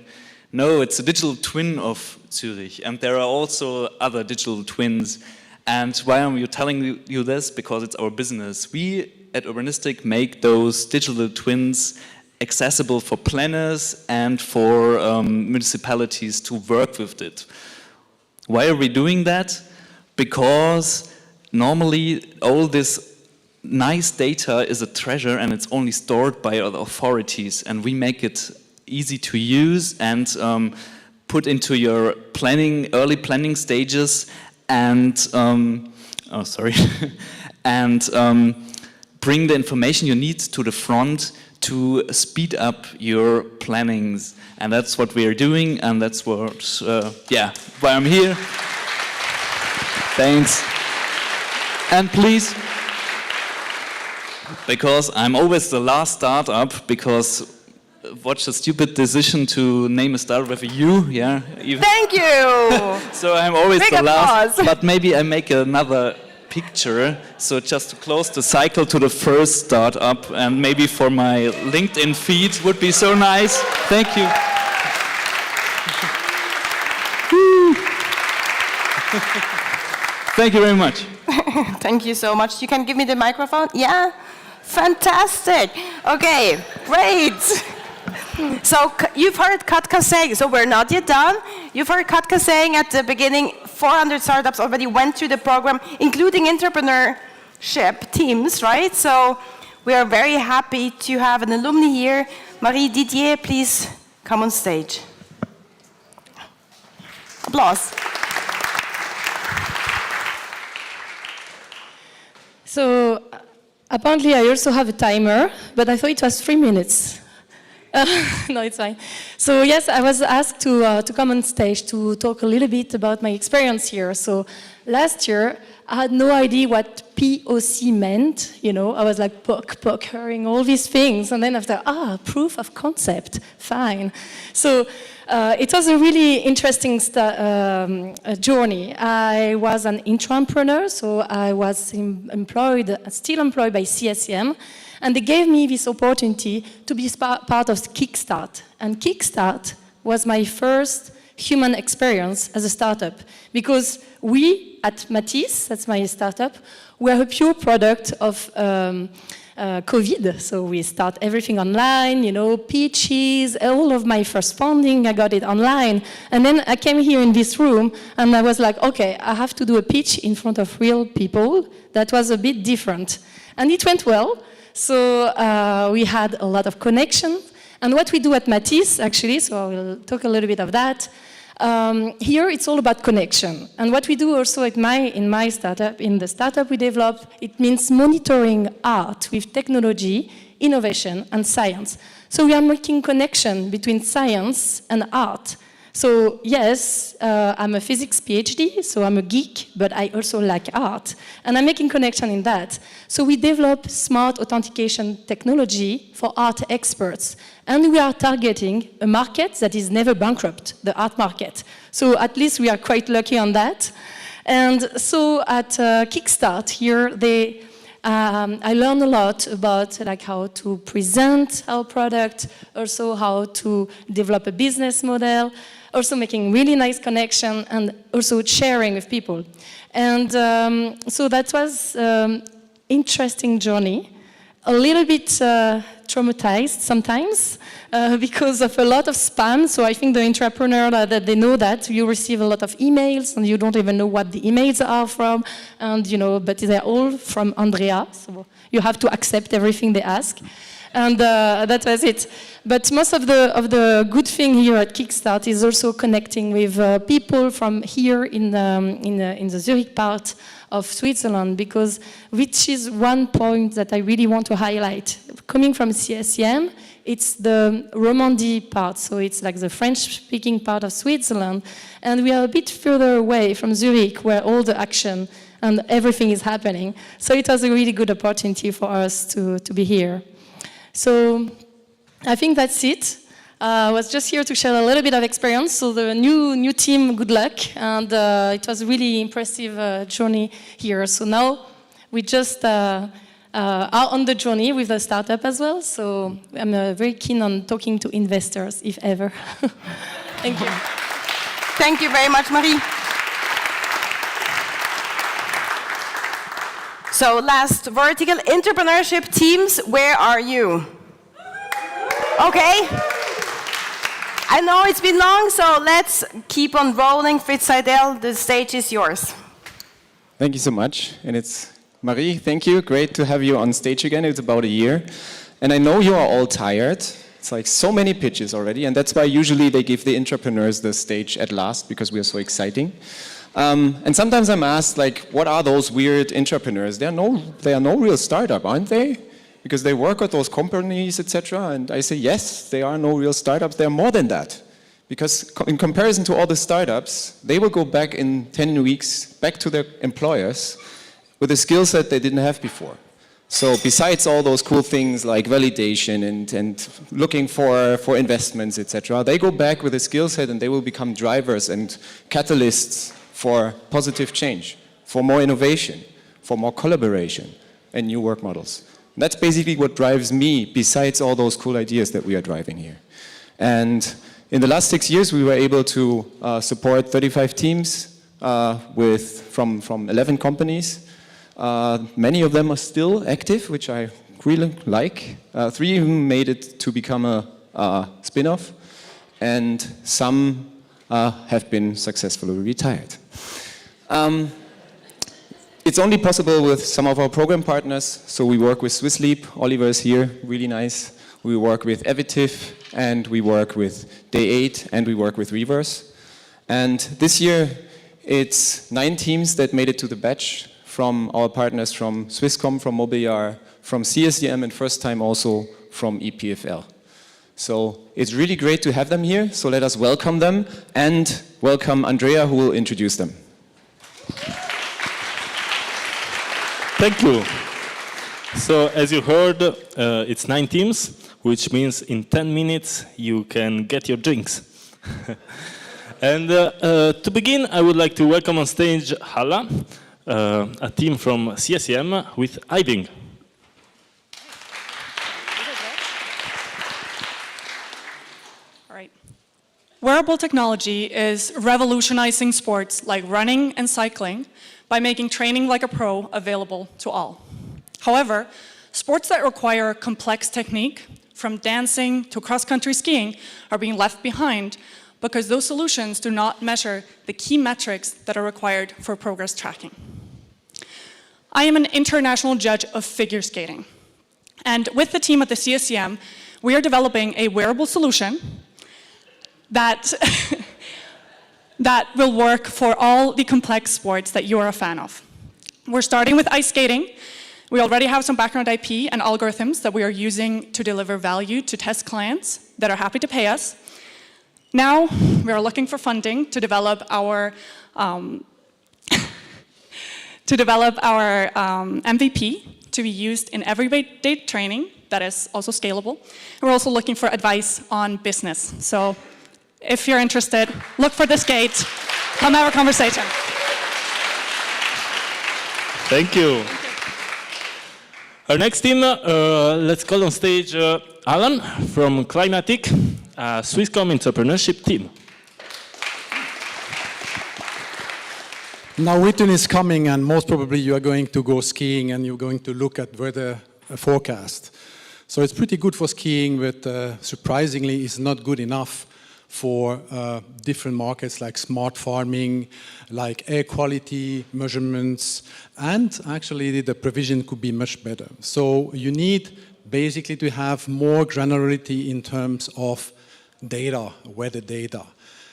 S17: No, it's a digital twin of Zurich. And there are also other digital twins. And why am I telling you this? Because it's our business. We at Urbanistic make those digital twins accessible for planners and for municipalities to work with it. Why are we doing that? Because normally all this nice data is a treasure and it's only stored by other authorities, and we make it easy to use and put into your early planning stages and and bring the information you need to the front to speed up your plannings. And that's what we are doing, and that's what why I'm here. Thanks. And please, because I'm always the last startup, because watch a stupid decision to name a startup with a U, yeah?
S1: Thank you!
S17: So I'm always
S1: Big
S17: the
S1: applause.
S17: last, but maybe I make another picture, so just to close the cycle to the first startup, and maybe for my LinkedIn feed would be so nice. Thank you. Thank you very much.
S1: Thank you so much. You can give me the microphone? Yeah? Fantastic. Okay, great. So you've heard Katka saying, so we're not yet done. You've heard Katka saying at the beginning, 400 startups already went through the program, including entrepreneurship teams, right? So we are very happy to have an alumni here. Marie Didier, please come on stage. Applause.
S3: So apparently I also have a timer, but I thought it was 3 minutes. No, it's fine. So yes, I was asked to come on stage to talk a little bit about my experience here. So last year, I had no idea what POC meant. You know, I was like hearing all these things, and then after, proof of concept, fine. So it was a really interesting journey. I was an intrapreneur, so I was still employed by CSM. And they gave me this opportunity to be part of Kickstart. And Kickstart was my first human experience as a startup. Because we, at Matisse, that's my startup, we're a pure product of COVID. So we start everything online, you know, pitches, all of my first funding, I got it online. And then I came here in this room, and I was like, okay, I have to do a pitch in front of real people. That was a bit different. And it went well. So we had a lot of connection. And what we do at Matisse, actually, so I will talk a little bit of that. Here, it's all about connection. And what we do also in my startup, in the startup we develop, it means monitoring art with technology, innovation, and science. So we are making connection between science and art. So yes, I'm a physics PhD, so I'm a geek, but I also like art. And I'm making connection in that. So we develop smart authentication technology for art experts. And we are targeting a market that is never bankrupt, the art market. So at least we are quite lucky on that. And so at Kickstart here, I learned a lot about like how to present our product, also how to develop a business model, also making really nice connection, and also sharing with people. And so that was interesting journey. A little bit traumatized sometimes because of a lot of spam. So I think the entrepreneur that they know that you receive a lot of emails and you don't even know what the emails are from, and you know, but they're all from Andrea. So you have to accept everything they ask. And that was it. But most of the good thing here at Kickstart is also connecting with people from here in the Zurich part of Switzerland, because which is one point that I really want to highlight. Coming from CSM, it's the Romandy part, so it's like the French-speaking part of Switzerland, and we are a bit further away from Zurich, where all the action and everything is happening. So it was a really good opportunity for us to be here. So I think that's it. I was just here to share a little bit of experience. So the new team, good luck. And it was a really impressive journey here. So now we just are on the journey with the startup as well. So I'm very keen on talking to investors, if ever. Thank you.
S1: Thank you very much, Marie. So last, vertical entrepreneurship teams, where are you? Okay. I know it's been long, so let's keep on rolling. Fritz Seidel, the stage is yours.
S25: Thank you so much. And it's Marie, thank you. Great to have you on stage again. It's about a year. And I know you are all tired. It's like so many pitches already. And that's why usually they give the entrepreneurs the stage at last, because we are so exciting. And sometimes I'm asked, like, what are those weird entrepreneurs? They are no real startup, aren't they? Because they work at those companies, etc. And I say, yes, they are no real startups. They are more than that. Because in comparison to all the startups, they will go back in 10 weeks, back to their employers, with a skill set they didn't have before. So besides all those cool things like validation and looking for investments, etc., they go back with a skill set and they will become drivers and catalysts for positive change, for more innovation, for more collaboration and new work models. And that's basically what drives me, besides all those cool ideas that we are driving here. And in the last 6 years, we were able to support 35 teams from 11 companies. Many of them are still active, which I really like. 3 even made it to become a spin-off, and some have been successfully retired. It's only possible with some of our program partners. So we work with Swiss Leap. Oliver is here, really nice. We work with Evitiv, and we work with Day 8, and we work with Reverse. And this year, it's 9 teams that made it to the batch from our partners from Swisscom, from Mobiliar, from CSDM, and first time also from EPFL. So it's really great to have them here, so let us welcome them and welcome Andrea, who will introduce them.
S10: Thank you. So as you heard, it's 9 teams, which means in 10 minutes you can get your drinks. And to begin, I would like to welcome on stage Hala, a team from CSEM with Iving.
S18: Wearable technology is revolutionizing sports like running and cycling by making training like a pro available to all. However, sports that require complex technique, from dancing to cross-country skiing, are being left behind because those solutions do not measure the key metrics that are required for progress tracking. I am an international judge of figure skating, and with the team at the CSEM, we are developing a wearable solution that will work for all the complex sports that you are a fan of. We're starting with ice skating. We already have some background IP and algorithms that we are using to deliver value to test clients that are happy to pay us. Now, we are looking for funding to develop our MVP to be used in everyday training that is also scalable. We're also looking for advice on business. So if you're interested, look for this gate. Come have a conversation.
S10: Thank you. Our next team, let's call on stage Alan from Climatic, Swisscom entrepreneurship team.
S19: Now winter is coming, and most probably you are going to go skiing and you're going to look at weather forecast. So it's pretty good for skiing, but surprisingly it's not good enough for different markets like smart farming, like air quality measurements, and actually the provision could be much better. So you need basically to have more granularity in terms of data, weather data.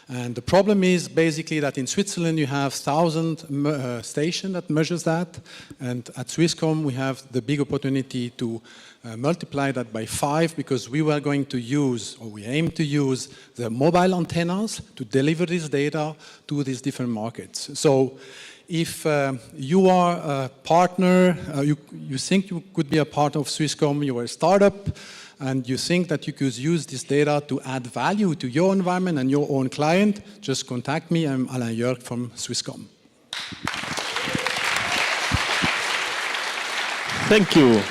S19: And the problem is basically that in Switzerland you have 1,000 stations that measures that, and at Swisscom we have the big opportunity to multiply that by 5, because we were going to use, or we aim to use, the mobile antennas to deliver this data to these different markets. So if you are a partner, you think you could be a part of Swisscom, you are a startup, and you think that you could use this data to add value to your environment and your own client, just contact me. I'm Alain Jörg from Swisscom.
S10: Thank you.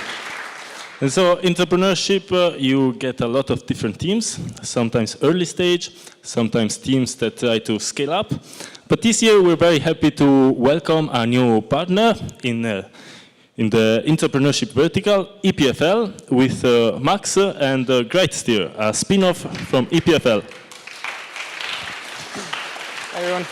S10: And so entrepreneurship, you get a lot of different teams, sometimes early stage, sometimes teams that try to scale up. But this year we're very happy to welcome our new partner in the entrepreneurship vertical, EPFL, with Max and Greitsteer, a spin-off from EPFL.
S21: Hi everyone.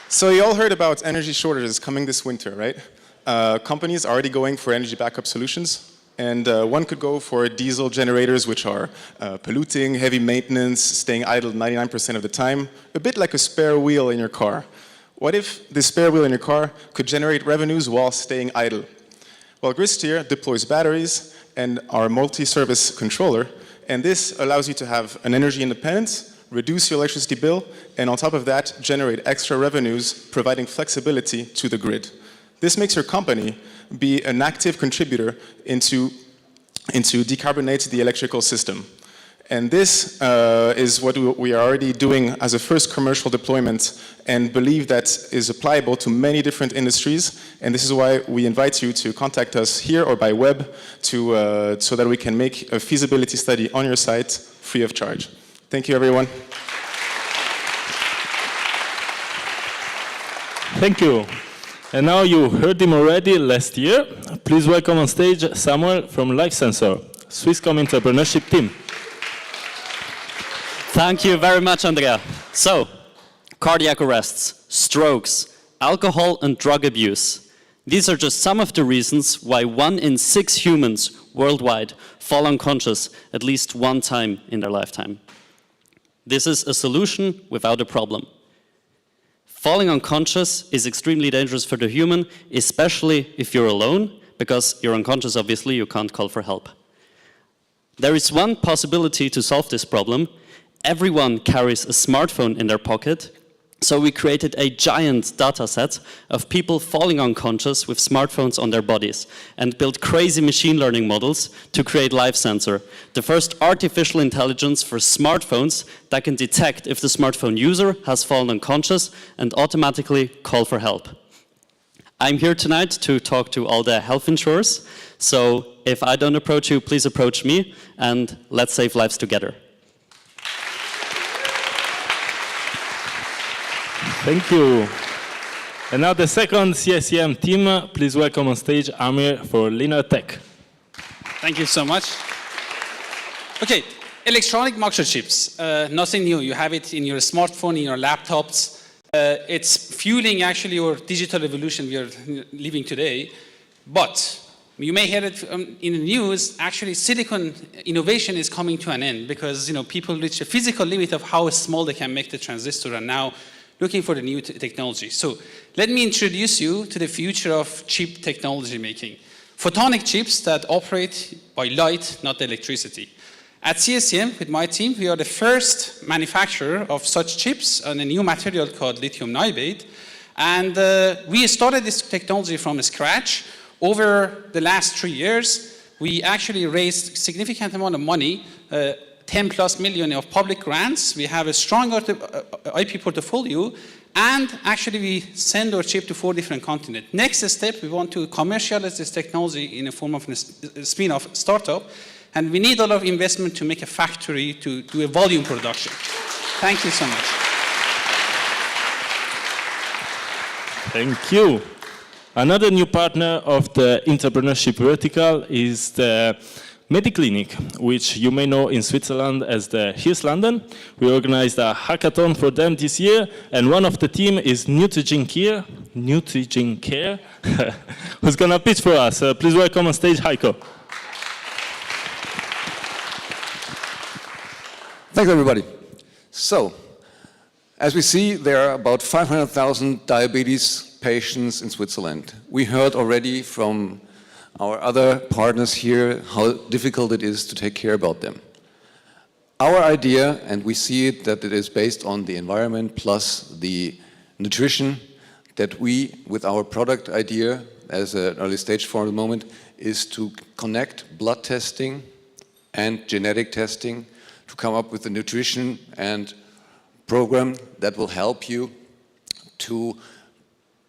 S21: So you all heard about energy shortages coming this winter, right? Companies are already going for energy backup solutions. And one could go for diesel generators, which are polluting, heavy maintenance, staying idle 99% of the time, a bit like a spare wheel in your car. What if the spare wheel in your car could generate revenues while staying idle? Well, Greitsteer deploys batteries and our multi-service controller, and this allows you to have an energy independence, reduce your electricity bill, and on top of that, generate extra revenues, providing flexibility to the grid. This makes your company be an active contributor into decarbonate the electrical system. And this is what we are already doing as a first commercial deployment, and believe that is applicable to many different industries. And this is why we invite you to contact us here or by web so that we can make a feasibility study on your site free of charge. Thank you, everyone.
S10: Thank you. And now you heard him already last year. Please welcome on stage Samuel from Life Sensor, Swisscom entrepreneurship team.
S23: Thank you very much, Andrea. So, cardiac arrests, strokes, alcohol and drug abuse. These are just some of the reasons why 1 in 6 humans worldwide fall unconscious at least one time in their lifetime. This is a solution without a problem. Falling unconscious is extremely dangerous for the human, especially if you're alone, because you're unconscious, obviously, you can't call for help. There is one possibility to solve this problem. Everyone carries a smartphone in their pocket, so we created a giant data set of people falling unconscious with smartphones on their bodies and built crazy machine learning models to create Life Sensor, the first artificial intelligence for smartphones that can detect if the smartphone user has fallen unconscious and automatically call for help. I'm here tonight to talk to all the health insurers, so if I don't approach you, please approach me, and let's save lives together.
S10: Thank you. And now the second CSEM team, please welcome on stage Amir for Linear Tech.
S4: Thank you so much. Okay, electronic microchips, nothing new. You have it in your smartphone, in your laptops. It's fueling actually your digital evolution we are living today. But you may hear it in the news, actually silicon innovation is coming to an end because people reach a physical limit of how small they can make the transistor, and now looking for the new technology. So let me introduce you to the future of chip technology making. Photonic chips that operate by light, not electricity. At CSEM, with my team, we are the first manufacturer of such chips on a new material called lithium niobate. And we started this technology from scratch. Over the last 3 years, we actually raised a significant amount of money, 10+ million of public grants. We have a strong IP portfolio, and actually we send our chip to 4 different continents. Next step, we want to commercialize this technology in a form of a spin-off startup, and we need a lot of investment to make a factory to do a volume production. Thank you so much.
S10: Thank you. Another new partner of the entrepreneurship vertical is the Mediclinic, which you may know in Switzerland as the Here's London. We organized a hackathon for them this year, and one of the team is Nutrigen Care, who's gonna pitch for us. Please welcome on stage Heiko.
S5: Thanks, everybody. So, as we see, there are about 500,000 diabetes patients in Switzerland. We heard already from our other partners here how difficult it is to take care about them. Our idea, and we see it that it is based on the environment plus the nutrition, that we, with our product idea as an early stage for the moment, is to connect blood testing and genetic testing to come up with a nutrition and program that will help you to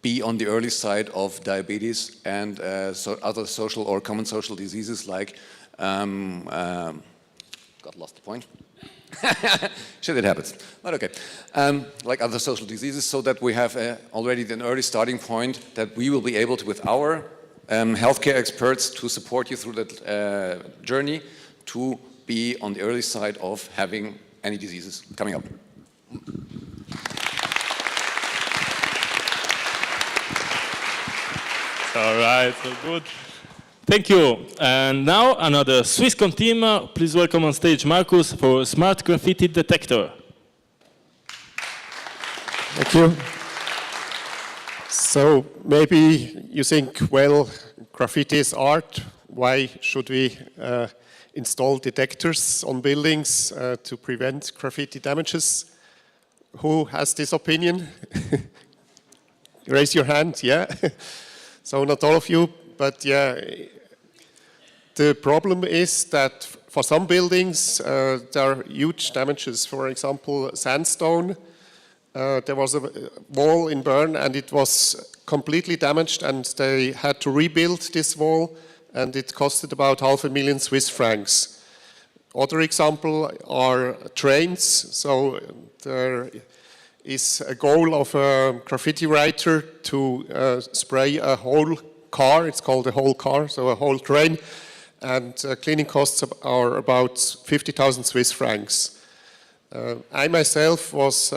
S5: be on the early side of diabetes and other social or common social diseases like, got lost the point. Shit, it happens, but okay. Like other social diseases, so that we have already an early starting point that we will be able to, with our healthcare experts, to support you through that journey to be on the early side of having any diseases coming up.
S10: All right, so good. Thank you. And now another Swisscom team. Please welcome on stage Markus for Smart Graffiti Detector.
S20: Thank you. So maybe you think, well, graffiti is art. Why should we install detectors on buildings to prevent graffiti damages? Who has this opinion? Raise your hand, yeah. So not all of you, but yeah. The problem is that for some buildings there are huge damages. For example, sandstone. There was a wall in Bern and it was completely damaged and they had to rebuild this wall and it costed about 500,000 Swiss francs. Other example are trains. So there is a goal of a graffiti writer to spray a whole car. It's called a whole car, so a whole train. And cleaning costs are about 50,000 Swiss francs. I myself was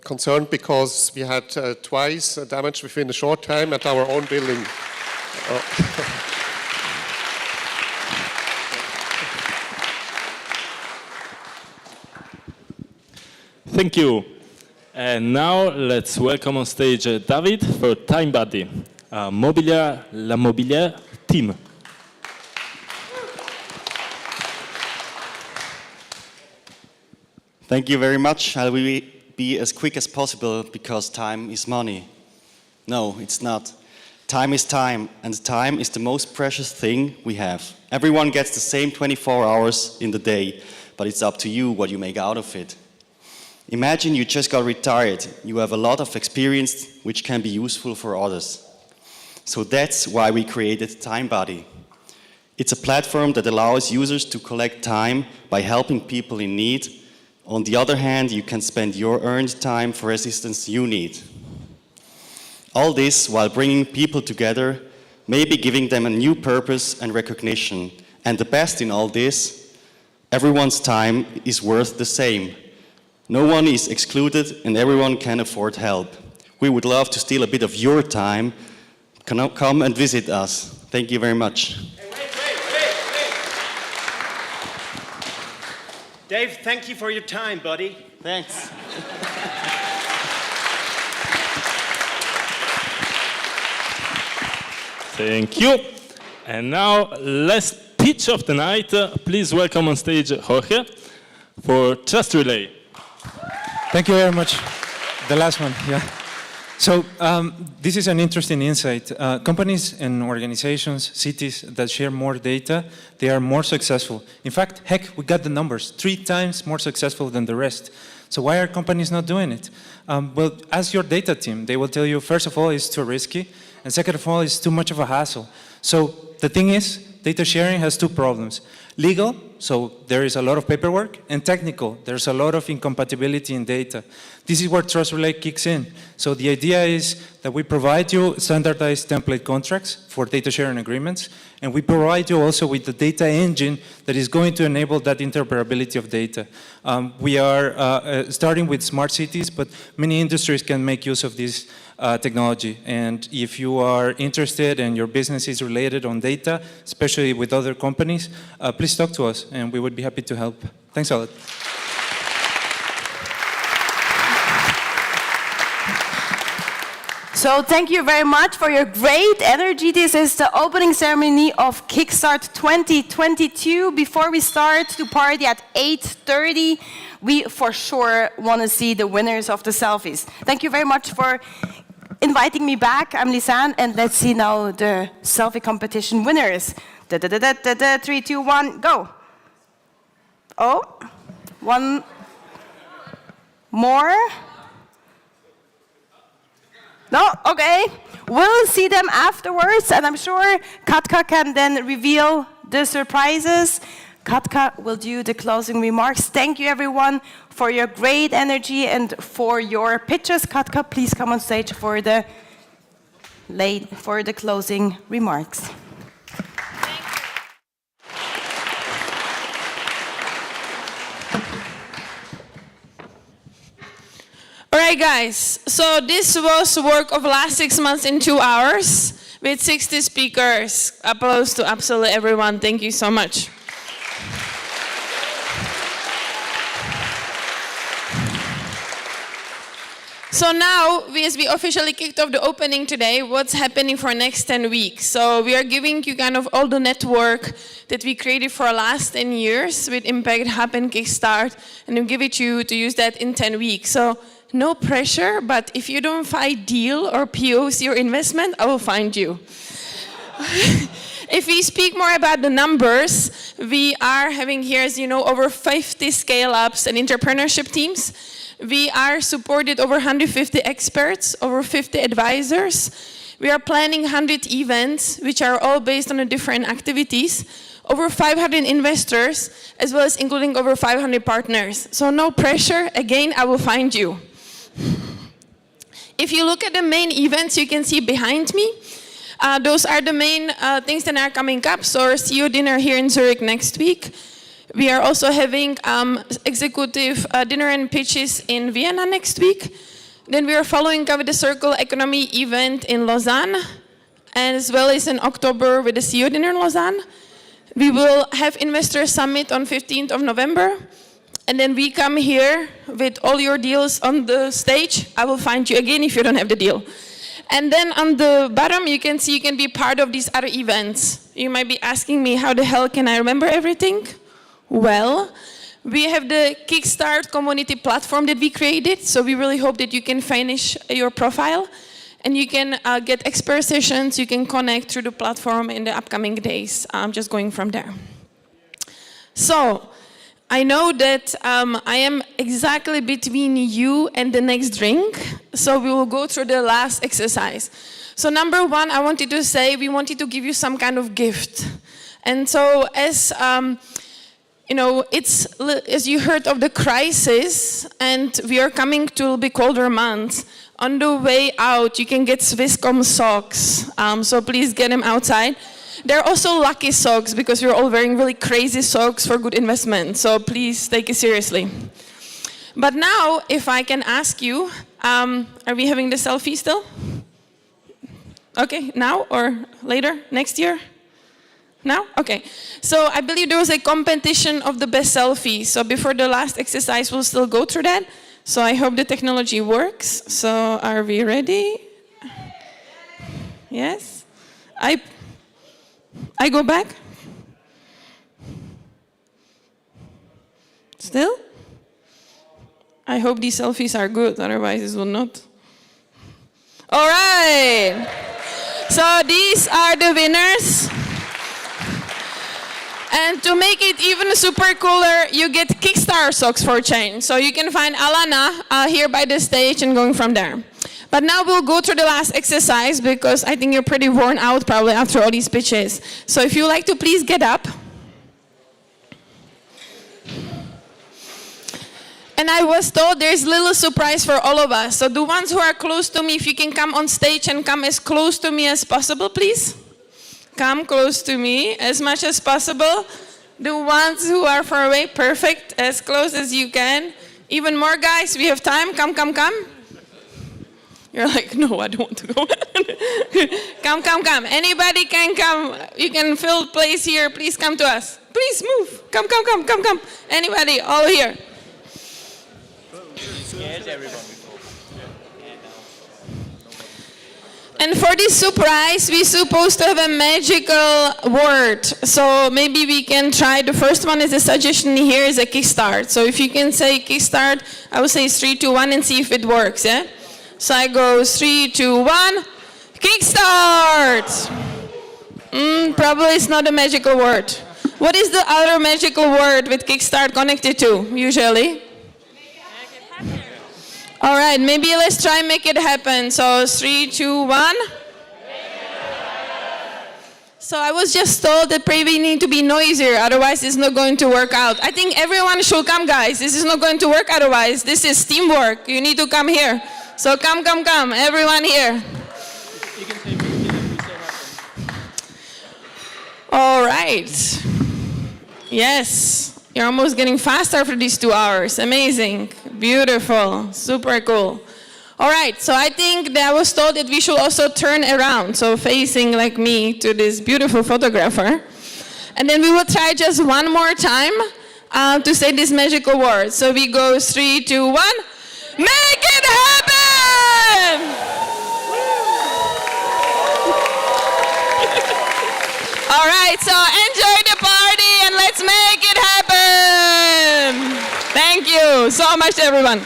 S20: concerned because we had twice damage within a short time at our own building.
S10: Thank you. And now let's welcome on stage David for Time Buddy, la Mobilier team.
S6: Thank you very much. I will be as quick as possible because time is money. No, it's not. Time is time, and time is the most precious thing we have. Everyone gets the same 24 hours in the day, but it's up to you what you make out of it. Imagine you just got retired. You have a lot of experience which can be useful for others. So that's why we created Time Buddy. It's a platform that allows users to collect time by helping people in need. On the other hand, you can spend your earned time for assistance you need. All this while bringing people together, maybe giving them a new purpose and recognition. And the best in all this, everyone's time is worth the same. No one is excluded and everyone can afford help. We would love to steal a bit of your time. Come and visit us. Thank you very much.
S8: Dave, thank you for your time, buddy.
S6: Thanks.
S10: Thank you. And now, last pitch of the night. Please welcome on stage Jorge for Trust Relay.
S9: Thank you very much. The last one, yeah. So this is an interesting insight. Companies and organizations, cities that share more data, they are more successful. In fact, heck, we got the numbers, 3 times more successful than the rest. So why are companies not doing it? Well, ask your data team. They will tell you, first of all, it's too risky, and second of all, it's too much of a hassle. So the thing is, data sharing has 2 problems. Legal, so there is a lot of paperwork, and technical, there's a lot of incompatibility in data. This is where Trust Relay kicks in. So the idea is that we provide you standardized template contracts for data sharing agreements, and we provide you also with the data engine that is going to enable that interoperability of data. We are starting with smart cities, but many industries can make use of this technology. And if you are interested and your business is related on data, especially with other companies, please talk to us and we would be happy to help. Thanks a lot.
S1: So thank you very much for your great energy. This is the opening ceremony of Kickstart 2022. Before we start to party at 8:30, we for sure want to see the winners of the selfies. Thank you very much for inviting me back. I'm Lausanne, and let's see now the selfie competition winners. 3, 2, 1, go. Oh, one more. No, okay. We'll see them afterwards, and I'm sure Katka can then reveal the surprises. Katka will do the closing remarks. Thank you, everyone, for your great energy and for your pitches. Katka, please come on stage for the closing remarks.
S22: All right, guys, so this was work of last 6 months in 2 hours with 60 speakers. Applause to absolutely everyone. Thank you so much. So now, as we officially kicked off the opening today, what's happening for next 10 weeks? So we are giving you kind of all the network that we created for the last 10 years with Impact Hub and Kickstart, and we give it to you to use that in 10 weeks. So no pressure, but if you don't find deal or POC or investment, I will find you. If we speak more about the numbers, we are having here, as you know, over 50 scale-ups and entrepreneurship teams. We are supported over 150 experts, over 50 advisors. We are planning 100 events, which are all based on the different activities, over 500 investors, as well as including over 500 partners. So no pressure, again, I will find you. If you look at the main events you can see behind me, those are the main things that are coming up. So our CEO dinner here in Zurich next week. We are also having executive dinner and pitches in Vienna next week. Then we are following up with the Circle Economy event in Lausanne, and as well as in October with the CEO dinner in Lausanne. We will have Investor Summit on 15th of November. And then we come here with all your deals on the stage. I will find you again if you don't have the deal. And then on the bottom, you can see you can be part of these other events. You might be asking me, how the hell can I remember everything? Well, we have the Kickstart community platform that we created. So we really hope that you can finish your profile. And you can get expert sessions. You can connect through the platform in the upcoming days. Just going from there. So I know that I am exactly between you and the next drink, so we will go through the last exercise. So number one, I wanted to say we wanted to give you some kind of gift. And so as you know, as you heard of the crisis, and we are coming to the colder months, on the way out you can get Swisscom socks, so please get them outside. They're also lucky socks because we're all wearing really crazy socks for good investment. So please take it seriously. But now, if I can ask you, are we having the selfie still? Okay, now or later, next year? Now? Okay. So I believe there was a competition of the best selfie. So before the last exercise, we'll still go through that. So I hope the technology works. So are we ready? Yes? I go back? Still? I hope these selfies are good, otherwise it will not. All right. So these are the winners. And to make it even super cooler, you get Kickstart socks for change. So you can find Alana here by the stage and going from there. But now we'll go through the last exercise because I think you're pretty worn out probably after all these pitches. So if you'd like to please get up. And I was told there's a little surprise for all of us. So the ones who are close to me, if you can come on stage and come as close to me as possible, please. Come close to me as much as possible. The ones who are far away, perfect, as close as you can. Even more guys, we have time, come, come, come. You're like, no, I don't want to go. Come, come, come. Anybody can come. You can fill place here. Please come to us. Please move. Come, come, come, come, come. Anybody, all here. And for this surprise, we're supposed to have a magical word. So maybe we can try. The first one is a suggestion here is a Kickstart. So if you can say Kickstart, I will say 3, 2, 1 and see if it works, yeah? So I go 3, 2, 1, Kickstart! Probably it's not a magical word. What is the other magical word with Kickstart connected to, usually? All right, maybe let's try make it happen. So 3, 2, 1. So I was just told that probably we need to be noisier, otherwise it's not going to work out. I think everyone should come, guys. This is not going to work otherwise. This is teamwork. You need to come here. So come, come, come, everyone here. All right. Yes, you're almost getting faster after these 2 hours. Amazing, beautiful, super cool. All right, so I think that I was told that we should also turn around, so facing like me to this beautiful photographer. And then we will try just one more time to say this magical word. So we go 3, 2, 1. Make it happen! All right, so enjoy the party and let's make it happen! Thank you so much, everyone.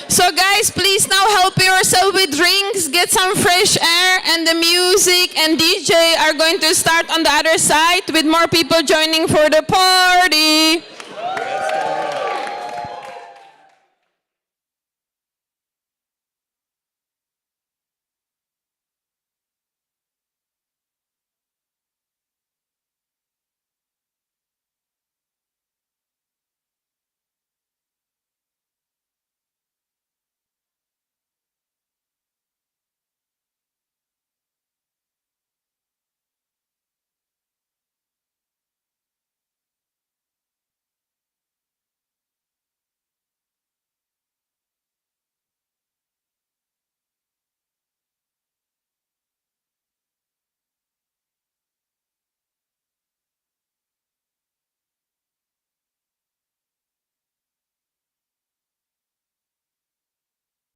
S22: So guys, please now help yourself with drinks, get some fresh air, and the music and DJ are going to start on the other side with more people joining for the party.